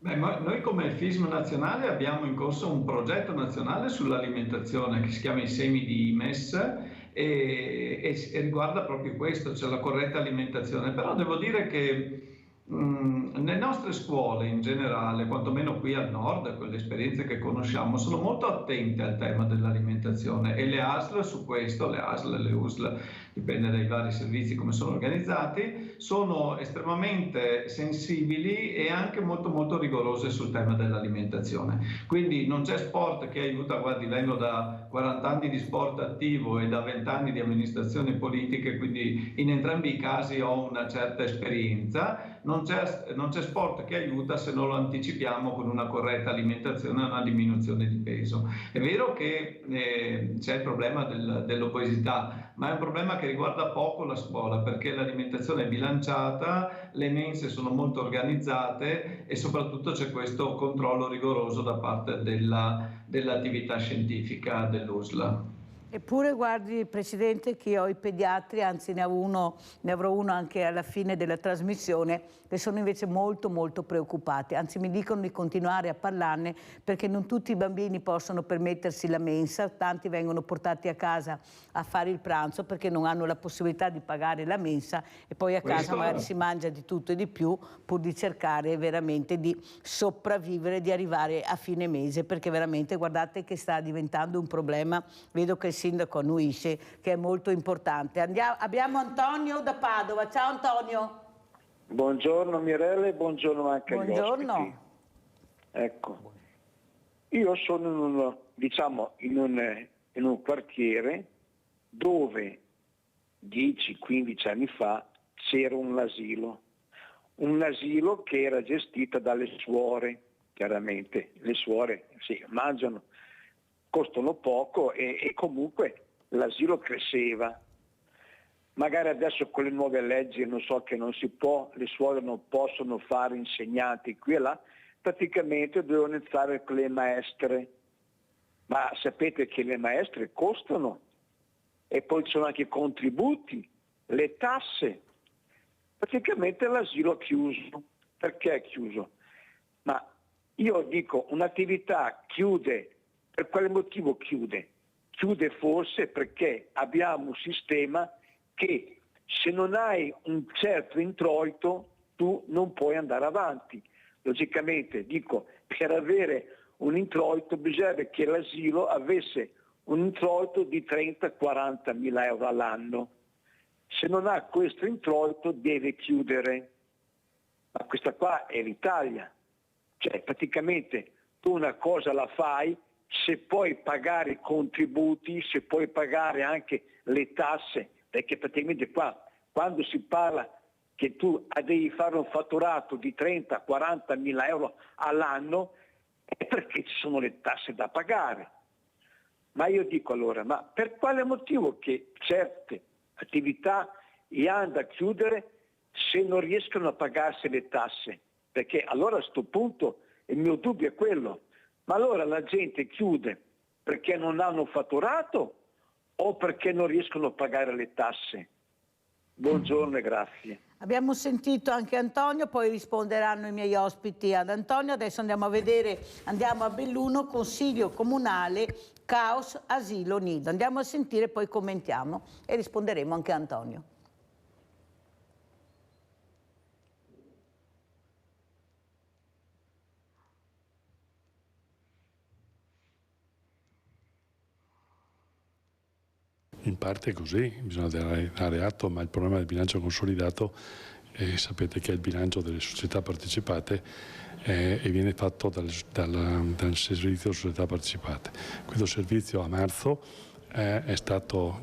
Beh, noi come FISM nazionale abbiamo in corso un progetto nazionale sull'alimentazione che si chiama I Semi di IMES, e riguarda proprio questo, cioè la corretta alimentazione. Però devo dire che le nostre scuole in generale, quantomeno qui al nord, con le esperienze che conosciamo, sono molto attente al tema dell'alimentazione, e le ASL su questo, le ASL e le USL, dipende dai vari servizi come sono organizzati, sono estremamente sensibili e anche molto rigorose sul tema dell'alimentazione. Quindi non c'è sport che aiuta, guardi, vengo da 40 anni di sport attivo e da 20 anni di amministrazione politiche, quindi in entrambi i casi ho una certa esperienza. Non c'è sport che aiuta se non lo anticipiamo con una corretta alimentazione e una diminuzione di peso. È vero che c'è il problema dell'obesità, ma è un problema che riguarda poco la scuola, perché l'alimentazione è bilanciata, le mense sono molto organizzate e soprattutto c'è questo controllo rigoroso da parte dell'attività scientifica dell'USL. Eppure guardi, Presidente, che io ho i pediatri, anzi ne avrò uno anche alla fine della trasmissione, che sono invece molto preoccupati, anzi mi dicono di continuare a parlarne perché non tutti i bambini possono permettersi la mensa, tanti vengono portati a casa a fare il pranzo perché non hanno la possibilità di pagare la mensa e poi a casa magari si mangia di tutto e di più pur di cercare veramente di sopravvivere, di arrivare a fine mese, perché veramente guardate che sta diventando un problema, vedo che il sindaco annuisce, che è molto importante. Abbiamo Antonio da Padova. Ciao Antonio. Buongiorno Mirella e buongiorno anche agli ospiti. Ecco, io sono in un quartiere dove 10-15 anni fa c'era un asilo che era gestito dalle suore, chiaramente le suore mangiano, costano poco e comunque l'asilo cresceva. Magari adesso con le nuove leggi non so che non si può, le suore non possono fare insegnanti qui e là, praticamente devono iniziare con le maestre, ma sapete che le maestre costano e poi ci sono anche i contributi, le tasse. Praticamente l'asilo è chiuso. Perché è chiuso? Ma io dico, un'attività chiude, per quale motivo chiude? Chiude forse perché abbiamo un sistema che se non hai un certo introito tu non puoi andare avanti. Logicamente dico, per avere un introito bisogna che l'asilo avesse un introito di 30-40 mila euro all'anno. Se non ha questo introito deve chiudere. Ma questa qua è l'Italia. Cioè praticamente tu una cosa la fai, se puoi pagare i contributi, se puoi pagare anche le tasse, perché praticamente qua quando si parla che tu devi fare un fatturato di 30-40 mila euro all'anno è perché ci sono le tasse da pagare. Ma io dico allora, ma per quale motivo che certe attività hanno da chiudere se non riescono a pagarsi le tasse? Perché allora a questo punto il mio dubbio è quello, ma allora la gente chiude perché non hanno fatturato o perché non riescono a pagare le tasse? Buongiorno e grazie. Abbiamo sentito anche Antonio, poi risponderanno i miei ospiti ad Antonio. Adesso andiamo a Belluno, Consiglio Comunale, caos, asilo, nido. Andiamo a sentire, poi commentiamo e risponderemo anche a Antonio. In parte è così, bisogna dare atto, ma il problema del bilancio consolidato, sapete che è il bilancio delle società partecipate e viene fatto dal servizio società partecipate. Questo servizio a marzo gli è stato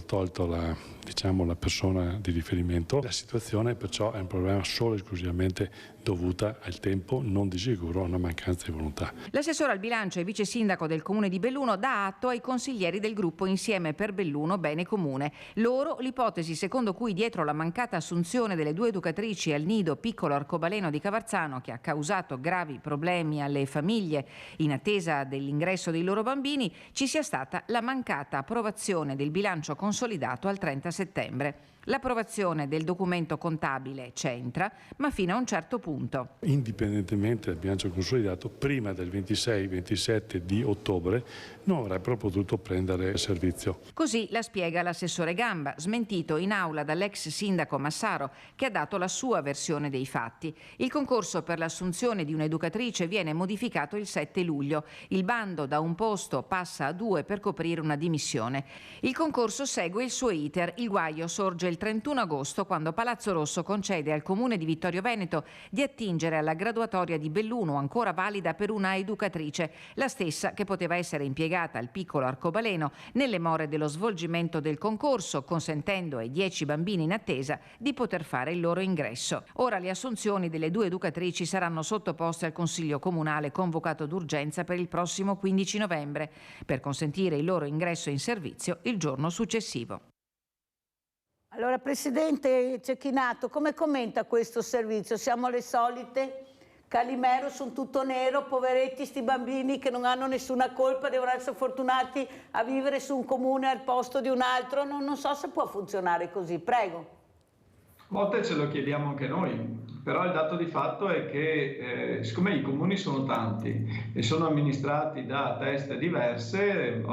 tolto la persona di riferimento. La situazione perciò è un problema solo e esclusivamente dovuta al tempo, non di sicuro a una mancanza di volontà. L'assessore al bilancio e vice sindaco del comune di Belluno dà atto ai consiglieri del gruppo Insieme per Belluno Bene Comune. Loro l'ipotesi secondo cui dietro la mancata assunzione delle 2 educatrici al nido piccolo arcobaleno di Cavarzano, che ha causato gravi problemi alle famiglie in attesa dell'ingresso dei loro bambini, ci sia stata la mancata approvazione del bilancio consolidato al 30 settembre. settembre. L'approvazione del documento contabile c'entra, ma fino a un certo punto. Indipendentemente dal bilancio consolidato, prima del 26-27 di ottobre non avrebbero potuto prendere servizio. Così la spiega l'assessore Gamba, smentito in aula dall'ex sindaco Massaro, che ha dato la sua versione dei fatti. Il concorso per l'assunzione di un'educatrice viene modificato il 7 luglio. Il bando da un posto passa a 2 per coprire una dimissione. Il concorso segue il suo iter. Il guaio sorge il 31 agosto, quando Palazzo Rosso concede al Comune di Vittorio Veneto di attingere alla graduatoria di Belluno, ancora valida per una educatrice, la stessa che poteva essere impiegata al piccolo arcobaleno nelle more dello svolgimento del concorso, consentendo ai 10 bambini in attesa di poter fare il loro ingresso. Ora le assunzioni delle 2 educatrici saranno sottoposte al Consiglio Comunale convocato d'urgenza per il prossimo 15 novembre, per consentire il loro ingresso in servizio il giorno successivo. Allora, Presidente Cecchinato, come commenta questo servizio? Siamo le solite, Calimero, sono tutto nero, poveretti sti bambini che non hanno nessuna colpa, devono essere fortunati a vivere su un comune al posto di un altro, non so se può funzionare così, prego. A volte ce lo chiediamo anche noi, però il dato di fatto è che siccome i comuni sono tanti e sono amministrati da teste diverse,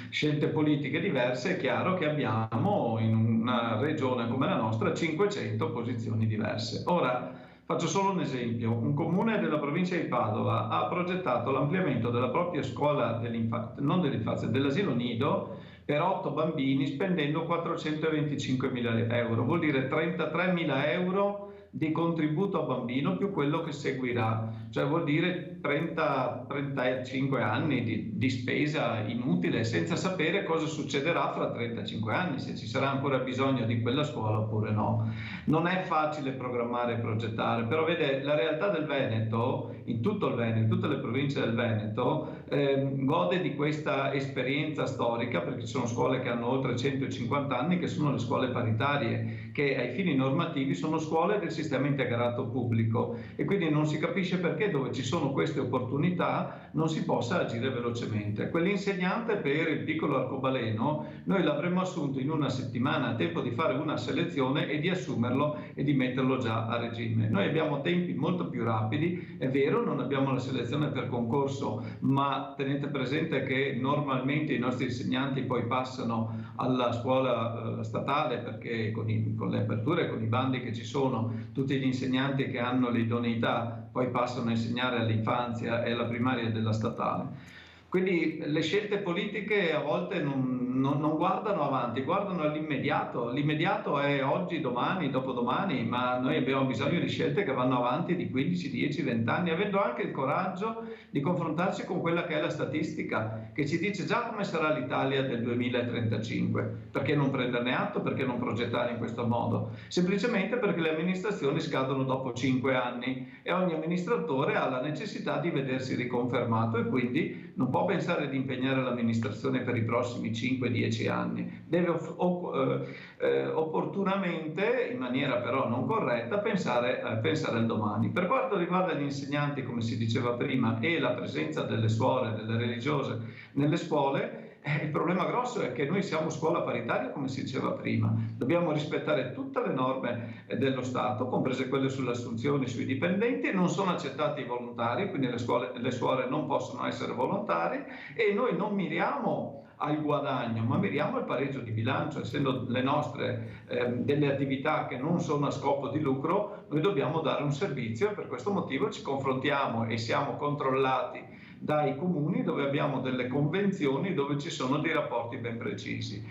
scelte politiche diverse, è chiaro che abbiamo in una regione come la nostra 500 posizioni diverse. Ora, faccio solo un esempio. Un comune della provincia di Padova ha progettato l'ampliamento della propria scuola dell'asilo nido per 8 bambini spendendo 425.000 euro, vuol dire 33.000 euro di contributo a bambino più quello che seguirà, cioè vuol dire 35 anni di spesa inutile senza sapere cosa succederà fra 35 anni, se ci sarà ancora bisogno di quella scuola oppure no. Non è facile programmare e progettare, però vede, la realtà del Veneto, in tutto il Veneto, in tutte le province del Veneto, gode di questa esperienza storica, perché ci sono scuole che hanno oltre 150 anni, che sono le scuole paritarie, che ai fini normativi sono scuole del sistema integrato pubblico, e quindi non si capisce perché dove ci sono queste opportunità non si possa agire velocemente. Quell'insegnante per il piccolo arcobaleno noi l'avremmo assunto in una settimana, a tempo di fare una selezione e di assumerlo e di metterlo già a regime. Noi abbiamo tempi molto più rapidi, è vero, non abbiamo la selezione per concorso, ma tenete presente che normalmente i nostri insegnanti poi passano alla scuola statale, perché con le aperture, con i bandi che ci sono, tutti gli insegnanti che hanno le idoneità poi passano a insegnare all'infanzia e alla primaria della statale. Quindi le scelte politiche a volte non guardano avanti, guardano all'immediato. L'immediato è oggi, domani, dopodomani, ma noi abbiamo bisogno di scelte che vanno avanti di 15, 10, 20 anni, avendo anche il coraggio di confrontarsi con quella che è la statistica, che ci dice già come sarà l'Italia del 2035. Perché non prenderne atto? Perché non progettare in questo modo? Semplicemente perché le amministrazioni scadono dopo 5 anni e ogni amministratore ha la necessità di vedersi riconfermato e quindi non può pensare di impegnare l'amministrazione per i prossimi 5-10 anni, deve opportunamente, in maniera però non corretta, pensare al domani. Per quanto riguarda gli insegnanti, come si diceva prima, e la presenza delle suore, delle religiose nelle scuole, il problema grosso è che noi siamo scuola paritaria, come si diceva prima, dobbiamo rispettare tutte le norme dello Stato, comprese quelle sulle assunzioni, sui dipendenti, non sono accettati i volontari, quindi le suore non possono essere volontari, e noi non miriamo al guadagno, ma miriamo al pareggio di bilancio. Essendo le nostre delle attività che non sono a scopo di lucro, noi dobbiamo dare un servizio, e per questo motivo ci confrontiamo e siamo controllati dai comuni, dove abbiamo delle convenzioni, dove ci sono dei rapporti ben precisi.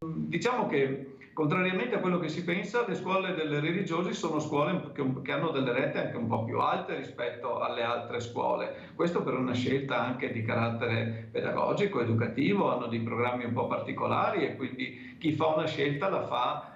Diciamo che, contrariamente a quello che si pensa, le scuole delle religiose sono scuole che hanno delle rette anche un po' più alte rispetto alle altre scuole. Questo per una scelta anche di carattere pedagogico, educativo, hanno dei programmi un po' particolari, e quindi chi fa una scelta la fa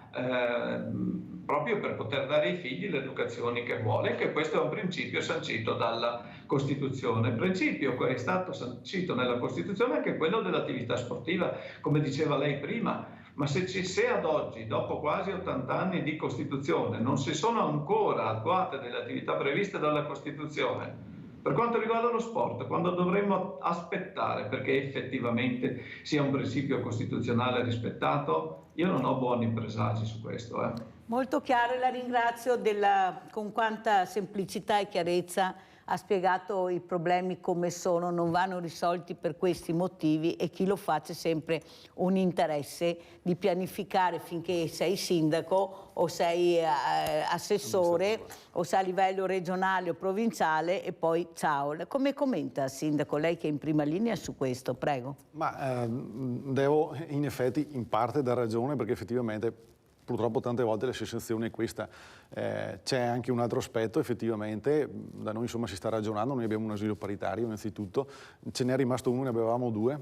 proprio per poter dare ai figli l'educazione che vuole, che questo è un principio sancito dalla Costituzione. Il principio che è stato sancito nella Costituzione è anche quello dell'attività sportiva, come diceva lei prima, ma se ad oggi, dopo quasi 80 anni di Costituzione, non si sono ancora attuate delle attività previste dalla Costituzione, Per quanto riguarda lo sport, quando dovremmo aspettare perché effettivamente sia un principio costituzionale rispettato, io non ho buoni presagi su questo. Molto chiaro, la ringrazio con quanta semplicità e chiarezza ha spiegato i problemi come sono, non vanno risolti per questi motivi e chi lo fa c'è sempre un interesse di pianificare finché sei sindaco o sei assessore o sei a livello regionale o provinciale e poi ciao. Come commenta, sindaco, lei che è in prima linea su questo, prego? Ma devo in effetti in parte dar ragione, perché effettivamente purtroppo tante volte la sensazione è questa. C'è anche un altro aspetto, effettivamente, da noi insomma si sta ragionando, noi abbiamo un asilo paritario innanzitutto, ce n'è rimasto uno, ne avevamo due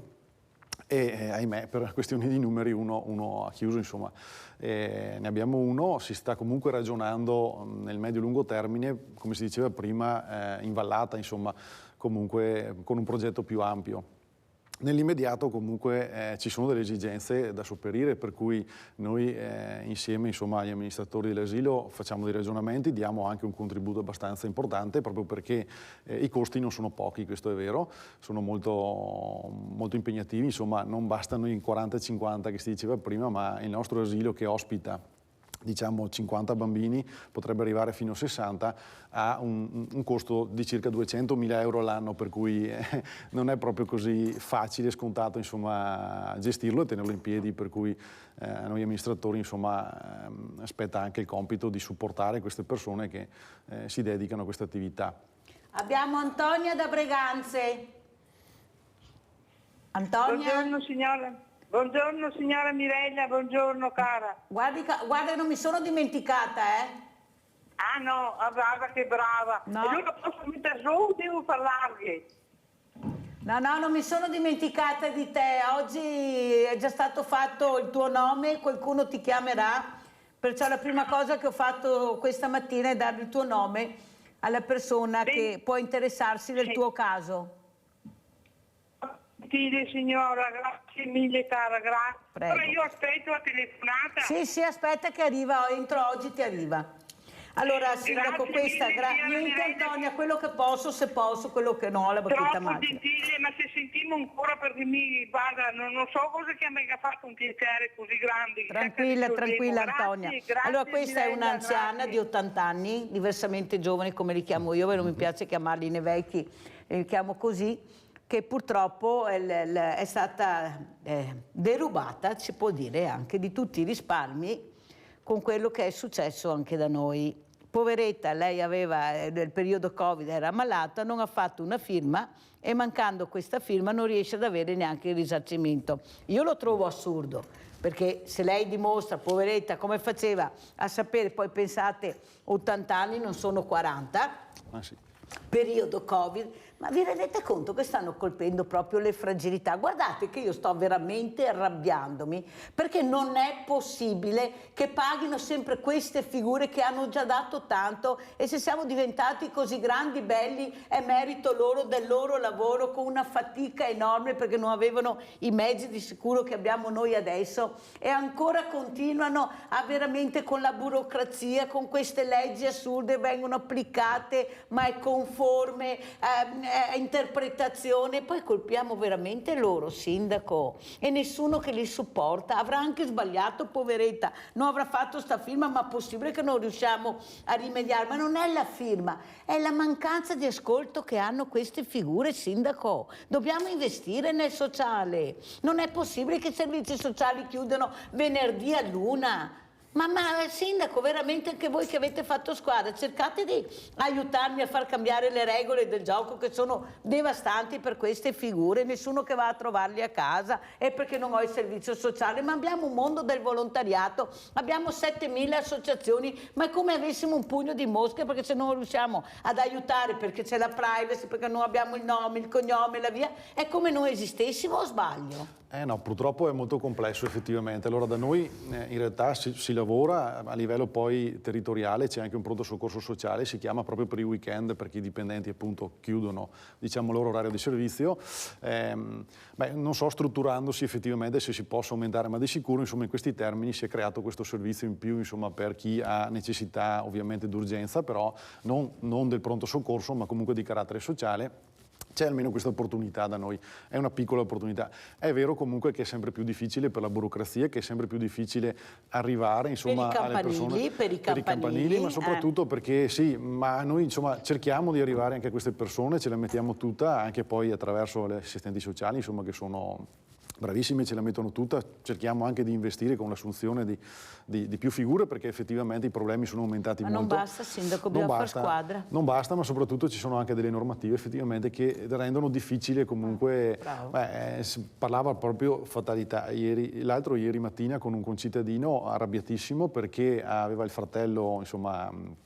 e ahimè per questioni di numeri uno ha chiuso, insomma. Ne abbiamo uno, si sta comunque ragionando nel medio-lungo termine, come si diceva prima, in Vallata, insomma, comunque con un progetto più ampio. Nell'immediato comunque ci sono delle esigenze da sopperire, per cui noi insieme insomma, agli amministratori dell'asilo facciamo dei ragionamenti, diamo anche un contributo abbastanza importante proprio perché i costi non sono pochi, questo è vero, sono molto impegnativi, insomma non bastano i 40-50 che si diceva prima, ma il nostro asilo che ospita diciamo 50 bambini, potrebbe arrivare fino a 60, ha un costo di circa 200.000 euro l'anno, per cui non è proprio così facile e scontato insomma, gestirlo e tenerlo in piedi, per cui a noi amministratori insomma, aspetta anche il compito di supportare queste persone che si dedicano a questa attività. Abbiamo Antonia da Breganze. Antonia? Buongiorno signora. Buongiorno signora Mirella, buongiorno cara. Guarda, non mi sono dimenticata, Ah no, guarda che brava. No. E allora posso mettere su, devo parlargli. No, non mi sono dimenticata di te. Oggi è già stato fatto il tuo nome, qualcuno ti chiamerà. Perciò la prima cosa che ho fatto questa mattina è dare il tuo nome alla persona che può interessarsi del tuo caso. Gentile signora, grazie mille cara, grazie. Prego. Allora io aspetto la telefonata. Sì, aspetta che arriva, entro oggi ti arriva. Allora, sindaco, questa, niente Antonia, quello che posso, se posso, quello che no, la bacchetta Troppo magica. gentile, ma se sentiamo ancora perché guarda, non so cosa che mi ha fatto un piacere così grande. Tranquilla Antonia. Grazie, allora questa è un'anziana grazie. di 80 anni, diversamente giovane come li chiamo io, non mi piace chiamarli né vecchi, li chiamo così, che purtroppo è stata derubata, si può dire, anche di tutti i risparmi con quello che è successo anche da noi. Poveretta, lei aveva, nel periodo Covid era ammalata, non ha fatto una firma e mancando questa firma non riesce ad avere neanche il risarcimento. Io lo trovo assurdo, perché se lei dimostra, poveretta, come faceva a sapere, poi pensate, 80 anni non sono 40, periodo Covid, ma vi rendete conto che stanno colpendo proprio le fragilità? Guardate che io sto veramente arrabbiandomi, perché non è possibile che paghino sempre queste figure che hanno già dato tanto, e se siamo diventati così grandi, belli, è merito loro, del loro lavoro, con una fatica enorme perché non avevano i mezzi di sicuro che abbiamo noi adesso, e ancora continuano a veramente con la burocrazia, con queste leggi assurde, vengono applicate ma è conforme interpretazione, poi colpiamo veramente loro, sindaco, e nessuno che li supporta. Avrà anche sbagliato, poveretta, non avrà fatto sta firma, ma è possibile che non riusciamo a rimediare? Ma non è la firma, è la mancanza di ascolto che hanno queste figure, sindaco. Dobbiamo investire nel sociale, non è possibile che i servizi sociali chiudano venerdì all'1. Ma sindaco, veramente anche voi che avete fatto squadra, cercate di aiutarmi a far cambiare le regole del gioco che sono devastanti per queste figure, nessuno che va a trovarli a casa, è perché non ho il servizio sociale, ma abbiamo un mondo del volontariato, abbiamo 7.000 associazioni, ma è come avessimo un pugno di mosche, perché se non riusciamo ad aiutare perché c'è la privacy, perché non abbiamo il nome, il cognome, la via, è come non esistessimo, o sbaglio? No, purtroppo è molto complesso effettivamente. Allora da noi in realtà si lavora a livello poi territoriale, c'è anche un pronto soccorso sociale, si chiama proprio per i weekend, perché i dipendenti appunto chiudono, diciamo, il loro orario di servizio. Non so strutturandosi effettivamente se si possa aumentare, ma di sicuro insomma in questi termini si è creato questo servizio in più insomma per chi ha necessità ovviamente d'urgenza, però non del pronto soccorso, ma comunque di carattere sociale. C'è almeno questa opportunità da noi, è una piccola opportunità. È vero comunque che è sempre più difficile per la burocrazia, che è sempre più difficile arrivare insomma, alle persone, per i campanili, ma soprattutto perché sì, ma noi insomma cerchiamo di arrivare anche a queste persone, ce la mettiamo tutta, anche poi attraverso le assistenti sociali insomma che sono bravissime, ce la mettono tutta, cerchiamo anche di investire con l'assunzione di più figure perché effettivamente i problemi sono aumentati molto. Ma non basta, Sindaco, bisogna fare squadra. Non basta, ma soprattutto ci sono anche delle normative effettivamente che rendono difficile comunque, parlava proprio fatalità, l'altro ieri mattina con un concittadino arrabbiatissimo perché aveva il fratello insomma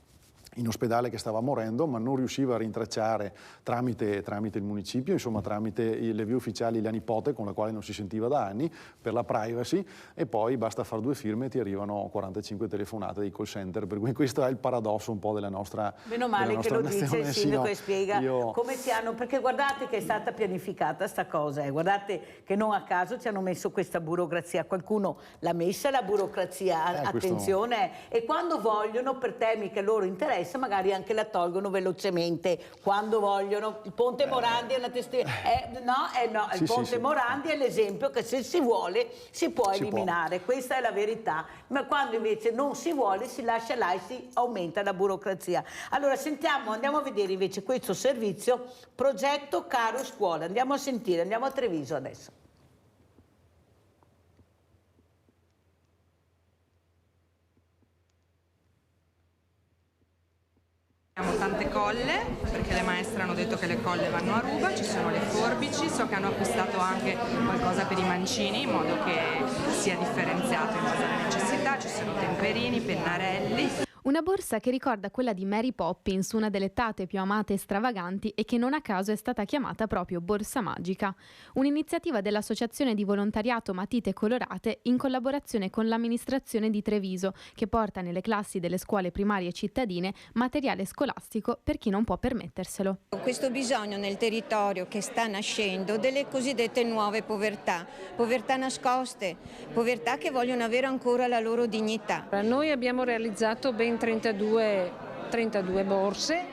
in ospedale che stava morendo, ma non riusciva a rintracciare tramite il municipio, insomma tramite le vie ufficiali la nipote con la quale non si sentiva da anni per la privacy, e poi basta fare 2 firme e ti arrivano 45 telefonate dei call center, per cui questo è il paradosso un po' della nostra Meno male che lo dice il sindaco e spiega io... come si hanno, perché guardate che è stata pianificata sta cosa, guardate che non a caso ci hanno messo questa burocrazia, qualcuno l'ha messa la burocrazia, attenzione, e quando vogliono per temi che loro interessano magari anche la tolgono velocemente quando vogliono. Il Ponte Morandi è una testimonianza, il Ponte Morandi è l'esempio che se si vuole si può eliminare, questa è la verità, ma quando invece non si vuole si lascia là e si aumenta la burocrazia. Allora andiamo a vedere invece questo servizio, progetto Caro Scuola, andiamo a sentire, andiamo a Treviso adesso. Abbiamo tante colle, perché le maestre hanno detto che le colle vanno a ruba, ci sono le forbici, so che hanno acquistato anche qualcosa per i mancini in modo che sia differenziato in base alle necessità, ci sono temperini, pennarelli. Una borsa che ricorda quella di Mary Poppins, una delle tate più amate e stravaganti e che non a caso è stata chiamata proprio Borsa Magica. Un'iniziativa dell'Associazione di Volontariato Matite Colorate in collaborazione con l'amministrazione di Treviso, che porta nelle classi delle scuole primarie cittadine materiale scolastico per chi non può permetterselo. Questo bisogno nel territorio che sta nascendo delle cosiddette nuove povertà nascoste, povertà che vogliono avere ancora la loro dignità. Noi abbiamo realizzato ben 32 borse,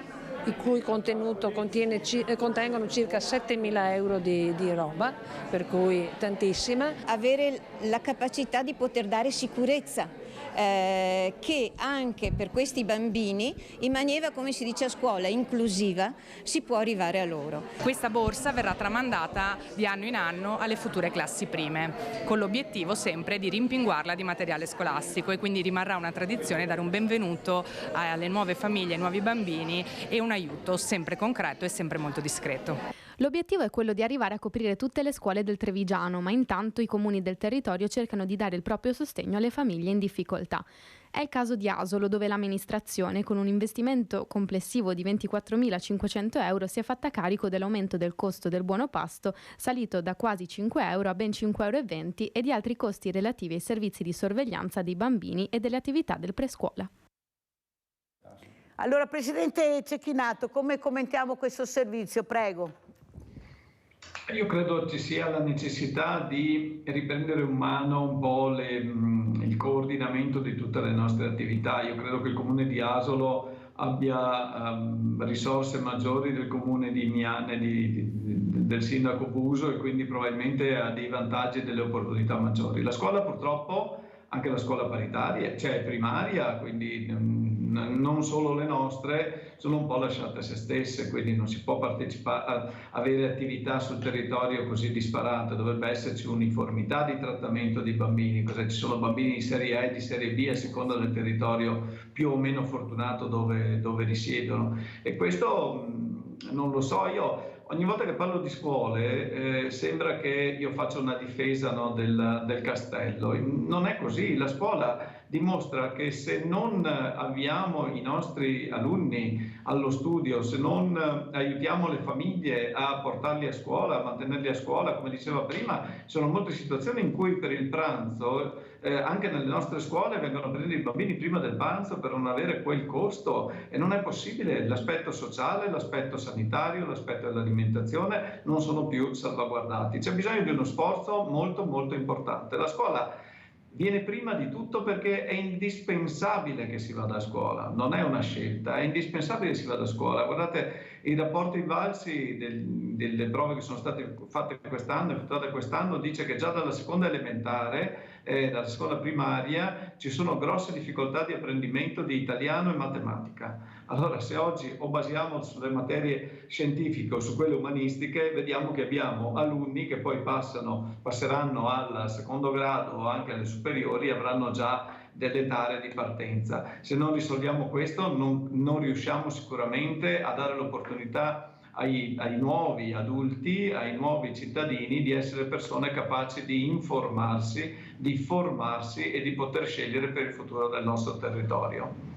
il cui contenuto contengono circa 7.000 euro di roba, per cui tantissima. Avere la capacità di poter dare sicurezza, che anche per questi bambini, in maniera, come si dice a scuola, inclusiva, si può arrivare a loro. Questa borsa verrà tramandata di anno in anno alle future classi prime, con l'obiettivo sempre di rimpinguarla di materiale scolastico, e quindi rimarrà una tradizione dare un benvenuto alle nuove famiglie, ai nuovi bambini e un aiuto sempre concreto e sempre molto discreto. L'obiettivo è quello di arrivare a coprire tutte le scuole del Trevigiano, ma intanto i comuni del territorio cercano di dare il proprio sostegno alle famiglie in difficoltà. È il caso di Asolo, dove l'amministrazione, con un investimento complessivo di 24.500 euro, si è fatta carico dell'aumento del costo del buono pasto, salito da quasi 5 euro a ben 5,20 euro, e di altri costi relativi ai servizi di sorveglianza dei bambini e delle attività del prescuola. Allora, Presidente Cecchinato, come commentiamo questo servizio? Prego. Io credo ci sia la necessità di riprendere in mano un po' il coordinamento di tutte le nostre attività. Io credo che il Comune di Asolo abbia risorse maggiori del Comune di Miane, del Sindaco Buso, e quindi probabilmente ha dei vantaggi e delle opportunità maggiori. La scuola purtroppo, anche la scuola paritaria, cioè primaria, quindi non solo le nostre, sono un po' lasciate a se stesse, quindi non si può partecipare, avere attività sul territorio così disparate. Dovrebbe esserci uniformità di trattamento dei bambini, ci sono bambini di serie A e di serie B a seconda del territorio più o meno fortunato dove risiedono, e questo non lo so. Io ogni volta che parlo di scuole sembra che io faccia una difesa, no, del castello. Non è così. La scuola dimostra che se non avviamo i nostri alunni allo studio, se non aiutiamo le famiglie a portarli a scuola, a mantenerli a scuola, come diceva prima, ci sono molte situazioni in cui per il pranzo, anche nelle nostre scuole, vengono presi i bambini prima del pranzo per non avere quel costo, e non è possibile. L'aspetto sociale, l'aspetto sanitario, l'aspetto dell'alimentazione non sono più salvaguardati. C'è bisogno di uno sforzo molto molto importante. La scuola viene prima di tutto perché è indispensabile che si vada a scuola, non è una scelta, è indispensabile che si vada a scuola. Guardate, i rapporti Invalsi delle prove che sono state fatte quest'anno, effettuate quest'anno, dice che già dalla seconda elementare, dalla seconda primaria, ci sono grosse difficoltà di apprendimento di italiano e matematica. Allora, se oggi o basiamo sulle materie scientifiche o su quelle umanistiche, vediamo che abbiamo alunni che poi passeranno al secondo grado o anche alle superiori, avranno già delle tare di partenza. Se non risolviamo questo, non riusciamo sicuramente a dare l'opportunità ai nuovi adulti, ai nuovi cittadini, di essere persone capaci di informarsi, di formarsi e di poter scegliere per il futuro del nostro territorio.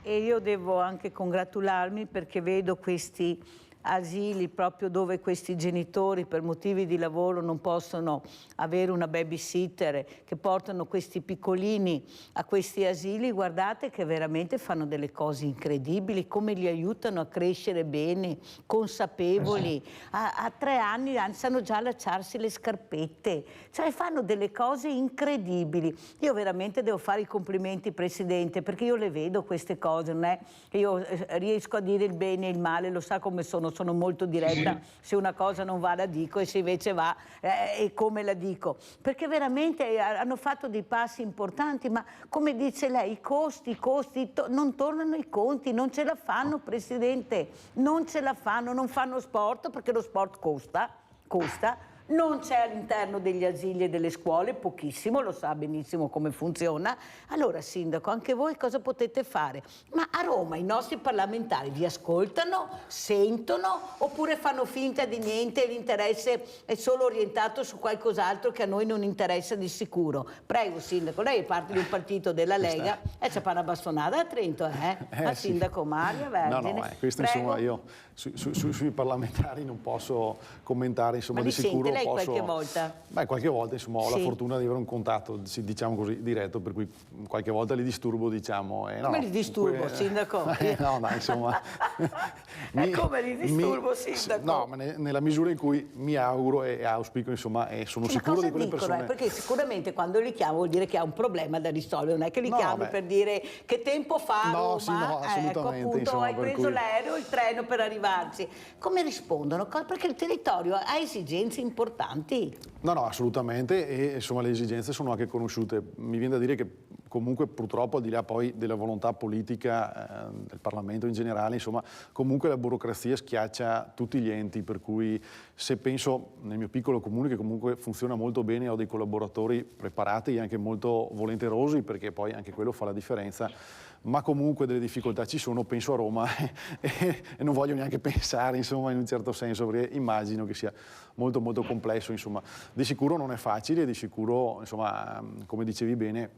E io devo anche congratularmi perché vedo questi asili proprio dove questi genitori per motivi di lavoro non possono avere una babysitter, che portano questi piccolini a questi asili. Guardate che veramente fanno delle cose incredibili, come li aiutano a crescere bene, consapevoli. A 3 anni sanno già allacciarsi le scarpette, cioè fanno delle cose incredibili. Io veramente devo fare i complimenti, Presidente, perché io le vedo queste cose, non è che io riesco a dire il bene e il male, lo sa come sono molto diretta, se una cosa non va la dico, e se invece va e come la dico, perché veramente hanno fatto dei passi importanti, ma come dice lei, i costi non tornano i conti, non ce la fanno, Presidente, non ce la fanno, non fanno sport perché lo sport costa, non c'è all'interno degli asili e delle scuole, pochissimo, lo sa benissimo come funziona. Allora, Sindaco, anche voi cosa potete fare? Ma a Roma i nostri parlamentari vi ascoltano, sentono, oppure fanno finta di niente e l'interesse è solo orientato su qualcos'altro che a noi non interessa di sicuro? Prego, Sindaco, lei è parte di un partito della Lega e c'è una bastonata a Trento, Ma sì. Sindaco Maria Vergine. No, questo prego. Insomma io sui parlamentari non posso commentare, insomma, Ma di sicuro lei posso... qualche volta? Beh, qualche volta insomma ho la fortuna di avere un contatto, diciamo così, diretto, per cui qualche volta li disturbo, diciamo. Come li disturbo, Sindaco? No, dai, insomma... come li disturbo, Sindaco? No, ma nella misura in cui mi auguro e auspico, insomma, e sono sicuro di quelle persone... Perché sicuramente quando li chiamo vuol dire che ha un problema da risolvere, non è che li chiami per dire che tempo fa Roma, ecco, appunto, insomma, hai preso l'aereo, il treno per arrivarci. Come rispondono? Perché il territorio ha esigenze importanti. No, assolutamente, e insomma le esigenze sono anche conosciute. Mi viene da dire che comunque purtroppo, al di là poi della volontà politica del Parlamento in generale, insomma, comunque la burocrazia schiaccia tutti gli enti, per cui se penso nel mio piccolo comune, che comunque funziona molto bene, ho dei collaboratori preparati e anche molto volenterosi, perché poi anche quello fa la differenza, ma comunque delle difficoltà ci sono, penso a Roma e non voglio neanche pensare, insomma, in un certo senso, perché immagino che sia molto molto complesso, insomma. Di sicuro non è facile, di sicuro, insomma, come dicevi bene,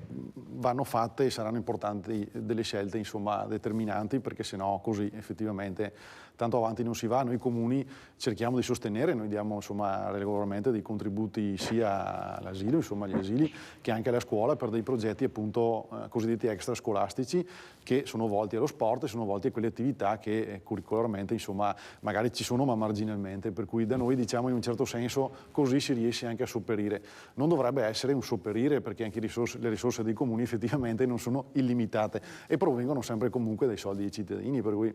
vanno fatte e saranno importanti delle scelte, insomma, determinanti, perché sennò così effettivamente tanto avanti non si va. Noi comuni cerchiamo di sostenere, noi diamo, insomma, regolarmente dei contributi sia all'asilo, insomma agli asili, che anche alla scuola, per dei progetti appunto cosiddetti extrascolastici, che sono volti allo sport e sono volti a quelle attività che curricolarmente, insomma, magari ci sono ma marginalmente, per cui da noi, diciamo, in un certo senso così si riesce anche a sopperire. Non dovrebbe essere un sopperire, perché anche le risorse dei comuni effettivamente non sono illimitate e provengono sempre comunque dai soldi dei cittadini, per cui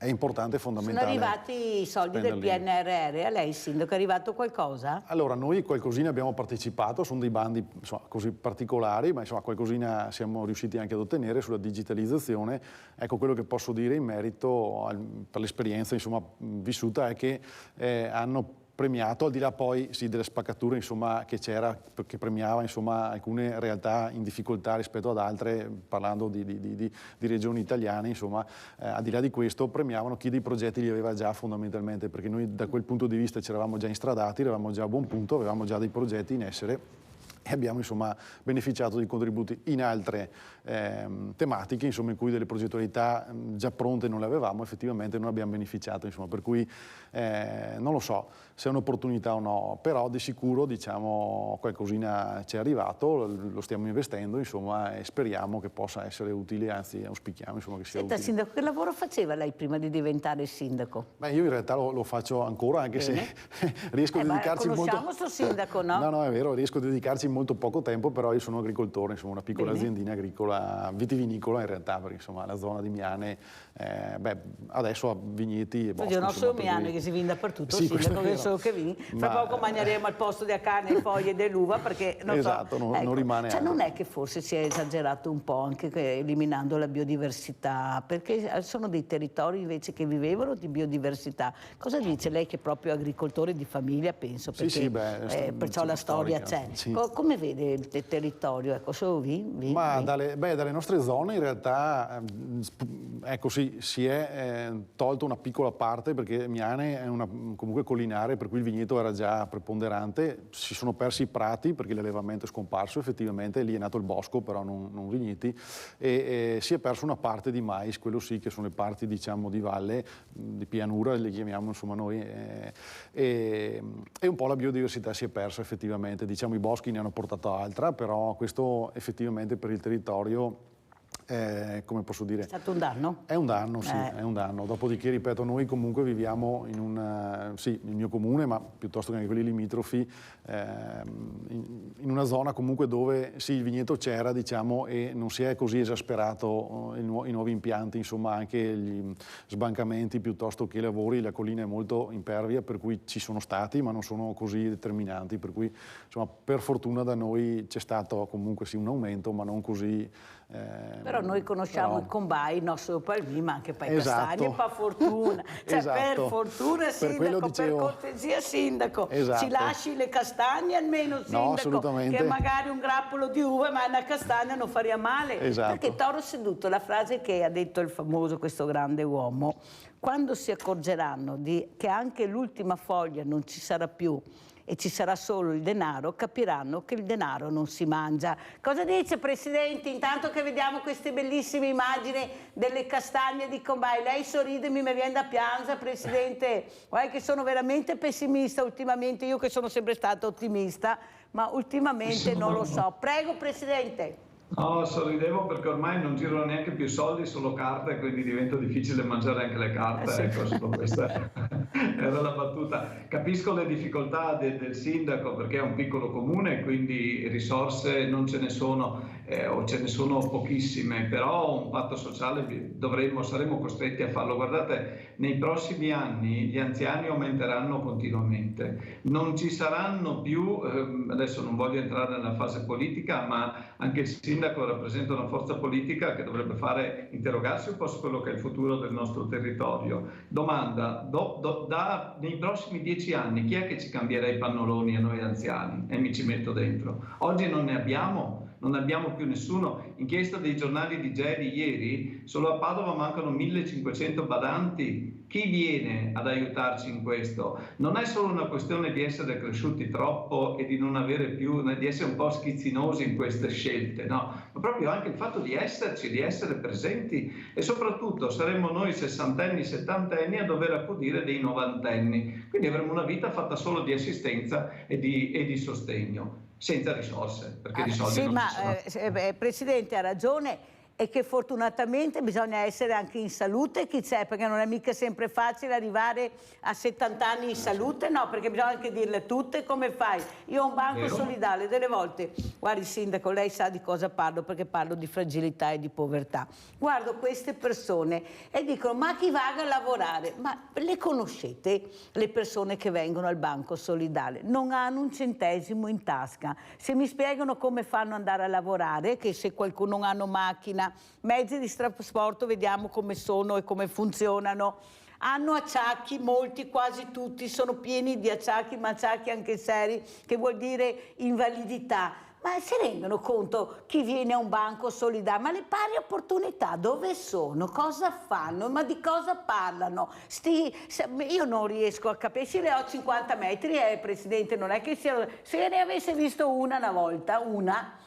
è importante, fondamentale. Sono arrivati i soldi del PNRR, a lei, Sindaco, è arrivato qualcosa? Allora, noi qualcosina abbiamo partecipato, sono dei bandi, insomma, così particolari, ma insomma qualcosina siamo riusciti anche ad ottenere sulla digitalizzazione. Ecco, quello che posso dire in merito per l'esperienza, insomma, vissuta, è che hanno premiato, al di là poi sì, delle spaccature insomma, che c'era, che premiava insomma, alcune realtà in difficoltà rispetto ad altre, parlando di regioni italiane, insomma, al di là di questo premiavano chi dei progetti li aveva già fondamentalmente, perché noi da quel punto di vista ci eravamo già instradati, eravamo già a buon punto, avevamo già dei progetti in essere e abbiamo insomma, beneficiato di contributi in altre tematiche, insomma, in cui delle progettualità già pronte non le avevamo, effettivamente non abbiamo beneficiato, insomma, per cui non lo so se è un'opportunità o no, però di sicuro diciamo, qualcosina ci è arrivato, lo stiamo investendo, insomma, e speriamo che possa essere utile, anzi auspichiamo insomma, che sia utile. Sindaco, che lavoro faceva lei prima di diventare sindaco? Beh, io in realtà lo faccio ancora, anche se riesco a dedicarci molto... Conosciamo sto sindaco, no? No, è vero, riesco a dedicarci molto poco tempo, però io sono agricoltore, insomma, una piccola aziendina agricola, vitivinicola in realtà, perché insomma la zona di Miane, adesso ha vigneti e boschi. Io non so Miane che si vende dappertutto, sì, sindaco, che so che vini. Fra poco mangeremo al posto di carne e foglie dell'uva, perché non esatto, so. Non rimane cioè, non è che forse si è esagerato un po' anche eliminando la biodiversità, perché sono dei territori invece che vivevano di biodiversità. Cosa dice lei che è proprio agricoltore di famiglia, penso, perché perciò la storia c'è. Sì. Come vede il territorio? Ecco, dalle nostre zone in realtà ecco, si è tolto una piccola parte, perché Miane è comunque collinare, per cui il vigneto era già preponderante, si sono persi i prati perché l'allevamento è scomparso, effettivamente lì è nato il bosco, però non vigneti, e si è perso una parte di mais, quello sì, che sono le parti diciamo di valle, di pianura, le chiamiamo insomma noi, e un po' la biodiversità si è persa effettivamente, diciamo i boschi ne hanno portato altra, però questo effettivamente per il territorio come posso dire? È stato un danno? È un danno, sì, è un danno. Dopodiché, ripeto, noi comunque viviamo in il mio comune, ma piuttosto che anche quelli limitrofi, in una zona comunque dove sì, il vigneto c'era, diciamo, e non si è così esasperato i nuovi impianti, insomma, anche gli sbancamenti piuttosto che i lavori, la collina è molto impervia, per cui ci sono stati, ma non sono così determinanti, per cui, insomma, per fortuna da noi c'è stato comunque sì un aumento, ma non così... Però noi conosciamo il combine, non solo per me, ma anche per i castagni, per fortuna. Cioè, per fortuna, sindaco, per cortesia, sindaco, ci lasci le castagne almeno, sindaco, che magari un grappolo di uva, ma una castagna non faria male. Perché Toro Seduto, la frase che ha detto il famoso, questo grande uomo, quando si accorgeranno che anche l'ultima foglia non ci sarà più, e ci sarà solo il denaro, capiranno che il denaro non si mangia. Cosa dice, Presidente? Intanto che vediamo queste bellissime immagini delle castagne di Combay, lei sorride, mi viene da piangere, Presidente. Guarda che sono veramente pessimista ultimamente, io che sono sempre stata ottimista, ma ultimamente non lo so. Prego, Presidente. No, sorridevo perché ormai non girano neanche più soldi, solo carte, quindi diventa difficile mangiare anche le carte. Ecco, solo questa era la battuta. Capisco le difficoltà del sindaco perché è un piccolo comune, quindi risorse non ce ne sono o ce ne sono pochissime, però un patto sociale saremo costretti a farlo. Guardate, nei prossimi anni gli anziani aumenteranno continuamente, non ci saranno più, adesso non voglio entrare nella fase politica, ma anche il sindaco rappresenta una forza politica che dovrebbe interrogarsi un po' su quello che è il futuro del nostro territorio. Domanda, nei prossimi 10 anni chi è che ci cambierà i pannoloni a noi anziani? E mi ci metto dentro. Oggi non ne abbiamo più nessuno. Inchiesta dei giornali di ieri, solo a Padova mancano 1500 badanti. Chi viene ad aiutarci in questo? Non è solo una questione di essere cresciuti troppo e di non avere più, di essere un po' schizzinosi in queste scelte, no? Ma proprio anche il fatto di esserci, di essere presenti, e soprattutto saremo noi sessantenni, settantenni a dover accudire dei novantenni. Quindi avremo una vita fatta solo di assistenza e di sostegno, senza risorse, perché di soldi non ci sono. Presidente ha ragione, e che fortunatamente bisogna essere anche in salute, chi c'è, perché non è mica sempre facile arrivare a 70 anni in salute, no, perché bisogna anche dirle tutte, come fai? Io ho un banco solidale, delle volte, guardi sindaco, lei sa di cosa parlo, perché parlo di fragilità e di povertà, guardo queste persone e dicono, ma chi va a lavorare? Ma le conoscete le persone che vengono al banco solidale? Non hanno un centesimo in tasca, se mi spiegano come fanno ad andare a lavorare, che se qualcuno non hanno macchina, mezzi di trasporto, vediamo come sono e come funzionano. hanno acciacchi, molti, quasi tutti sono pieni di acciacchi, ma acciacchi anche seri, che vuol dire invalidità. Ma si rendono conto chi viene a un banco solidale? Ma le pari opportunità dove sono? Cosa fanno? Ma di cosa parlano? Io non riesco a capire, se le ho 50 metri, Presidente, non è che se ne avesse visto una volta,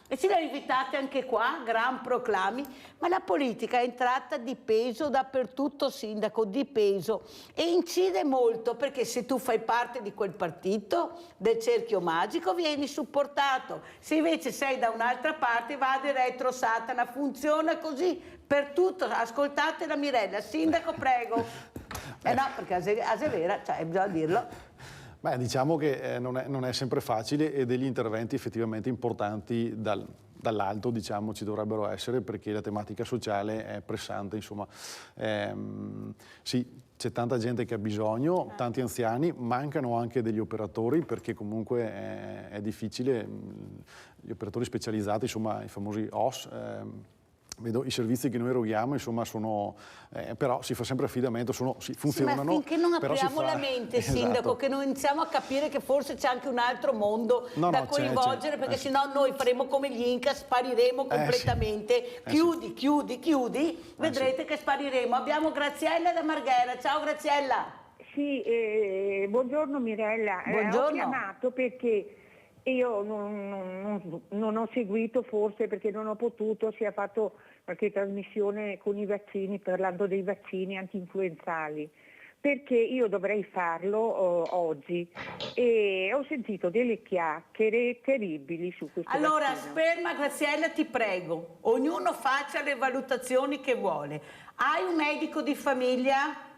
e ce le invitate anche qua, gran proclami, ma la politica è entrata di peso dappertutto, sindaco, di peso, e incide molto, perché se tu fai parte di quel partito, del cerchio magico, vieni supportato. Se invece sei da un'altra parte, vade retro Satana, funziona così per tutto. Ascoltate la Mirella. Sindaco, prego. No, perché Asevera, cioè, bisogna dirlo. Beh, diciamo che non è sempre facile, e degli interventi effettivamente importanti dall'alto, diciamo, ci dovrebbero essere, perché la tematica sociale è pressante, insomma. Sì, c'è tanta gente che ha bisogno, tanti anziani, mancano anche degli operatori, perché comunque è difficile, gli operatori specializzati, insomma, i famosi OS, vedo i servizi che noi eroghiamo, insomma, sono, però si fa sempre affidamento, funzionano. Sì, ma finché non apriamo la mente, Sindaco, esatto, che non iniziamo a capire che forse c'è anche un altro mondo da coinvolgere, perché sennò noi faremo come gli Inca, spariremo completamente. Chiudi, vedrete che spariremo. Abbiamo Graziella da Marghera. Ciao Graziella. Sì, buongiorno Mirella. Buongiorno. Ho chiamato perché io non ho seguito, forse perché non ho potuto, si è fatto qualche trasmissione con i vaccini, parlando dei vaccini anti-influenzali, perché io dovrei farlo oggi, e ho sentito delle chiacchiere terribili su questo Allora, vaccino. ferma Graziella, ti prego, ognuno faccia le valutazioni che vuole. Hai un medico di famiglia?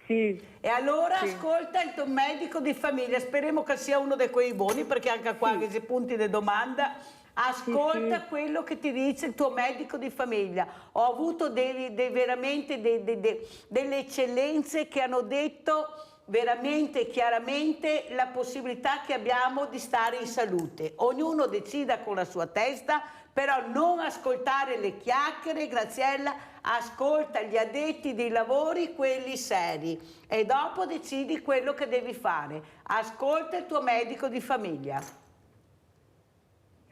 Sì. E allora ascolta il tuo medico di famiglia, speriamo che sia uno di quei buoni, perché anche qua che si punti di domanda, ascolta quello che ti dice il tuo medico di famiglia. Ho avuto veramente delle eccellenze che hanno detto veramente chiaramente la possibilità che abbiamo di stare in salute. Ognuno decida con la sua testa, però non ascoltare le chiacchiere, Graziella, ascolta gli addetti dei lavori, quelli seri, e dopo decidi quello che devi fare. Ascolta il tuo medico di famiglia.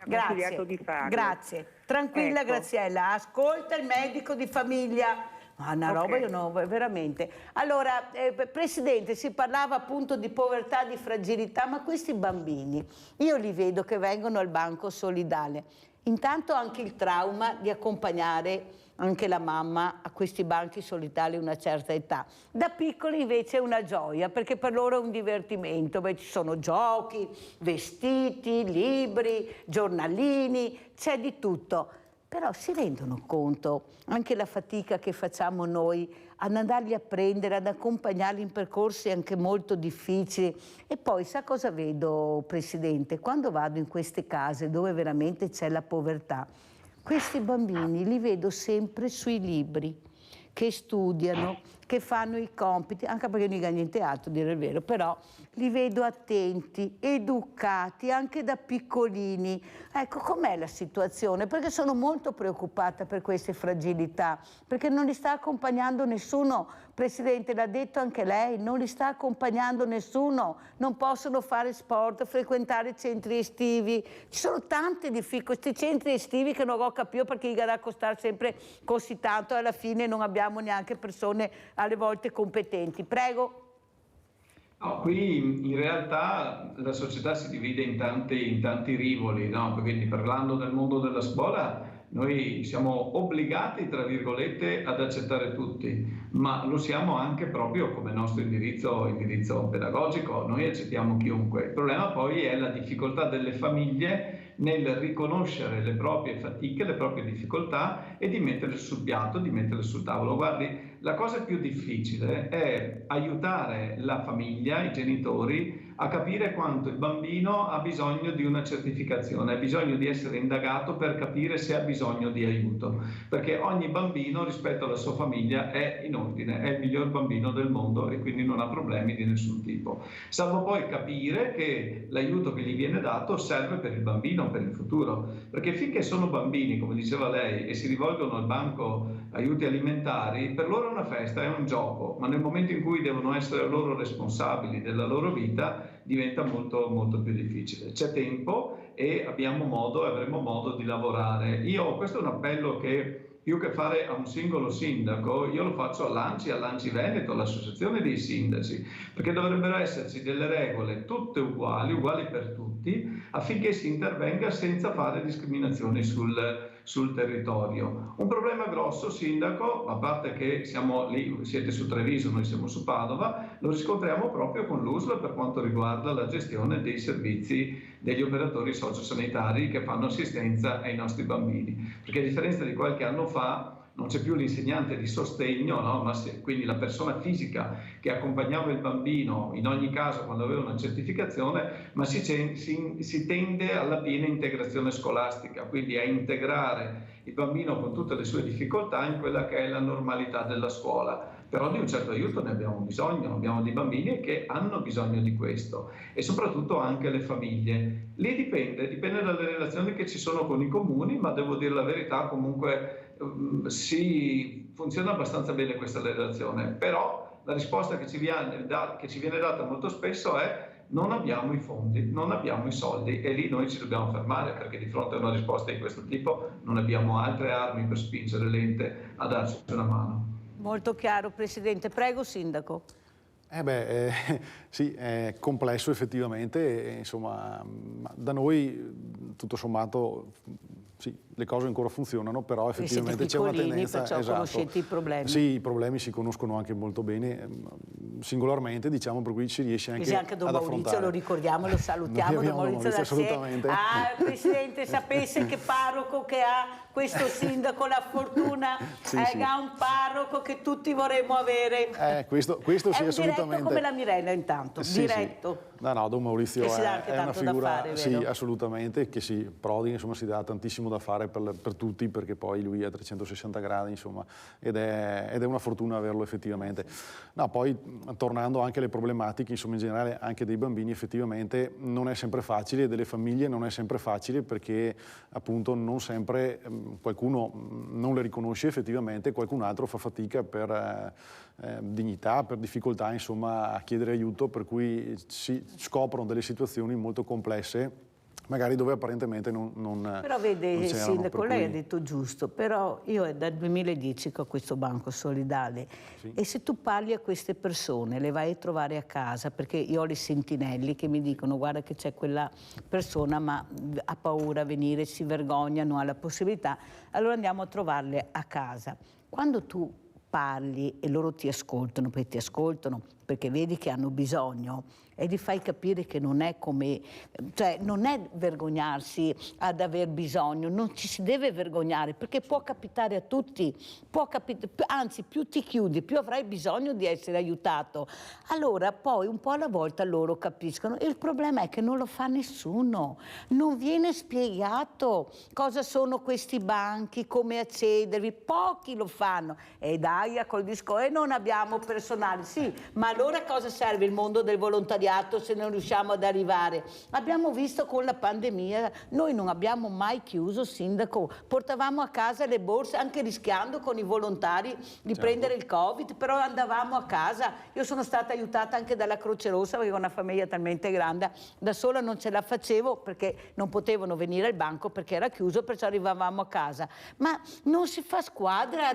Grazie. Di farlo. Grazie. Tranquilla, ecco. Graziella, ascolta il medico di famiglia. Una roba, io no, veramente. Allora, Presidente, si parlava appunto di povertà, di fragilità, ma questi bambini, io li vedo che vengono al banco solidale. Intanto anche il trauma di accompagnare anche la mamma a questi banchi solidali a una certa età. Da piccoli invece è una gioia, perché per loro è un divertimento. Beh, ci sono giochi, vestiti, libri, giornalini, c'è di tutto. Però si rendono conto anche la fatica che facciamo noi ad andarli a prendere, ad accompagnarli in percorsi anche molto difficili. E poi sa cosa vedo, Presidente? Quando vado in queste case dove veramente c'è la povertà, questi bambini li vedo sempre sui libri, che studiano, che fanno i compiti, anche perché non gli gana niente altro, a dire il vero, però li vedo attenti, educati, anche da piccolini. Ecco, com'è la situazione? Perché sono molto preoccupata per queste fragilità, perché non li sta accompagnando nessuno. Presidente, l'ha detto anche lei, non li sta accompagnando nessuno, non possono fare sport, frequentare centri estivi. Ci sono tante difficoltà, questi centri estivi che non ho capito perché gli dà costare sempre così tanto, e alla fine non abbiamo neanche persone alle volte competenti. Prego. No, qui in realtà la società si divide in tanti rivoli, no? Quindi parlando del mondo della scuola, noi siamo obbligati, tra virgolette, ad accettare tutti, ma lo siamo anche proprio come nostro indirizzo pedagogico, noi accettiamo chiunque. Il problema poi è la difficoltà delle famiglie nel riconoscere le proprie fatiche, le proprie difficoltà, e di metterle sul piatto, di metterle sul tavolo. Guardi, la cosa più difficile è aiutare la famiglia, i genitori, a capire quanto il bambino ha bisogno di una certificazione, ha bisogno di essere indagato per capire se ha bisogno di aiuto, perché ogni bambino rispetto alla sua famiglia è in ordine, è il miglior bambino del mondo e quindi non ha problemi di nessun tipo, salvo poi capire che l'aiuto che gli viene dato serve per il bambino, per il futuro, perché finché sono bambini, come diceva lei, e si rivolgono al banco aiuti alimentari, per loro è una festa, è un gioco, ma nel momento in cui devono essere loro responsabili della loro vita diventa molto, molto più difficile. C'è tempo e avremo modo di lavorare. Questo è un appello che più che fare a un singolo sindaco, io lo faccio all'ANCI Veneto, all'Associazione dei Sindaci, perché dovrebbero esserci delle regole tutte uguali per tutti, affinché si intervenga senza fare discriminazioni sul territorio. Un problema grosso, sindaco, a parte che siamo lì, siete su Treviso, noi siamo su Padova, lo riscontriamo proprio con l'USL per quanto riguarda la gestione dei servizi degli operatori sociosanitari che fanno assistenza ai nostri bambini, perché a differenza di qualche anno fa non c'è più l'insegnante di sostegno, no? Quindi la persona fisica che accompagnava il bambino in ogni caso quando aveva una certificazione, ma si tende alla piena integrazione scolastica, quindi a integrare il bambino con tutte le sue difficoltà in quella che è la normalità della scuola. Però di un certo aiuto ne abbiamo bisogno, abbiamo dei bambini che hanno bisogno di questo e soprattutto anche le famiglie. Lì dipende dalle relazioni che ci sono con i comuni, ma devo dire la verità, comunque funziona abbastanza bene questa relazione, però la risposta che ci viene data molto spesso è: non abbiamo i fondi, non abbiamo i soldi, e lì noi ci dobbiamo fermare, perché di fronte a una risposta di questo tipo non abbiamo altre armi per spingere l'ente a darci una mano. Molto chiaro, Presidente. Prego, Sindaco. Sì, è complesso effettivamente, insomma, da noi tutto sommato sì, le cose ancora funzionano, però effettivamente c'è una tendenza. Perciò conoscete i problemi. Sì, i problemi si conoscono anche molto bene, singolarmente, diciamo, per cui si riesce anche anche Don Maurizio, lo ricordiamo, lo salutiamo, Don Maurizio assolutamente. Presidente, sapesse che parroco che ha questo sindaco, la fortuna ha un parroco che tutti vorremmo avere. Questo sì, assolutamente. Come la Mirella intanto, diretto. No, Don Maurizio è una figura, fare, sì, assolutamente, che si prodiga, insomma, si dà tantissimo da fare per tutti, perché poi lui è a 360 gradi, insomma, ed è una fortuna averlo effettivamente. No, poi tornando anche alle problematiche, insomma, in generale anche dei bambini, effettivamente non è sempre facile, delle famiglie non è sempre facile, perché appunto non sempre qualcuno non le riconosce effettivamente, qualcun altro fa fatica per dignità, per difficoltà, insomma, a chiedere aiuto, per cui si scoprono delle situazioni molto complesse, magari dove apparentemente non Però vede, non Sindaco, lei ha detto giusto, però io è dal 2010 che ho questo banco solidale, e se tu parli a queste persone, le vai a trovare a casa, perché io ho le sentinelli che mi dicono: guarda che c'è quella persona ma ha paura a venire, si vergogna, non ha la possibilità, allora andiamo a trovarle a casa. Quando tu parli e loro ti ascoltano perché vedi che hanno bisogno, e gli fai capire che non è come, cioè non è vergognarsi ad aver bisogno, non ci si deve vergognare, perché può capitare a tutti, anzi più ti chiudi, più avrai bisogno di essere aiutato. Allora poi un po' alla volta loro capiscono. Il problema è che non lo fa nessuno, non viene spiegato cosa sono questi banchi, come accedervi, pochi lo fanno. E dai, col disco, e non abbiamo personale, sì, ma allora cosa serve il mondo del volontariato se non riusciamo ad arrivare? Abbiamo visto con la pandemia, noi non abbiamo mai chiuso, Sindaco, portavamo a casa le borse anche rischiando con i volontari di prendere il Covid, però andavamo a casa. Io sono stata aiutata anche dalla Croce Rossa, perché ho una famiglia talmente grande, da sola non ce la facevo perché non potevano venire al banco perché era chiuso, perciò arrivavamo a casa. Ma non si fa squadra,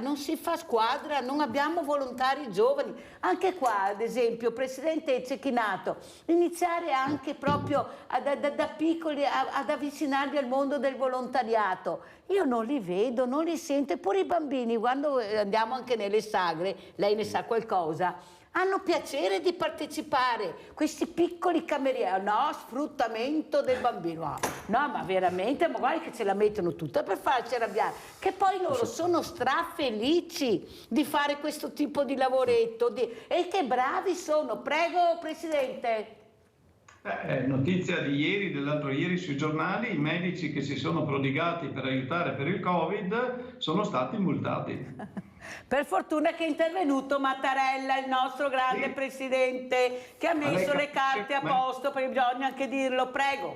non abbiamo volontari giovani. Anche qua, ad esempio, Presidente Cecchinato, iniziare anche proprio da piccoli ad avvicinarli al mondo del volontariato. Io non li vedo, non li sento, eppure i bambini, quando andiamo anche nelle sagre, lei ne sa qualcosa, hanno piacere di partecipare, questi piccoli camerieri, no, sfruttamento del bambino, no, ma veramente, ma guarda che ce la mettono tutta per farci arrabbiare, che poi loro sono strafelici di fare questo tipo di lavoretto, e che bravi sono. Prego, Presidente. Notizia di ieri, dell'altro ieri sui giornali, i medici che si sono prodigati per aiutare per il Covid sono stati multati. Per fortuna che è intervenuto Mattarella, il nostro grande presidente, che ha messo le carte a posto, perché bisogna anche dirlo, prego.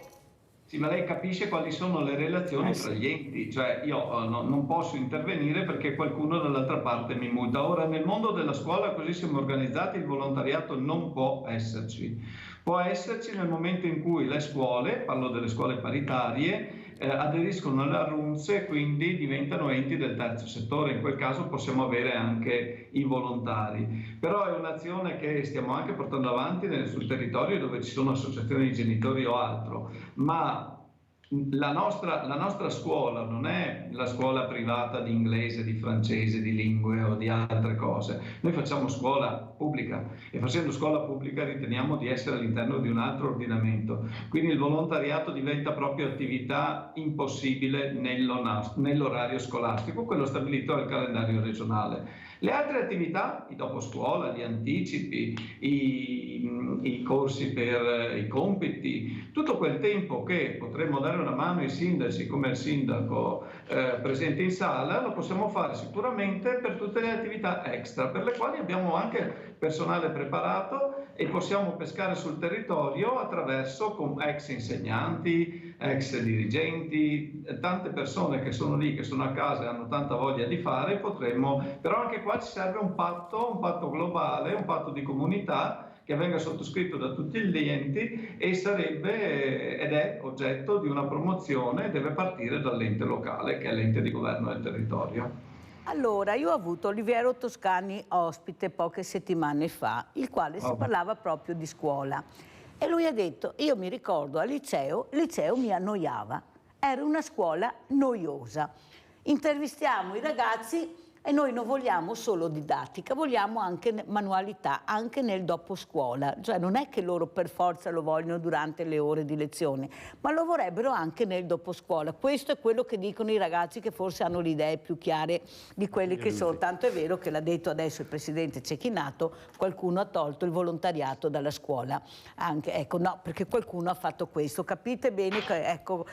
Sì, ma lei capisce quali sono le relazioni tra gli enti, cioè io non posso intervenire perché qualcuno dall'altra parte mi multa. Ora, nel mondo della scuola, così siamo organizzati, il volontariato non può esserci. Può esserci nel momento in cui le scuole, parlo delle scuole paritarie, aderiscono alla RUNTS e quindi diventano enti del terzo settore. In quel caso possiamo avere anche i volontari. Però è un'azione che stiamo anche portando avanti sul territorio dove ci sono associazioni di genitori o altro, ma la nostra scuola non è la scuola privata di inglese, di francese, di lingue o di altre cose. Noi facciamo scuola pubblica e facendo scuola pubblica riteniamo di essere all'interno di un altro ordinamento. Quindi il volontariato diventa proprio attività impossibile nell'orario scolastico, quello stabilito dal calendario regionale. Le altre attività, i doposcuola, gli anticipi, i corsi per i compiti, tutto quel tempo che potremmo dare una mano ai sindaci come il sindaco presente in sala, lo possiamo fare sicuramente per tutte le attività extra, per le quali abbiamo anche personale preparato e possiamo pescare sul territorio attraverso ex insegnanti, ex dirigenti, tante persone che sono lì, che sono a casa e hanno tanta voglia di fare, però anche qua ci serve un patto globale, un patto di comunità che venga sottoscritto da tutti gli enti e sarebbe ed è oggetto di una promozione, deve partire dall'ente locale che è l'ente di governo del territorio. Allora, io ho avuto Oliviero Toscani ospite poche settimane fa, il quale si parlava proprio di scuola. E lui ha detto, io mi ricordo al liceo, il liceo mi annoiava, era una scuola noiosa. Intervistiamo i ragazzi e noi non vogliamo solo didattica, vogliamo anche manualità, anche nel dopo scuola. Cioè non è che loro per forza lo vogliono durante le ore di lezione, ma lo vorrebbero anche nel dopo scuola. Questo è quello che dicono i ragazzi che forse hanno le idee più chiare di quelli che sono. Tanto è vero che l'ha detto adesso il presidente Cecchinato, qualcuno ha tolto il volontariato dalla scuola. Anche, ecco, no, perché qualcuno ha fatto questo. Capite bene che, ecco,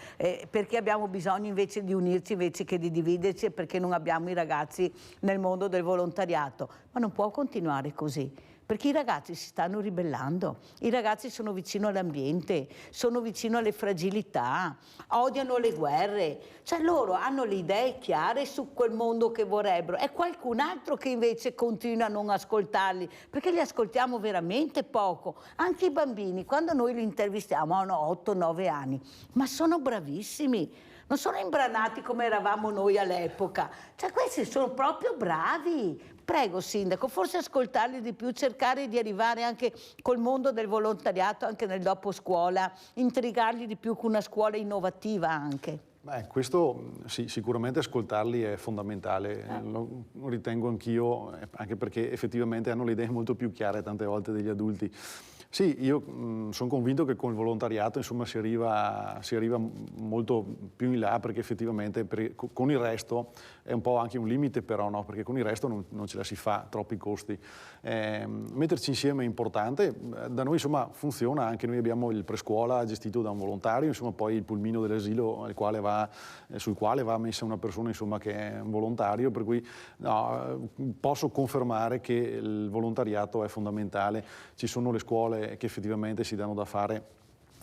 perché abbiamo bisogno invece di unirci invece che di dividerci e perché non abbiamo i ragazzi nel mondo del volontariato. Ma non può continuare così, perché i ragazzi si stanno ribellando, i ragazzi sono vicino all'ambiente, sono vicino alle fragilità, odiano le guerre, cioè loro hanno le idee chiare su quel mondo che vorrebbero. È qualcun altro che invece continua a non ascoltarli, perché li ascoltiamo veramente poco. Anche i bambini, quando noi li intervistiamo, hanno 8-9 anni, ma sono bravissimi. Non sono imbranati come eravamo noi all'epoca, cioè questi sono proprio bravi. Prego Sindaco, forse ascoltarli di più, cercare di arrivare anche col mondo del volontariato, anche nel dopo scuola, intrigarli di più con una scuola innovativa anche. Questo sì, sicuramente ascoltarli è fondamentale, lo ritengo anch'io, anche perché effettivamente hanno le idee molto più chiare tante volte degli adulti. Sì, io sono convinto che con il volontariato insomma, si arriva molto più in là, perché effettivamente con il resto è un po' anche un limite, però no, perché con il resto non ce la si fa, troppi costi. Metterci insieme è importante, da noi insomma funziona, anche noi abbiamo il prescuola gestito da un volontario, insomma poi il pulmino dell'asilo sul quale va messa una persona insomma, che è un volontario, per cui no, posso confermare che il volontariato è fondamentale. Ci sono le scuole che effettivamente si danno da fare,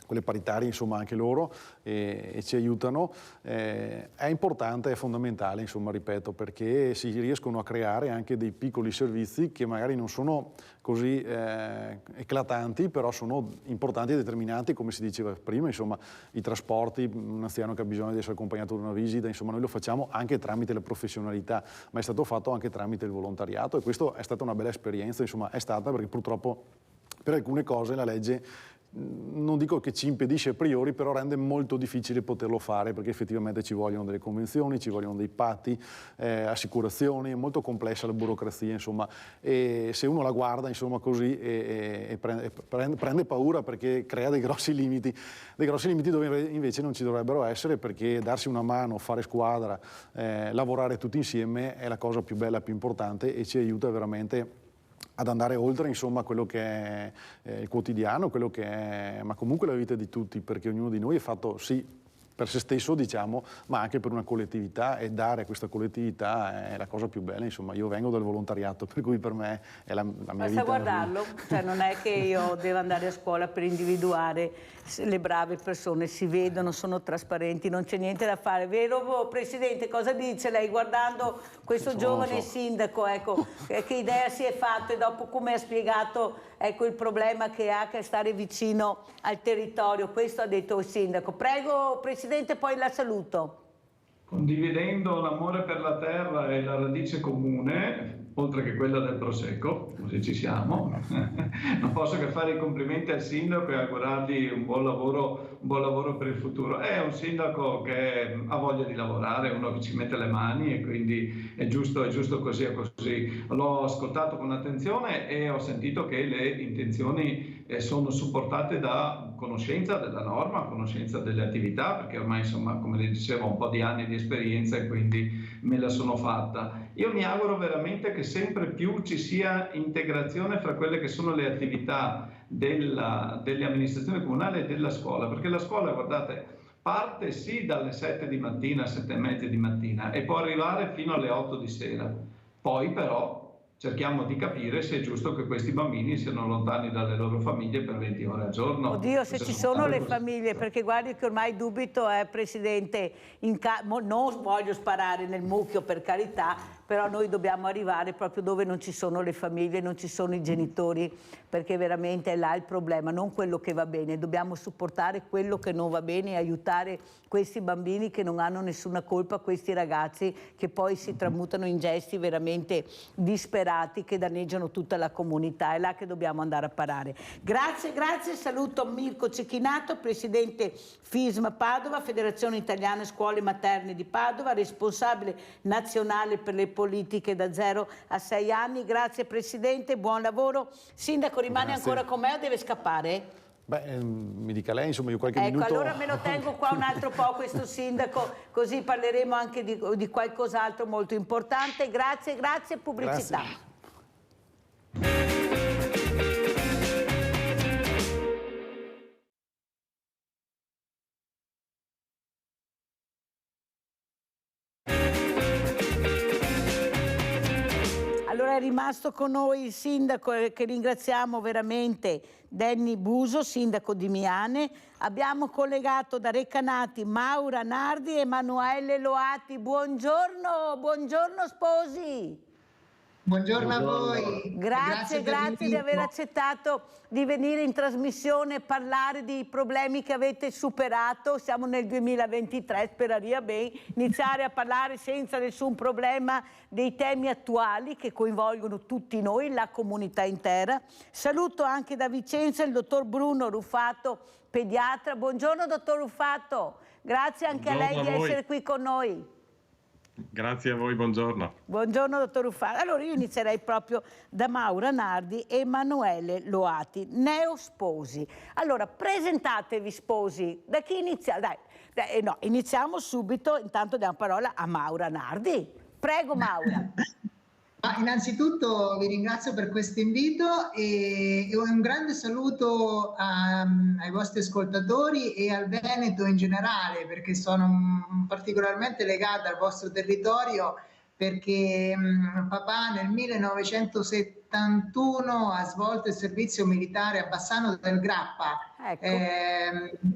quelle paritarie insomma anche loro, e ci aiutano. È importante, è fondamentale insomma, ripeto, perché si riescono a creare anche dei piccoli servizi che magari non sono così eclatanti, però sono importanti e determinanti, come si diceva prima, insomma i trasporti, un anziano che ha bisogno di essere accompagnato da una visita, insomma noi lo facciamo anche tramite la professionalità, ma è stato fatto anche tramite il volontariato, e questo è stata una bella esperienza, insomma è stata, perché purtroppo per alcune cose la legge, non dico che ci impedisce a priori, però rende molto difficile poterlo fare, perché effettivamente ci vogliono delle convenzioni, ci vogliono dei patti, assicurazioni, è molto complessa la burocrazia, insomma, e se uno la guarda insomma, così prende paura, perché crea dei grossi limiti dove invece non ci dovrebbero essere, perché darsi una mano, fare squadra, lavorare tutti insieme è la cosa più bella, più importante, e ci aiuta veramente ad andare oltre, insomma, quello che è il quotidiano, quello che è, ma comunque la vita di tutti, perché ognuno di noi è fatto, sì, per se stesso, diciamo, ma anche per una collettività, e dare a questa collettività è la cosa più bella. Insomma, io vengo dal volontariato, per cui per me è la mia vita. Basta guardarlo, cioè non è che io devo andare a scuola per individuare le brave persone, si vedono, sono trasparenti, non c'è niente da fare. Vero Presidente, cosa dice lei guardando questo giovane sindaco, ecco, che idea si è fatto e dopo come ha spiegato, ecco, il problema che ha, che è stare vicino al territorio? Questo ha detto il sindaco. Prego Presidente, poi la saluto. Condividendo l'amore per la terra e la radice comune, oltre che quella del Prosecco, così ci siamo, non posso che fare i complimenti al sindaco e augurargli un buon lavoro per il futuro. È un sindaco che ha voglia di lavorare, uno che ci mette le mani, e quindi è giusto così e così. L'ho ascoltato con attenzione e ho sentito che le intenzioni sono supportate da conoscenza della norma, conoscenza delle attività, perché ormai, insomma, come le dicevo, ho un po' di anni di esperienza e quindi me la sono fatta. Io mi auguro veramente che sempre più ci sia integrazione fra quelle che sono le attività delle amministrazioni comunali e della scuola, perché la scuola, guardate, parte sì dalle 7 di mattina, 7 e mezza di mattina, e può arrivare fino alle 8 di sera. Poi però cerchiamo di capire se è giusto che questi bambini siano lontani dalle loro famiglie per 20 ore al giorno. Oddio, se ci sono le famiglie, perché guardi che ormai dubito, Presidente, non voglio sparare nel mucchio, per carità, però noi dobbiamo arrivare proprio dove non ci sono le famiglie, non ci sono i genitori, perché veramente è là il problema, non quello che va bene. Dobbiamo supportare quello che non va bene e aiutare questi bambini che non hanno nessuna colpa, questi ragazzi che poi si tramutano in gesti veramente disperati che danneggiano tutta la comunità. È là che dobbiamo andare a parare. Grazie, saluto Mirko Cecchinato, Presidente FISM Padova, Federazione Italiana Scuole Materne di Padova, responsabile nazionale per le politiche da 0 a 6 anni. Grazie Presidente, buon lavoro. Sindaco, rimane ancora con me o deve scappare? Beh, mi dica lei, insomma, io qualche minuto... Ecco, allora me lo tengo qua un altro po' questo sindaco, così parleremo anche di qualcos'altro molto importante. Grazie, pubblicità. Grazie. Allora è rimasto con noi il sindaco che ringraziamo veramente, Denny Buso, sindaco di Miane. Abbiamo collegato da Recanati Maura Nardi e Emanuele Loati. Buongiorno sposi. Buongiorno a voi. Grazie di aver accettato di venire in trasmissione e parlare di problemi che avete superato. Siamo nel 2023, speraria bene, iniziare a parlare senza nessun problema dei temi attuali che coinvolgono tutti noi, la comunità intera. Saluto anche da Vicenza il dottor Bruno Ruffato, pediatra. Buongiorno dottor Ruffato, grazie anche a lei di essere qui con noi. Grazie a voi, buongiorno. Buongiorno dottor Ruffato. Allora io inizierei proprio da Maura Nardi e Emanuele Loati, neosposi. Allora presentatevi sposi, da chi inizia? No, iniziamo subito, intanto diamo parola a Maura Nardi. Prego Maura. Innanzitutto vi ringrazio per questo invito e un grande saluto ai vostri ascoltatori e al Veneto in generale, perché sono particolarmente legata al vostro territorio, perché papà nel 1971 ha svolto il servizio militare a Bassano del Grappa,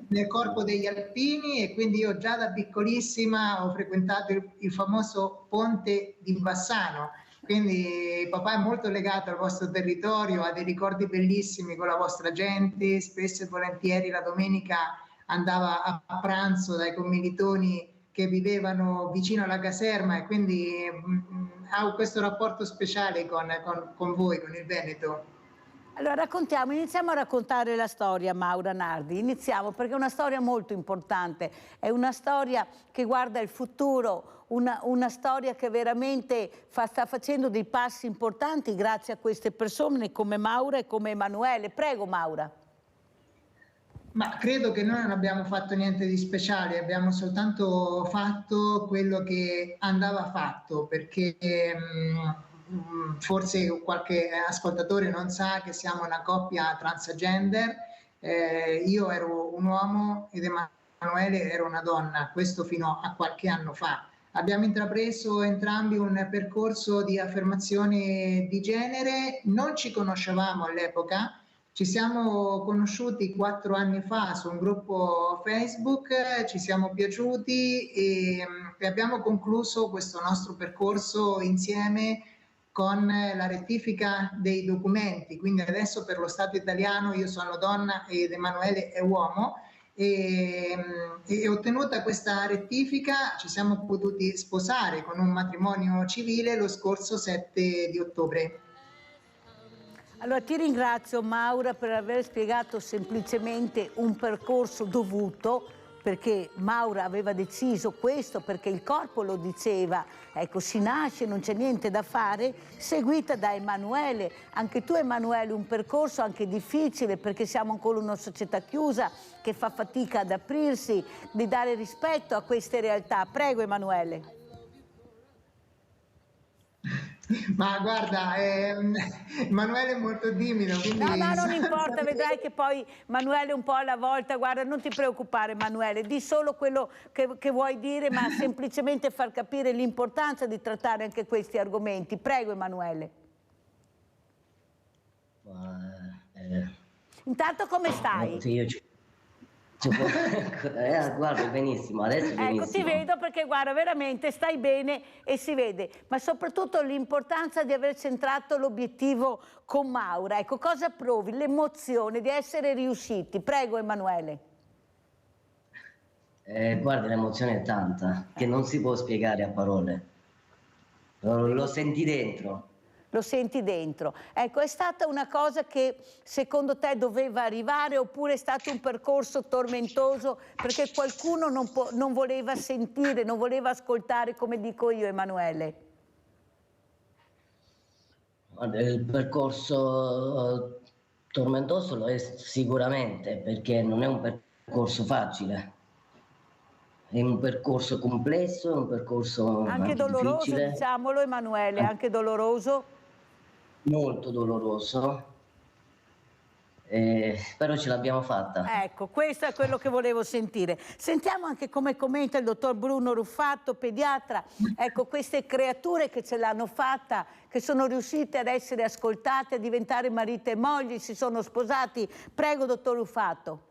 nel corpo degli alpini, e quindi io già da piccolissima ho frequentato il famoso ponte di Bassano. Quindi papà è molto legato al vostro territorio, ha dei ricordi bellissimi con la vostra gente, spesso e volentieri la domenica andava a pranzo dai commilitoni che vivevano vicino alla caserma, e quindi ha questo rapporto speciale con voi, con il Veneto. Allora iniziamo a raccontare la storia, Maura Nardi. Iniziamo perché è una storia molto importante, è una storia che guarda il futuro, una storia che veramente sta facendo dei passi importanti grazie a queste persone come Maura e come Emanuele. Prego Maura. Ma credo che noi non abbiamo fatto niente di speciale, abbiamo soltanto fatto quello che andava fatto, perché forse qualche ascoltatore non sa che siamo una coppia transgender, io ero un uomo ed Emanuele era una donna, questo fino a qualche anno fa. Abbiamo intrapreso entrambi un percorso di affermazione di genere, non ci conoscevamo all'epoca, ci siamo conosciuti 4 anni fa su un gruppo Facebook, ci siamo piaciuti e abbiamo concluso questo nostro percorso insieme con la rettifica dei documenti, quindi adesso per lo Stato italiano io sono donna ed Emanuele è uomo. E ottenuta questa rettifica ci siamo potuti sposare con un matrimonio civile lo scorso 7 di ottobre. Allora ti ringrazio Maura per aver spiegato semplicemente un percorso dovuto, perché Maura aveva deciso questo, perché il corpo lo diceva, ecco, si nasce, non c'è niente da fare, seguita da Emanuele. Anche tu Emanuele, un percorso anche difficile, perché siamo ancora una società chiusa che fa fatica ad aprirsi, di dare rispetto a queste realtà. Prego Emanuele. Ma guarda, Emanuele è molto timido, quindi... No, non importa, vedrai che poi Emanuele un po' alla volta, guarda, non ti preoccupare Emanuele, di solo quello che vuoi dire, ma semplicemente far capire l'importanza di trattare anche questi argomenti. Prego Emanuele. Intanto come stai? Sì, guarda benissimo, adesso benissimo. Ecco, ti vedo perché guarda, veramente stai bene e si vede, ma soprattutto l'importanza di aver centrato l'obiettivo con Maura. Ecco, cosa provi? L'emozione di essere riusciti. Prego Emanuele. Guarda, l'emozione è tanta, che non si può spiegare a parole. Lo senti dentro. Lo senti dentro. Ecco, è stata una cosa che secondo te doveva arrivare oppure è stato un percorso tormentoso perché qualcuno non voleva sentire, non voleva ascoltare, come dico io Emanuele? Il percorso tormentoso lo è sicuramente, perché non è un percorso facile. È un percorso complesso, è un percorso anche doloroso, difficile. Diciamolo Emanuele, anche doloroso. Molto doloroso, però ce l'abbiamo fatta. Ecco, questo è quello che volevo sentire. Sentiamo anche come commenta il dottor Bruno Ruffatto, pediatra. Ecco, queste creature che ce l'hanno fatta, che sono riuscite ad essere ascoltate, a diventare marito e moglie, si sono sposati. Prego, dottor Ruffatto.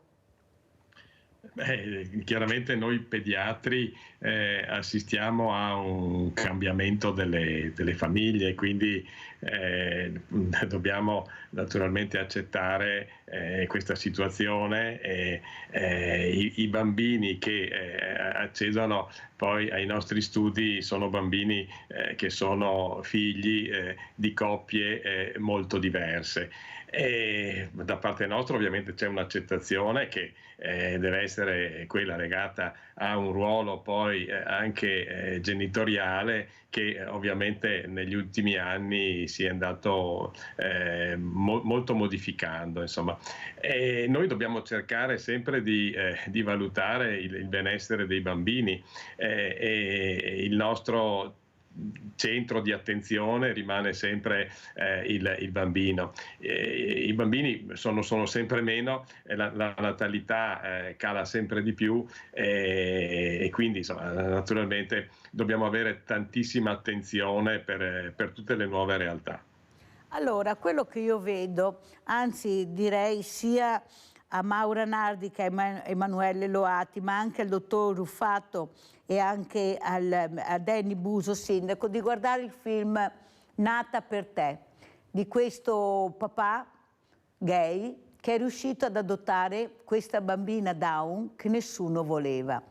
Chiaramente noi pediatri assistiamo a un cambiamento delle famiglie, quindi dobbiamo naturalmente accettare questa situazione. I bambini che accedono poi ai nostri studi sono bambini che sono figli di coppie molto diverse. E da parte nostra ovviamente c'è un'accettazione che deve essere quella legata a un ruolo poi anche genitoriale che ovviamente negli ultimi anni si è andato molto modificando, insomma. E noi dobbiamo cercare sempre di valutare il benessere dei bambini e il nostro centro di attenzione rimane sempre il bambino. I bambini sono sempre meno, la natalità cala sempre di più e quindi insomma, naturalmente dobbiamo avere tantissima attenzione per tutte le nuove realtà. Allora, quello che io vedo, anzi direi sia a Maura Nardi che a Emanuele Loati, ma anche al dottor Ruffatto e anche a Danny Buso, sindaco, di guardare il film Nata per te, di questo papà gay che è riuscito ad adottare questa bambina Down che nessuno voleva.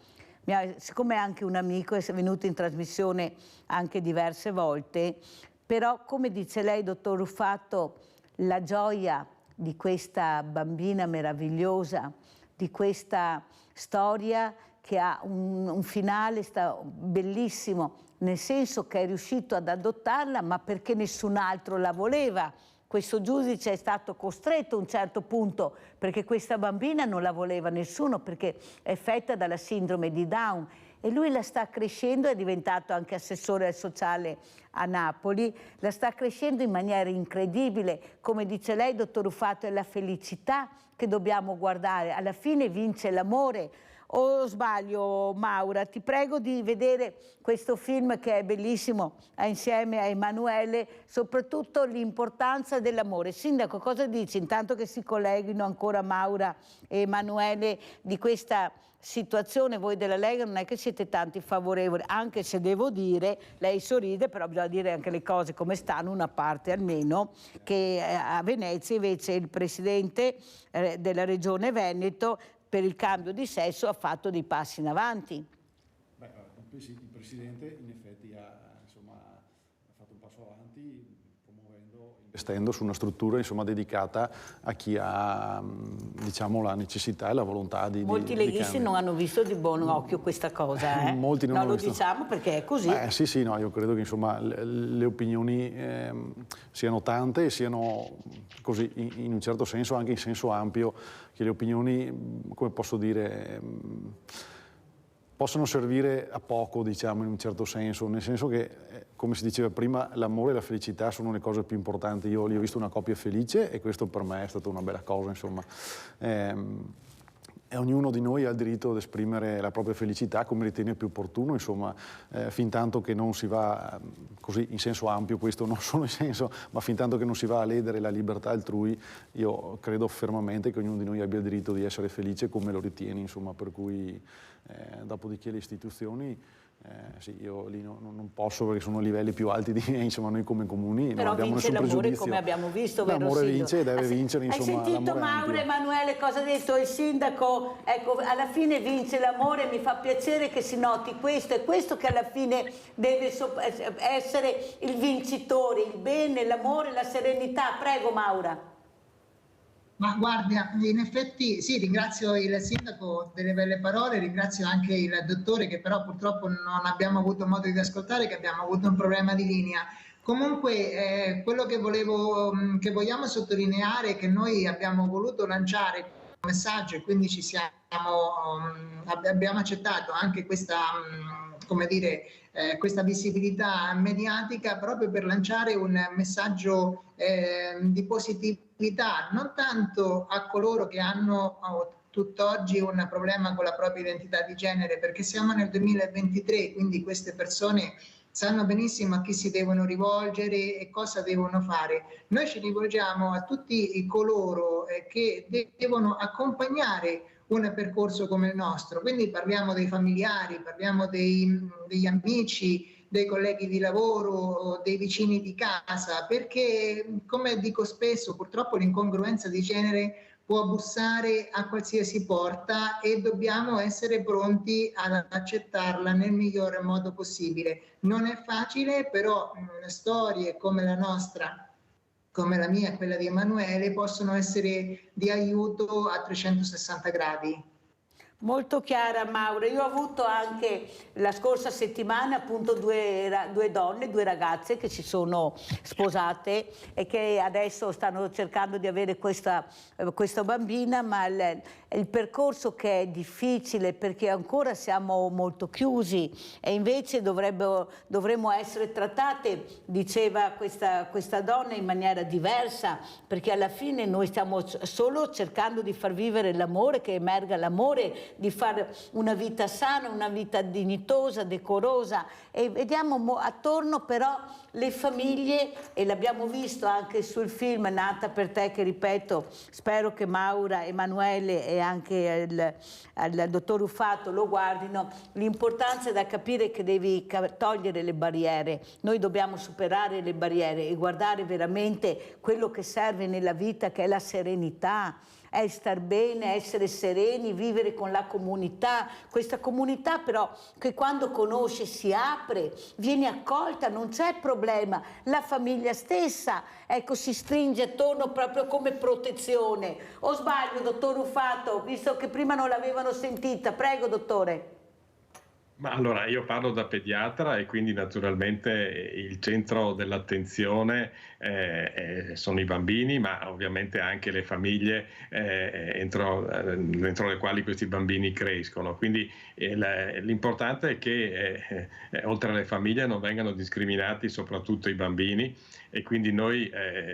Siccome è anche un amico, è venuto in trasmissione anche diverse volte, però come dice lei, dottor Ruffatto, la gioia di questa bambina meravigliosa, di questa storia che ha un finale bellissimo, nel senso che è riuscito ad adottarla, ma perché nessun altro la voleva. Questo giudice è stato costretto a un certo punto, perché questa bambina non la voleva nessuno, perché è affetta dalla sindrome di Down. e lui la sta crescendo, è diventato anche assessore sociale a Napoli, la sta crescendo in maniera incredibile. Come dice lei, dottor Rufato, è la felicità che dobbiamo guardare, alla fine vince l'amore. O sbaglio, Maura? Ti prego di vedere questo film che è bellissimo, insieme a Emanuele, soprattutto l'importanza dell'amore. Sindaco, cosa dici, intanto che si colleghino ancora Maura e Emanuele, di questa situazione? Voi della Lega non è che siete tanti favorevoli, anche se devo dire, lei sorride, però bisogna dire anche le cose come stanno, una parte almeno, che a Venezia invece il presidente della Regione Veneto per il cambio di sesso ha fatto dei passi in avanti. Beh, il Presidente in effetti ha fatto un passo avanti investendo su una struttura dedicata a chi ha la necessità e la volontà di Molti leghisti non hanno visto di buon occhio questa cosa. Molti non lo diciamo perché è così. Sì, no, io credo che le opinioni siano tante e siano così, in un certo senso, anche in senso ampio, che le opinioni, come posso dire, possono servire a poco, diciamo, in un certo senso, nel senso che, come si diceva prima, l'amore e la felicità sono le cose più importanti. Io lì ho visto una coppia felice e questo per me è stata una bella cosa, insomma. E ognuno di noi ha il diritto ad esprimere la propria felicità come ritiene più opportuno, insomma, fin tanto che non si va, così in senso ampio, questo non solo in senso, ma fin tanto che non si va a ledere la libertà altrui, io credo fermamente che ognuno di noi abbia il diritto di essere felice come lo ritiene, insomma, per cui dopodiché le istituzioni, sì, io lì non posso perché sono a livelli più alti di me, insomma, noi come comuni non abbiamo nessun pregiudizio. Però vince l'amore, come abbiamo visto, vero? L'amore vince e deve vincere, insomma. Hai sentito Maura, Emanuele, cosa ha detto il sindaco? Ecco, alla fine vince l'amore, mi fa piacere che si noti questo, è questo che alla fine deve essere il vincitore, il bene, l'amore, la serenità. Prego Maura. Ma guarda, in effetti sì, ringrazio il sindaco delle belle parole, ringrazio anche il dottore che però purtroppo non abbiamo avuto modo di ascoltare, che abbiamo avuto un problema di linea. Comunque quello che vogliamo sottolineare è che noi abbiamo voluto lanciare un messaggio e quindi abbiamo accettato anche questa, come dire, questa visibilità mediatica proprio per lanciare un messaggio di positività, non tanto a coloro che hanno tutt'oggi un problema con la propria identità di genere, perché siamo nel 2023, quindi queste persone sanno benissimo a chi si devono rivolgere e cosa devono fare. Noi ci rivolgiamo a tutti coloro che devono accompagnare un percorso come il nostro, quindi parliamo dei familiari, parliamo degli amici, dei colleghi di lavoro, dei vicini di casa, perché, come dico spesso, purtroppo l'incongruenza di genere può bussare a qualsiasi porta e dobbiamo essere pronti ad accettarla nel miglior modo possibile. Non è facile, però storie come la nostra, come la mia e quella di Emanuele, possono essere di aiuto a 360 gradi. Molto chiara Maura, io ho avuto anche la scorsa settimana appunto due donne, due ragazze che si sono sposate e che adesso stanno cercando di avere questa bambina, ma il percorso che è difficile perché ancora siamo molto chiusi e invece dovremmo essere trattate, diceva questa donna, in maniera diversa, perché alla fine noi stiamo solo cercando di far vivere l'amore, che emerga l'amore, di fare una vita sana, una vita dignitosa, decorosa, e vediamo attorno però le famiglie, e l'abbiamo visto anche sul film Nata per te, che ripeto, spero che Maura, Emanuele e anche il dottor Rufato lo guardino. L'importanza è da capire che devi togliere le barriere, noi dobbiamo superare le barriere e guardare veramente quello che serve nella vita, che è la serenità, è star bene, essere sereni, vivere con la comunità, questa comunità però che quando conosce si apre, viene accolta, non c'è problema, la famiglia stessa, ecco, si stringe attorno proprio come protezione. O sbaglio, dottor Rufato, visto che prima non l'avevano sentita? Prego, dottore. Ma allora, io parlo da pediatra e quindi naturalmente il centro dell'attenzione sono i bambini, ma ovviamente anche le famiglie entro le quali questi bambini crescono. Quindi l'importante è che oltre alle famiglie non vengano discriminati soprattutto i bambini, e quindi noi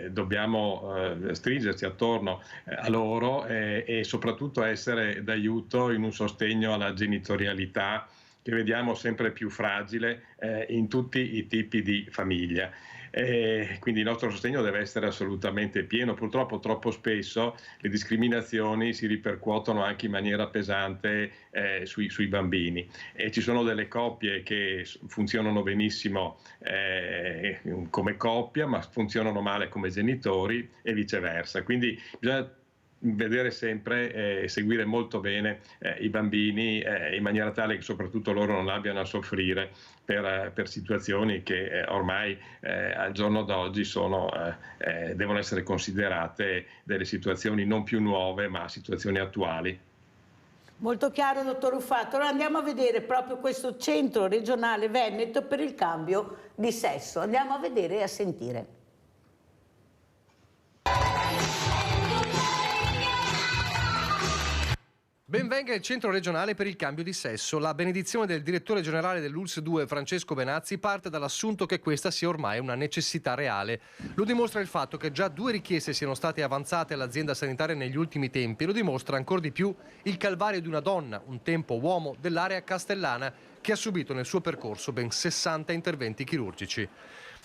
dobbiamo stringerci attorno a loro e soprattutto essere d'aiuto in un sostegno alla genitorialità che vediamo sempre più fragile in tutti i tipi di famiglia. Quindi il nostro sostegno deve essere assolutamente pieno. Purtroppo troppo spesso le discriminazioni si ripercuotono anche in maniera pesante sui bambini, e ci sono delle coppie che funzionano benissimo come coppia, ma funzionano male come genitori e viceversa. Quindi bisogna vedere sempre e seguire molto bene i bambini in maniera tale che soprattutto loro non abbiano a soffrire per situazioni che ormai al giorno d'oggi devono essere considerate delle situazioni non più nuove, ma situazioni attuali. Molto chiaro, dottor Ruffatto. Allora andiamo a vedere proprio questo centro regionale Veneto per il cambio di sesso. Andiamo a vedere e a sentire. Benvenga il Centro regionale per il cambio di sesso. La benedizione del direttore generale dell'ULSS 2, Francesco Benazzi, parte dall'assunto che questa sia ormai una necessità reale. Lo dimostra il fatto che già 2 richieste siano state avanzate all'azienda sanitaria negli ultimi tempi, e lo dimostra ancora di più il calvario di una donna, un tempo uomo, dell'area castellana, che ha subito nel suo percorso ben 60 interventi chirurgici.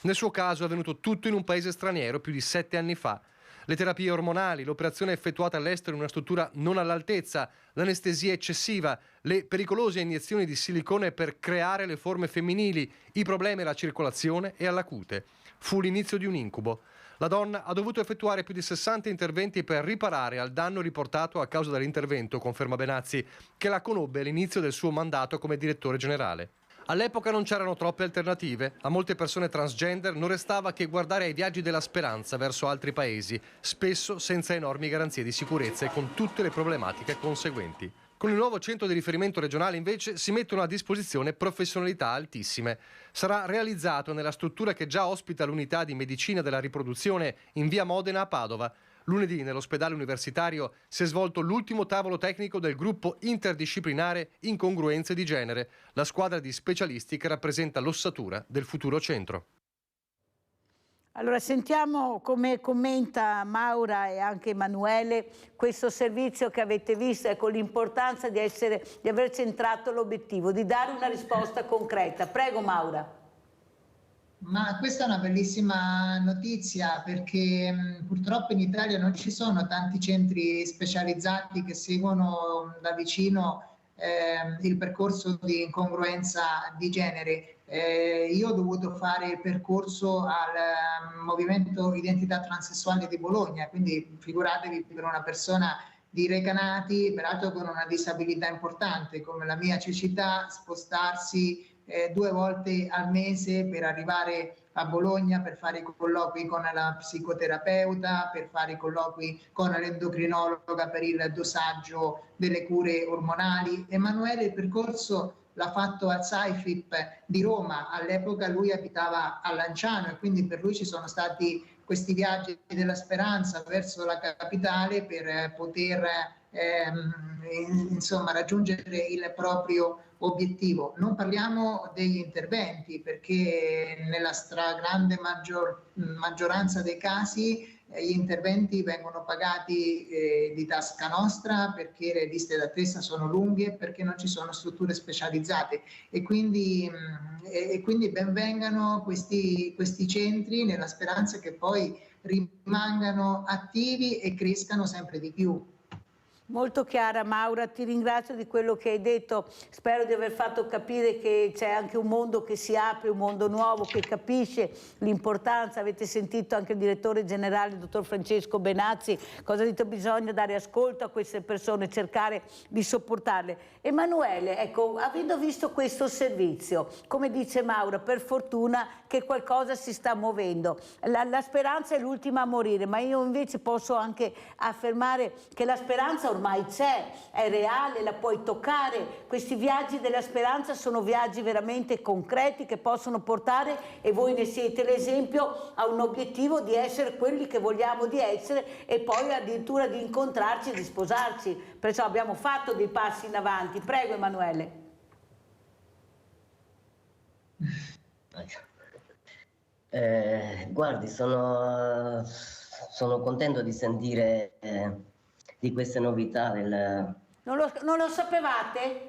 Nel suo caso è avvenuto tutto in un paese straniero più di 7 anni fa. Le terapie ormonali, l'operazione effettuata all'estero in una struttura non all'altezza, l'anestesia eccessiva, le pericolose iniezioni di silicone per creare le forme femminili, i problemi alla circolazione e alla cute. Fu l'inizio di un incubo. La donna ha dovuto effettuare più di 60 interventi per riparare al danno riportato a causa dell'intervento, conferma Benazzi, che la conobbe all'inizio del suo mandato come direttore generale. All'epoca non c'erano troppe alternative. A molte persone transgender non restava che guardare ai viaggi della speranza verso altri paesi, spesso senza enormi garanzie di sicurezza e con tutte le problematiche conseguenti. Con il nuovo centro di riferimento regionale invece si mettono a disposizione professionalità altissime. Sarà realizzato nella struttura che già ospita l'unità di medicina della riproduzione in via Modena a Padova. Lunedì nell'ospedale universitario si è svolto l'ultimo tavolo tecnico del gruppo interdisciplinare Incongruenze di genere, la squadra di specialisti che rappresenta l'ossatura del futuro centro. Allora sentiamo come commenta Maura e anche Emanuele questo servizio che avete visto, con l'importanza di aver centrato l'obiettivo, di dare una risposta concreta. Prego Maura. Ma questa è una bellissima notizia, perché purtroppo in Italia non ci sono tanti centri specializzati che seguono da vicino il percorso di incongruenza di genere. Io ho dovuto fare il percorso al Movimento Identità Transessuale di Bologna, quindi figuratevi per una persona di Recanati, peraltro con una disabilità importante come la mia cecità, spostarsi 2 volte al mese per arrivare a Bologna per fare i colloqui con la psicoterapeuta, per fare i colloqui con l'endocrinologa per il dosaggio delle cure ormonali. Emanuele il percorso l'ha fatto al SAIFIP di Roma, all'epoca lui abitava a Lanciano e quindi per lui ci sono stati questi viaggi della speranza verso la capitale per poter insomma raggiungere il proprio obiettivo. Non parliamo degli interventi, perché nella stragrande maggioranza dei casi gli interventi vengono pagati di tasca nostra, perché le liste d'attesa sono lunghe, perché non ci sono strutture specializzate, e quindi ben vengano questi centri, nella speranza che poi rimangano attivi e crescano sempre di più. Molto chiara Maura, ti ringrazio di quello che hai detto, spero di aver fatto capire che c'è anche un mondo che si apre, un mondo nuovo che capisce l'importanza. Avete sentito anche il direttore generale, il dottor Francesco Benazzi, cosa ha detto: bisogna dare ascolto a queste persone, cercare di sopportarle. Emanuele, ecco, avendo visto questo servizio, come dice Maura, per fortuna che qualcosa si sta muovendo. La speranza è l'ultima a morire, ma io invece posso anche affermare che la speranza ormai c'è, è reale, la puoi toccare. Questi viaggi della speranza sono viaggi veramente concreti che possono portare, e voi ne siete l'esempio, a un obiettivo di essere quelli che vogliamo di essere, e poi addirittura di incontrarci e di sposarci. Perciò abbiamo fatto dei passi in avanti. Prego Emanuele. Guardi, sono contento di sentire di queste novità Non lo sapevate?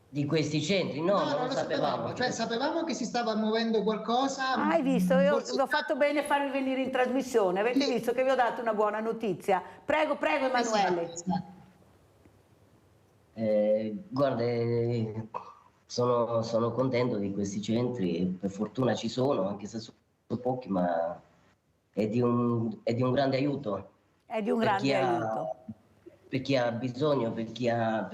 Di questi centri? No, non lo sapevamo. Cioè, sapevamo che si stava muovendo qualcosa. Hai visto? Io ho fatto bene a farvi venire in trasmissione. Avete visto che vi ho dato una buona notizia. Prego, prego Emanuele. Guarda, sono contento di questi centri, per fortuna ci sono, anche se sono pochi, ma è di un grande aiuto. È di un grande aiuto. Per chi ha bisogno, per chi ha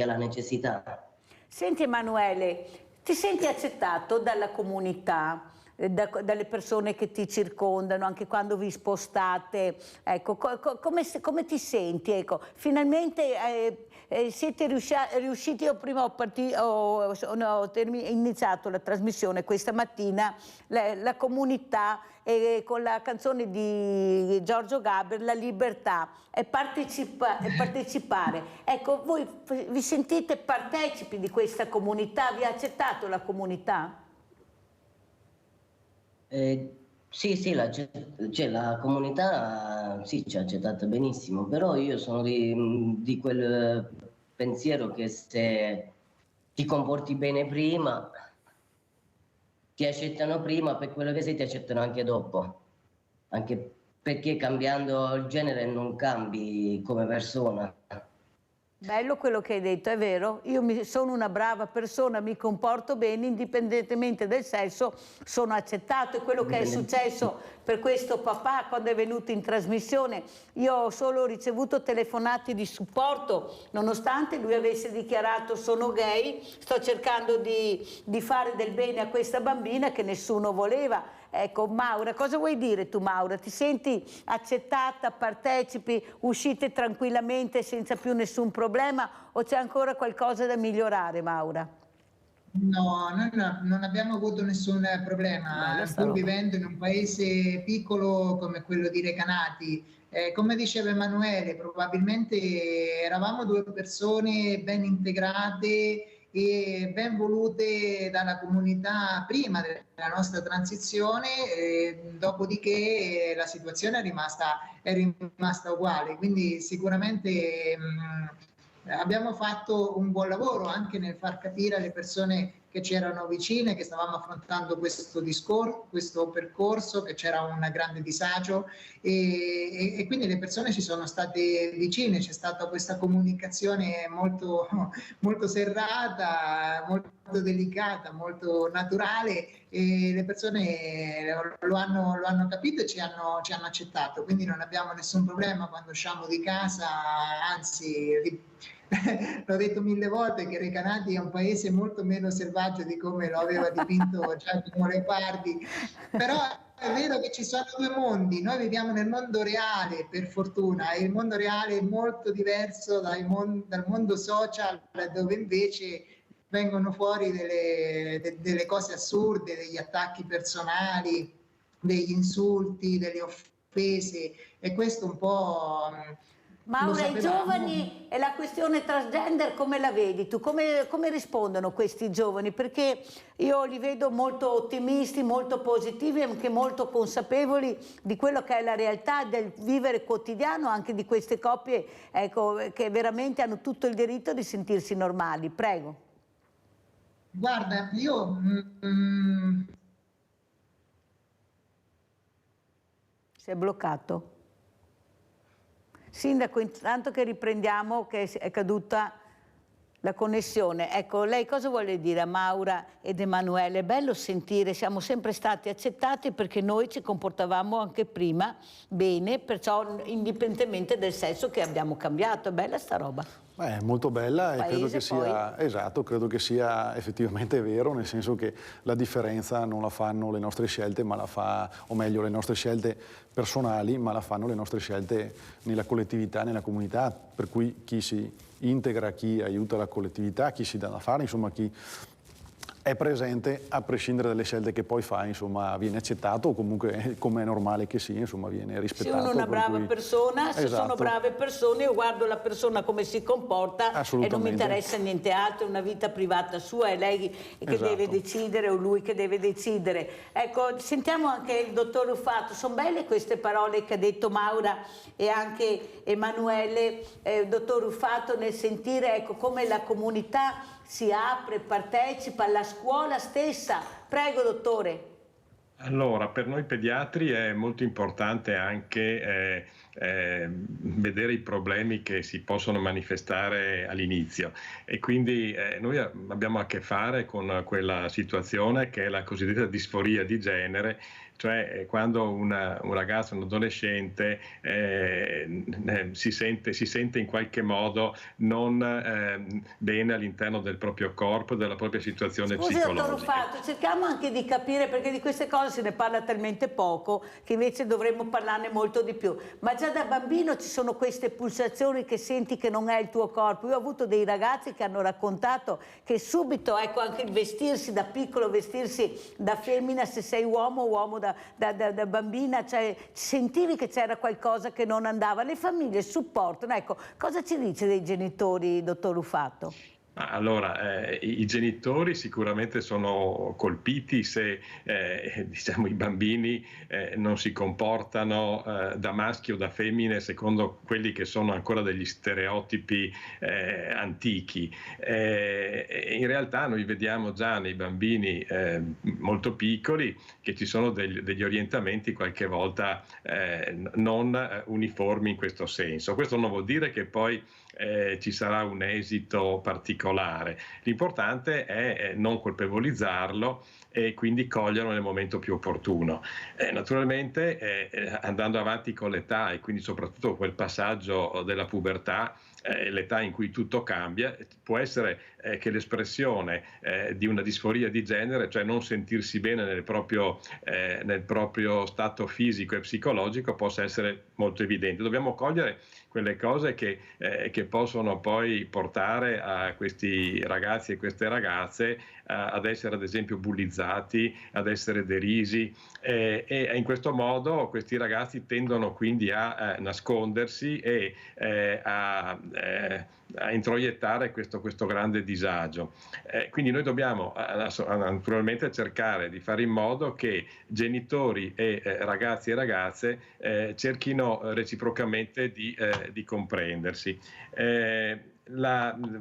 la necessità. Senti Emanuele, ti senti accettato dalla comunità, dalle persone che ti circondano, anche quando vi spostate? Ecco, come ti senti? Ecco, finalmente siete riusciti, io prima ho iniziato la trasmissione questa mattina, la comunità, con la canzone di Giorgio Gaber, La libertà, è partecipare. Ecco, voi vi sentite partecipi di questa comunità? Vi ha accettato la comunità? Sì, la comunità sì, ci ha accettato benissimo, però io sono di quel pensiero che se ti comporti bene prima, ti accettano prima, per quello che sei ti accettano anche dopo, anche perché cambiando il genere non cambi come persona. Bello quello che hai detto, è vero, io sono una brava persona, mi comporto bene, indipendentemente del sesso, sono accettato. E quello che è successo per questo papà quando è venuto in trasmissione, io ho solo ricevuto telefonate di supporto, nonostante lui avesse dichiarato sono gay, sto cercando di fare del bene a questa bambina che nessuno voleva. Ecco, Maura, cosa vuoi dire tu Maura? Ti senti accettata, partecipi, uscite tranquillamente senza più nessun problema, o c'è ancora qualcosa da migliorare, Maura? No, noi non abbiamo avuto nessun problema, pur vivendo in un paese piccolo come quello di Recanati. Come diceva Emanuele, probabilmente eravamo due persone ben integrate e ben volute dalla comunità prima della nostra transizione, dopodiché la situazione è rimasta uguale, quindi sicuramente abbiamo fatto un buon lavoro anche nel far capire alle persone che c'erano vicine, che stavamo affrontando questo percorso, che c'era un grande disagio, e quindi le persone ci sono state vicine, c'è stata questa comunicazione molto, molto serrata, molto delicata, molto naturale, e le persone lo hanno capito e ci hanno accettato, quindi non abbiamo nessun problema quando usciamo di casa, anzi l'ho detto 1000 volte che Recanati è un paese molto meno selvaggio di come lo aveva dipinto Giacomo Leopardi, però è vero che ci sono due mondi, noi viviamo nel mondo reale per fortuna, e il mondo reale è molto diverso dal mondo social, dove invece vengono fuori delle cose assurde, degli attacchi personali, degli insulti, delle offese, e questo un po'... Maura, i giovani e la questione transgender come la vedi tu? Come rispondono questi giovani? Perché io li vedo molto ottimisti, molto positivi, anche molto consapevoli di quello che è la realtà del vivere quotidiano anche di queste coppie, ecco, che veramente hanno tutto il diritto di sentirsi normali. Prego. Guarda, io... Si è bloccato. Sindaco, intanto che riprendiamo, che è caduta la connessione, ecco, lei cosa vuole dire a Maura ed Emanuele? È bello sentire, siamo sempre stati accettati perché noi ci comportavamo anche prima bene, perciò indipendentemente del sesso che abbiamo cambiato, è bella sta roba. È molto bella e credo che sia, esatto, credo che sia effettivamente vero, nel senso che la differenza non la fanno le nostre scelte, ma la fa, o meglio, le nostre scelte personali, ma la fanno le nostre scelte nella collettività, nella comunità, per cui chi si integra, chi aiuta la collettività, chi si dà da fare, insomma chi è presente, a prescindere dalle scelte che poi fa, insomma, viene accettato, o comunque, come è normale che sia, insomma, viene rispettato. Se uno è una brava persona, se esatto. sono brave persone, io guardo la persona come si comporta e non mi interessa niente altro, è una vita privata sua, è lei che deve decidere o lui che deve decidere. Ecco, sentiamo anche il dottor Ruffato, sono belle queste parole che ha detto Maura e anche Emanuele, dottor Ruffato, nel sentire, ecco, come la comunità si apre, partecipa alla scuola stessa. Prego, dottore. Allora, per noi pediatri è molto importante anche vedere i problemi che si possono manifestare all'inizio, e quindi noi abbiamo a che fare con quella situazione che è la cosiddetta disforia di genere, cioè quando un ragazzo, un adolescente si sente in qualche modo non bene all'interno del proprio corpo, della propria situazione psicologica. Dottor Ruffato, cerchiamo anche di capire, perché di queste cose se ne parla talmente poco che invece dovremmo parlarne molto di più, ma già da bambino ci sono queste pulsazioni che senti che non è il tuo corpo. Io ho avuto dei ragazzi che hanno raccontato che subito, ecco, anche il vestirsi da piccolo, vestirsi da femmina, se sei uomo da bambina, cioè sentivi che c'era qualcosa che non andava. Le famiglie supportano, ecco, cosa ci dice dei genitori, dottor Ruffato? Allora, i genitori sicuramente sono colpiti se diciamo, i bambini non si comportano da maschi o da femmine secondo quelli che sono ancora degli stereotipi antichi. In realtà noi vediamo già nei bambini molto piccoli che ci sono degli orientamenti qualche volta non uniformi in questo senso. Questo non vuol dire che poi ci sarà un esito particolare. L'importante è non colpevolizzarlo e quindi coglierlo nel momento più opportuno. Naturalmente andando avanti con l'età e quindi soprattutto quel passaggio della pubertà, l'età in cui tutto cambia, può essere che l'espressione di una disforia di genere, cioè non sentirsi bene nel proprio stato fisico e psicologico, possa essere molto evidente. Dobbiamo cogliere quelle cose che possono poi portare a questi ragazzi e queste ragazze ad essere ad esempio bullizzati, ad essere derisi, e in questo modo questi ragazzi tendono quindi a nascondersi e a introiettare questo grande disagio. Quindi noi dobbiamo naturalmente cercare di fare in modo che genitori e ragazzi e ragazze cerchino reciprocamente di comprendersi.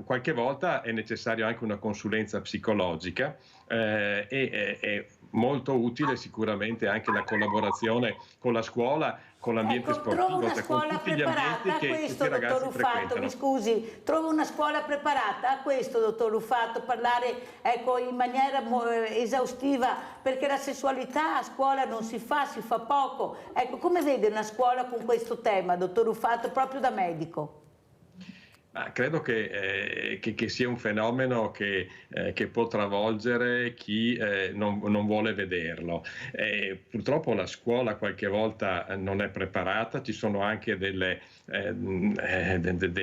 Qualche volta è necessario anche una consulenza psicologica e è molto utile sicuramente anche la collaborazione con la scuola, con l'ambiente sportivo, cioè con tutti gli ambienti che questi ragazzi frequentano. Mi scusi, trovo una scuola preparata a questo, dottor Ruffato, parlare, ecco, in maniera esaustiva, perché la sessualità a scuola non si fa poco. Ecco, come vede una scuola con questo tema, dottor Ruffato, proprio da medico? Credo che sia un fenomeno che può travolgere chi non vuole vederlo. Purtroppo la scuola qualche volta non è preparata, ci sono anche delle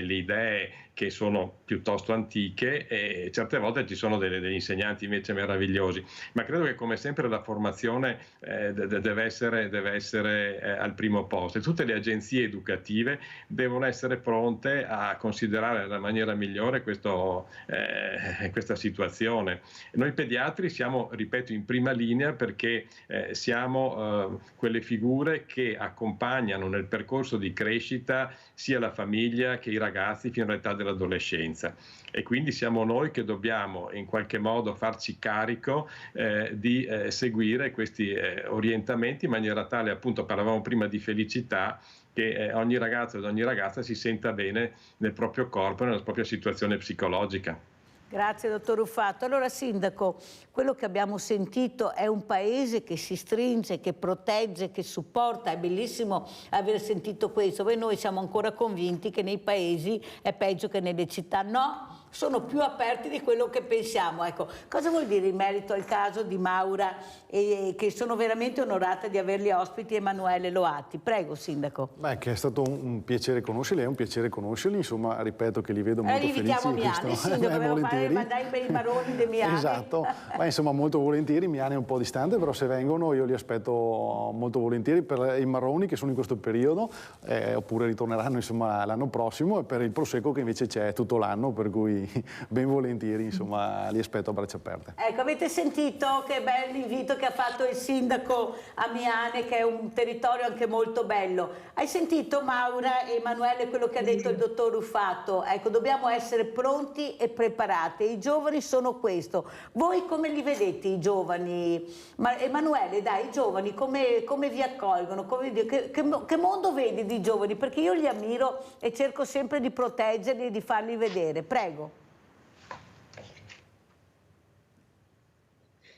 idee che sono piuttosto antiche e certe volte ci sono degli insegnanti invece meravigliosi, ma credo che come sempre la formazione deve essere al primo posto e tutte le agenzie educative devono essere pronte a considerare nella maniera migliore questa situazione. Noi pediatri siamo, ripeto, in prima linea perché siamo quelle figure che accompagnano nel percorso di crescita sia la famiglia che i ragazzi fino all'età dell'adolescenza, e quindi siamo noi che dobbiamo in qualche modo farci carico di seguire questi orientamenti in maniera tale, appunto parlavamo prima di felicità, che ogni ragazzo ed ogni ragazza si senta bene nel proprio corpo e nella propria situazione psicologica. Grazie dottor Ruffatto. Allora Sindaco, quello che abbiamo sentito è un paese che si stringe, che protegge, che supporta. È bellissimo aver sentito questo. Noi siamo ancora convinti che nei paesi è peggio che nelle città. No, sono più aperti di quello che pensiamo. Ecco, cosa vuol dire in merito al caso di Maura, che sono veramente onorata di averli ospiti, Emanuele Loatti? Prego Sindaco. Beh, che è stato un piacere conoscerli, è un piacere conoscerli, insomma ripeto che li vedo molto felici. Miani, Sindaco, dobbiamo fare mandare per i maroni dei Miani. Esatto, ma insomma molto volentieri. Miani è un po' distante, però se vengono io li aspetto molto volentieri per i marroni che sono in questo periodo, oppure ritorneranno insomma l'anno prossimo, e per il prosecco che invece c'è tutto l'anno, per cui ben volentieri insomma li aspetto a braccia aperte. Ecco, avete sentito che bel invito che ha fatto il sindaco a Miane, che è un territorio anche molto bello. Hai sentito Maura e Emanuele quello che ha detto il dottor Ruffatto? Ecco, dobbiamo essere pronti e preparati. I giovani sono questo. Voi come li vedete i giovani? Emanuele, dai, i giovani come vi accolgono? Che mondo vedi di giovani? Perché io li ammiro e cerco sempre di proteggerli e di farli vedere. Prego.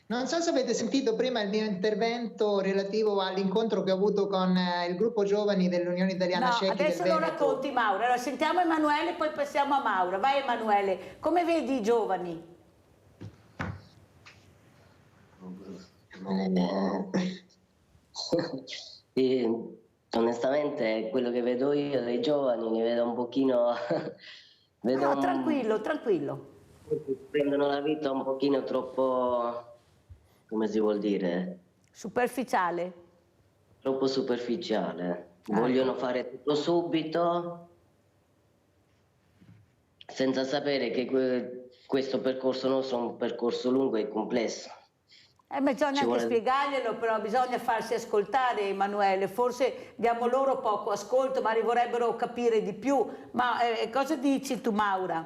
Non so se avete sentito prima il mio intervento relativo all'incontro che ho avuto con il gruppo giovani dell'Unione Italiana Ciechi del Veneto. Adesso lo racconti Maura. Allora sentiamo Emanuele, poi passiamo a Maura. Vai Emanuele, come vedi i giovani? Onestamente quello che vedo io dei giovani li vedo un pochino tranquillo prendono la vita un pochino troppo, come si vuol dire, superficiale, vogliono fare tutto subito senza sapere che questo percorso nostro è un percorso lungo e complesso. Bisogna anche spiegarglielo, però bisogna farsi ascoltare, Emanuele. Forse diamo loro poco ascolto, ma vorrebbero capire di più. Ma cosa dici tu, Maura?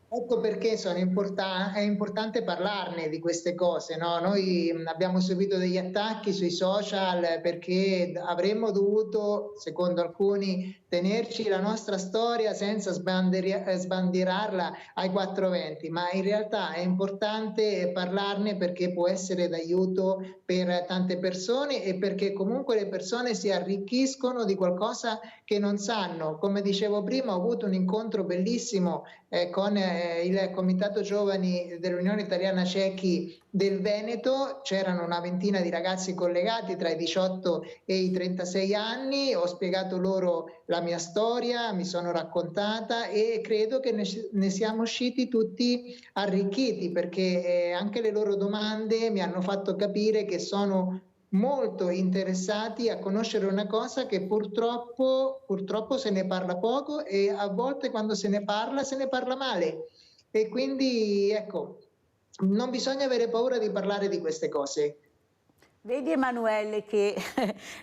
Ecco perché è importante parlarne di queste cose, no? Noi abbiamo subito degli attacchi sui social perché avremmo dovuto, secondo alcuni, tenerci la nostra storia senza sbandierarla ai 420, ma in realtà è importante parlarne perché può essere d'aiuto per tante persone e perché comunque le persone si arricchiscono di qualcosa che non sanno. Come dicevo prima, ho avuto un incontro bellissimo con il Comitato Giovani dell'Unione Italiana Ciechi del Veneto. C'erano una ventina di ragazzi collegati tra i 18 e i 36 anni, ho spiegato loro la mia storia, mi sono raccontata e credo che ne siamo usciti tutti arricchiti, perché anche le loro domande mi hanno fatto capire che sono molto interessati a conoscere una cosa che purtroppo se ne parla poco e a volte quando se ne parla male. E quindi ecco, non bisogna avere paura di parlare di queste cose. Vedi Emanuele che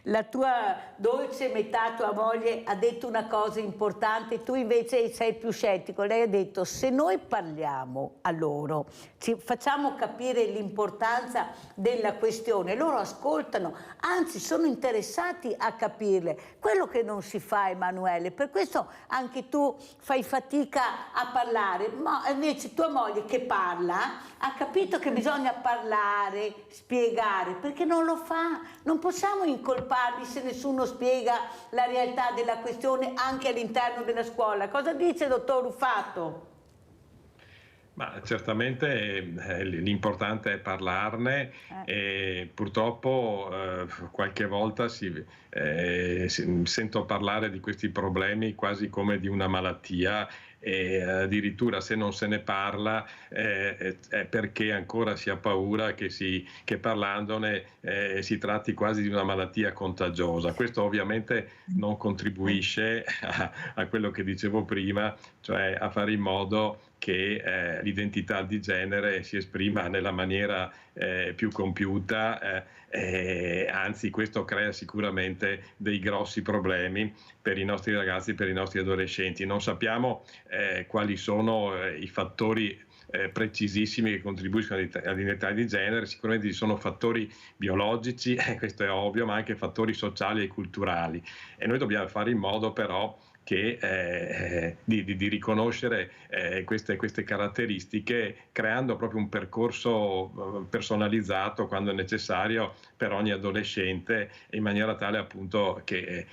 la tua dolce metà, tua moglie, ha detto una cosa importante, tu invece sei più scettico. Lei ha detto: se noi parliamo a loro, ci facciamo capire l'importanza della questione, loro ascoltano, anzi sono interessati a capirle. Quello che non si fa, Emanuele, per questo anche tu fai fatica a parlare, ma invece tua moglie che parla ha capito che bisogna parlare, spiegare, perché non lo fa. Non possiamo incolparli se nessuno spiega la realtà della questione anche all'interno della scuola. Cosa dice dottor Ruffatto? Ma certamente l'importante è parlarne e purtroppo qualche volta sento parlare di questi problemi quasi come di una malattia e addirittura se non se ne parla è perché ancora si ha paura che parlandone si tratti quasi di una malattia contagiosa. Questo ovviamente non contribuisce a quello che dicevo prima, cioè a fare in modo che l'identità di genere si esprima nella maniera più compiuta, anzi questo crea sicuramente dei grossi problemi per i nostri ragazzi, per i nostri adolescenti. Non sappiamo quali sono i fattori precisissimi che contribuiscono all'identità di genere. Sicuramente ci sono fattori biologici, questo è ovvio, ma anche fattori sociali e culturali, e noi dobbiamo fare in modo però di riconoscere queste caratteristiche, creando proprio un percorso personalizzato quando è necessario per ogni adolescente, in maniera tale appunto che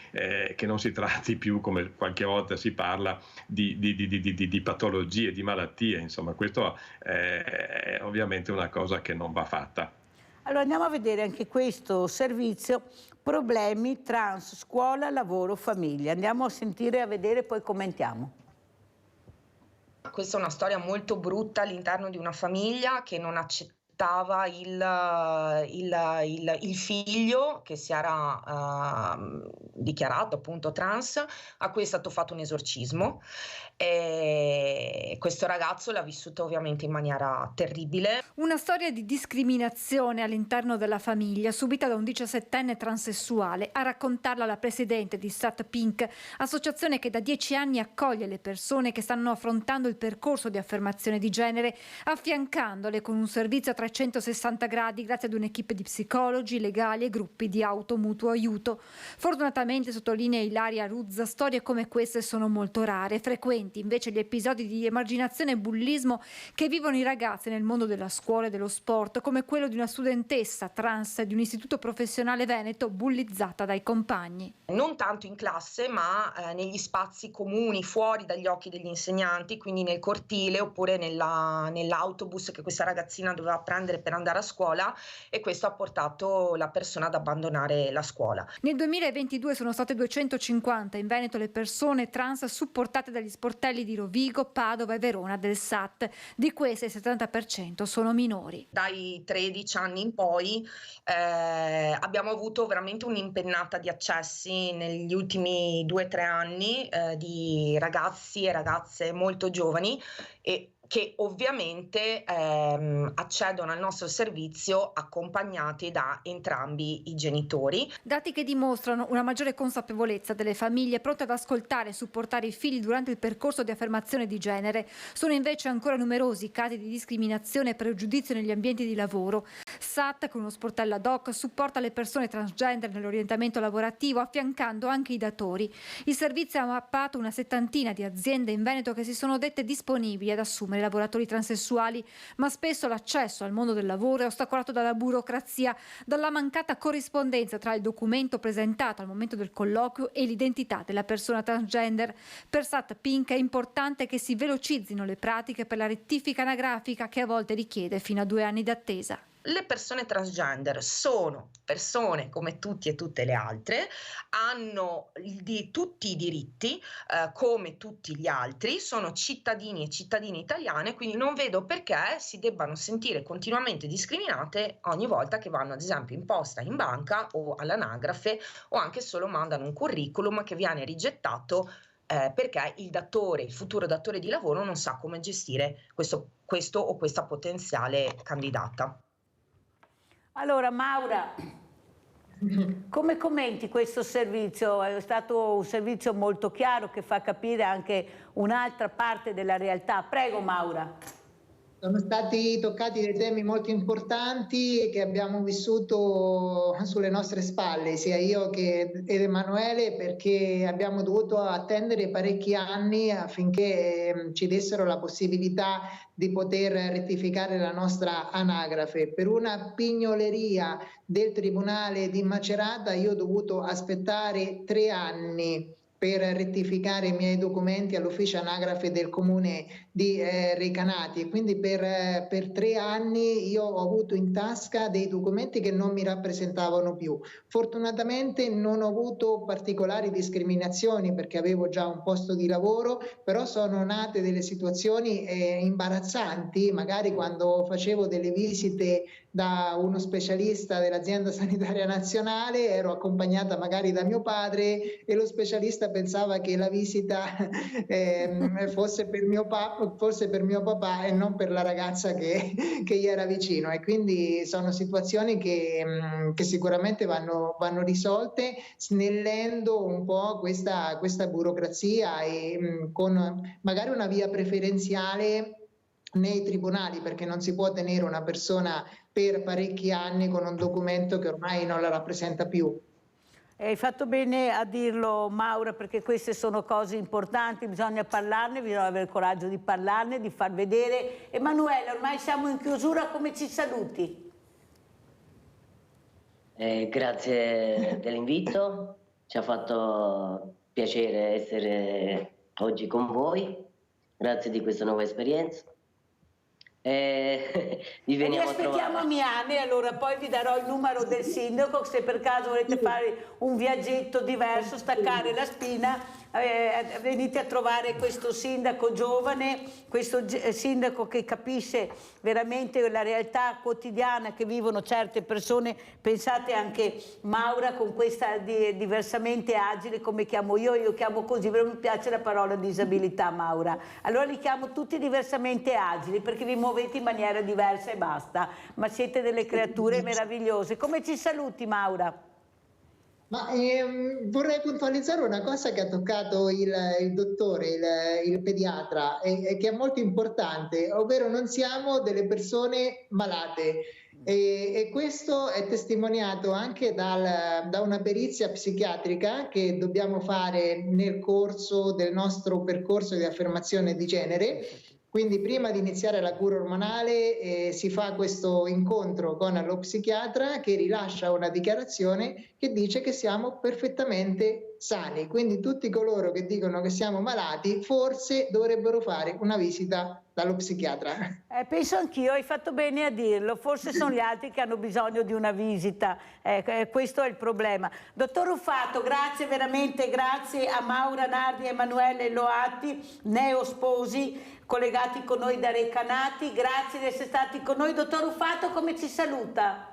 non si tratti più, come qualche volta si parla, di patologie, di malattie. Insomma, questo è ovviamente una cosa che non va fatta. Allora andiamo a vedere anche questo servizio, problemi trans, scuola, lavoro, famiglia. Andiamo a sentire e a vedere, poi commentiamo. Questa è una storia molto brutta all'interno di una famiglia che non accettava il figlio che si era dichiarato appunto trans, a cui è stato fatto un esorcismo. E questo ragazzo l'ha vissuto ovviamente in maniera terribile. Una storia di discriminazione all'interno della famiglia subita da un 17enne transessuale. A raccontarla la presidente di Sat Pink, associazione che da 10 anni accoglie le persone che stanno affrontando il percorso di affermazione di genere, affiancandole con un servizio a 360 gradi grazie ad un'equipe di psicologi, legali e gruppi di mutuo aiuto. Fortunatamente, sottolinea Ilaria Ruzza, storie come queste sono molto rare, frequenti invece gli episodi di emarginazione e bullismo che vivono i ragazzi nel mondo della scuola e dello sport, come quello di una studentessa trans di un istituto professionale veneto bullizzata dai compagni. Non tanto in classe, ma negli spazi comuni, fuori dagli occhi degli insegnanti, quindi nel cortile oppure nell'autobus che questa ragazzina doveva prendere per andare a scuola, e questo ha portato la persona ad abbandonare la scuola. Nel 2022 sono state 250 in Veneto le persone trans supportate dagli sportelli di Rovigo, Padova e Verona del SAT. Di queste il 70% sono minori. Dai 13 anni in poi abbiamo avuto veramente un'impennata di accessi negli ultimi 2-3 anni di ragazzi e ragazze molto giovani e che ovviamente accedono al nostro servizio accompagnati da entrambi i genitori. Dati che dimostrano una maggiore consapevolezza delle famiglie pronte ad ascoltare e supportare i figli durante il percorso di affermazione di genere. Sono invece ancora numerosi i casi di discriminazione e pregiudizio negli ambienti di lavoro. SAT, con uno sportello ad hoc, supporta le persone transgender nell'orientamento lavorativo, affiancando anche i datori. Il servizio ha mappato una 70ina di aziende in Veneto che si sono dette disponibili ad assumere lavoratori transessuali, ma spesso l'accesso al mondo del lavoro è ostacolato dalla burocrazia, dalla mancata corrispondenza tra il documento presentato al momento del colloquio e l'identità della persona transgender. Per Sat Pink è importante che si velocizzino le pratiche per la rettifica anagrafica che a volte richiede fino a 2 anni d'attesa. Le persone transgender sono persone come tutti e tutte le altre, hanno tutti i diritti come tutti gli altri, sono cittadini e cittadine italiane, quindi non vedo perché si debbano sentire continuamente discriminate ogni volta che vanno ad esempio in posta, in banca o all'anagrafe, o anche solo mandano un curriculum che viene rigettato perché il futuro datore di lavoro non sa come gestire questo o questa potenziale candidata. Allora Maura, come commenti questo servizio? È stato un servizio molto chiaro che fa capire anche un'altra parte della realtà. Prego Maura. Sono stati toccati dei temi molto importanti che abbiamo vissuto sulle nostre spalle, sia io ed Emanuele, perché abbiamo dovuto attendere parecchi anni affinché ci dessero la possibilità di poter rettificare la nostra anagrafe. Per una pignoleria del Tribunale di Macerata io ho dovuto aspettare 3 anni per rettificare i miei documenti all'ufficio anagrafe del comune di Recanati, e quindi per 3 anni io ho avuto in tasca dei documenti che non mi rappresentavano più. Fortunatamente non ho avuto particolari discriminazioni perché avevo già un posto di lavoro, però sono nate delle situazioni imbarazzanti, magari quando facevo delle visite da uno specialista dell'azienda sanitaria nazionale, ero accompagnata magari da mio padre e lo specialista pensava che la visita fosse per mio papà e non per la ragazza che gli era vicino, e quindi sono situazioni che sicuramente vanno risolte snellendo un po' questa burocrazia e con magari una via preferenziale nei tribunali, perché non si può tenere una persona per parecchi anni con un documento che ormai non la rappresenta più. Hai fatto bene a dirlo, Maura, perché queste sono cose importanti, bisogna parlarne, bisogna avere il coraggio di parlarne, di far vedere. Emanuele, ormai siamo in chiusura, come ci saluti? Grazie dell'invito, ci ha fatto piacere essere oggi con voi, grazie di questa nuova esperienza. Vi veniamo a aspettiamo a Miane, allora poi vi darò il numero del sindaco, se per caso volete fare un viaggetto diverso, staccare la spina, venite a trovare questo sindaco giovane, questo sindaco che capisce veramente la realtà quotidiana che vivono certe persone. Pensate anche Maura con questa diversamente agile, come chiamo io chiamo così, però mi piace la parola disabilità, Maura. Allora li chiamo tutti diversamente agili perché vi muovete in maniera diversa e basta, ma siete delle creature meravigliose. Come ci saluti, Maura? Ma vorrei puntualizzare una cosa che ha toccato il dottore, il pediatra, e che è molto importante, ovvero non siamo delle persone malate. E questo è testimoniato anche da una perizia psichiatrica che dobbiamo fare nel corso del nostro percorso di affermazione di genere. Quindi prima di iniziare la cura ormonale si fa questo incontro con lo psichiatra che rilascia una dichiarazione che dice che siamo perfettamente sani. Quindi tutti coloro che dicono che siamo malati forse dovrebbero fare una visita dallo psichiatra. Penso anch'io, hai fatto bene a dirlo, forse sono gli altri che hanno bisogno di una visita, questo è il problema. Dottor Ruffato, grazie veramente, grazie a Maura Nardi e Emanuele Loatti, neosposi, collegati con noi da Recanati, grazie di essere stati con noi. Dottor Ruffato, come ci saluta?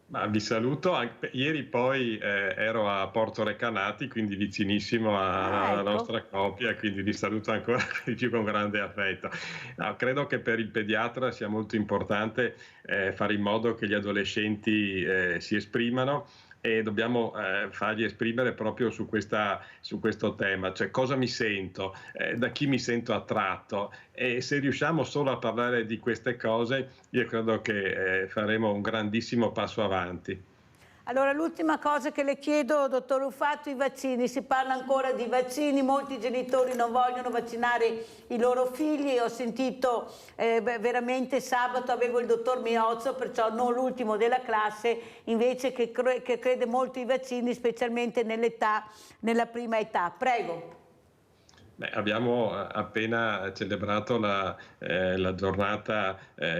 Ma vi saluto, ieri poi ero a Porto Recanati, quindi vicinissimo alla nostra coppia, quindi vi saluto ancora di più con grande affetto. No, credo che per il pediatra sia molto importante fare in modo che gli adolescenti si esprimano, e dobbiamo fargli esprimere proprio su questo tema, cioè cosa mi sento, da chi mi sento attratto, e se riusciamo solo a parlare di queste cose io credo che faremo un grandissimo passo avanti. Allora, l'ultima cosa che le chiedo, dottor Ruffato, i vaccini. Si parla ancora di vaccini, molti genitori non vogliono vaccinare i loro figli. Ho sentito veramente sabato, avevo il dottor Miozzo, perciò non l'ultimo della classe, invece che crede molto ai vaccini, specialmente nella prima età. Prego. Beh, abbiamo appena celebrato la giornata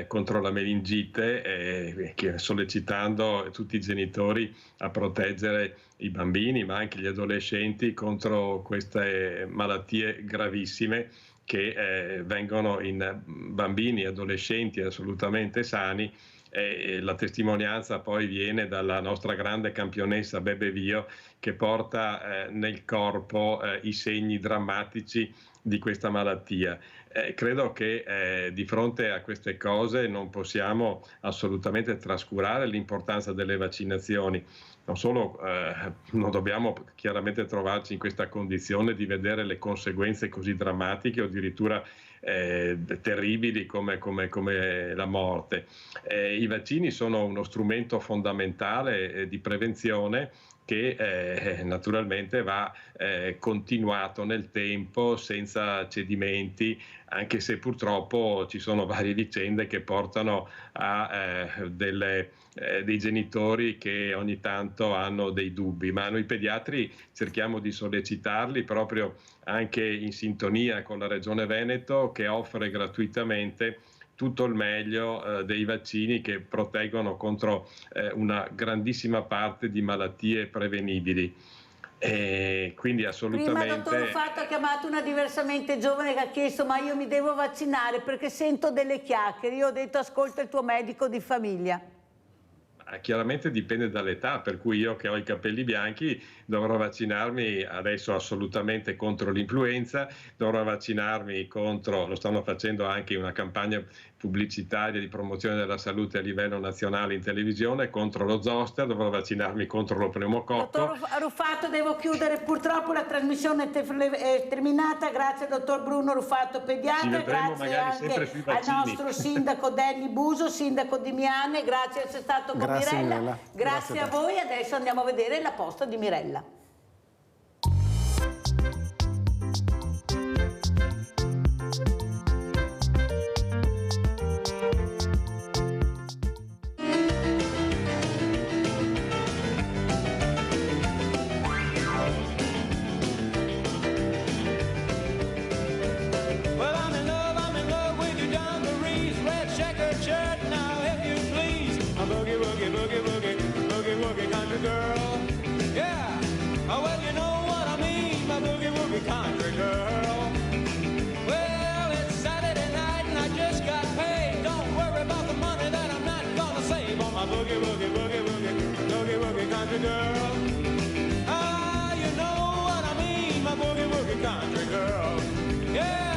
contro la meningite, sollecitando tutti i genitori a proteggere i bambini, ma anche gli adolescenti, contro queste malattie gravissime che vengono in bambini e adolescenti assolutamente sani. E la testimonianza poi viene dalla nostra grande campionessa Bebe Vio, che porta nel corpo i segni drammatici di questa malattia. Credo che di fronte a queste cose non possiamo assolutamente trascurare l'importanza delle vaccinazioni. Non solo non dobbiamo chiaramente trovarci in questa condizione di vedere le conseguenze così drammatiche o addirittura terribili come la morte. I vaccini sono uno strumento fondamentale di prevenzione che naturalmente va continuato nel tempo senza cedimenti, anche se purtroppo ci sono varie vicende che portano a dei genitori che ogni tanto hanno dei dubbi, ma noi pediatri cerchiamo di sollecitarli proprio anche in sintonia con la Regione Veneto, che offre gratuitamente tutto il meglio dei vaccini che proteggono contro una grandissima parte di malattie prevenibili. E quindi assolutamente. Prima dottor Ruffato ha chiamato una diversamente giovane che ha chiesto: ma io mi devo vaccinare perché sento delle chiacchiere. Io ho detto: ascolta il tuo medico di famiglia. Chiaramente dipende dall'età, per cui io che ho i capelli bianchi dovrò vaccinarmi adesso assolutamente contro l'influenza, dovrò vaccinarmi contro, lo stanno facendo anche una campagna pubblicitaria di promozione della salute a livello nazionale in televisione, contro lo zoster, dovrò vaccinarmi contro lo pneumococco. Dottor Ruffato, devo chiudere, purtroppo la trasmissione è terminata. Grazie al dottor Bruno Ruffato, pediatra, grazie anche al nostro sindaco Danny Buso, sindaco di Miane, grazie di essere stato con Grazie, Mirella. Mirella. Grazie a voi, adesso andiamo a vedere la posta di Mirella. Girl, yeah, well, you know what I mean, my boogie woogie country girl. Well, it's Saturday night and I just got paid. Don't worry about the money that I'm not gonna save on my boogie woogie boogie woogie boogie woogie country girl. Ah, you know what I mean, my boogie woogie country girl. Yeah.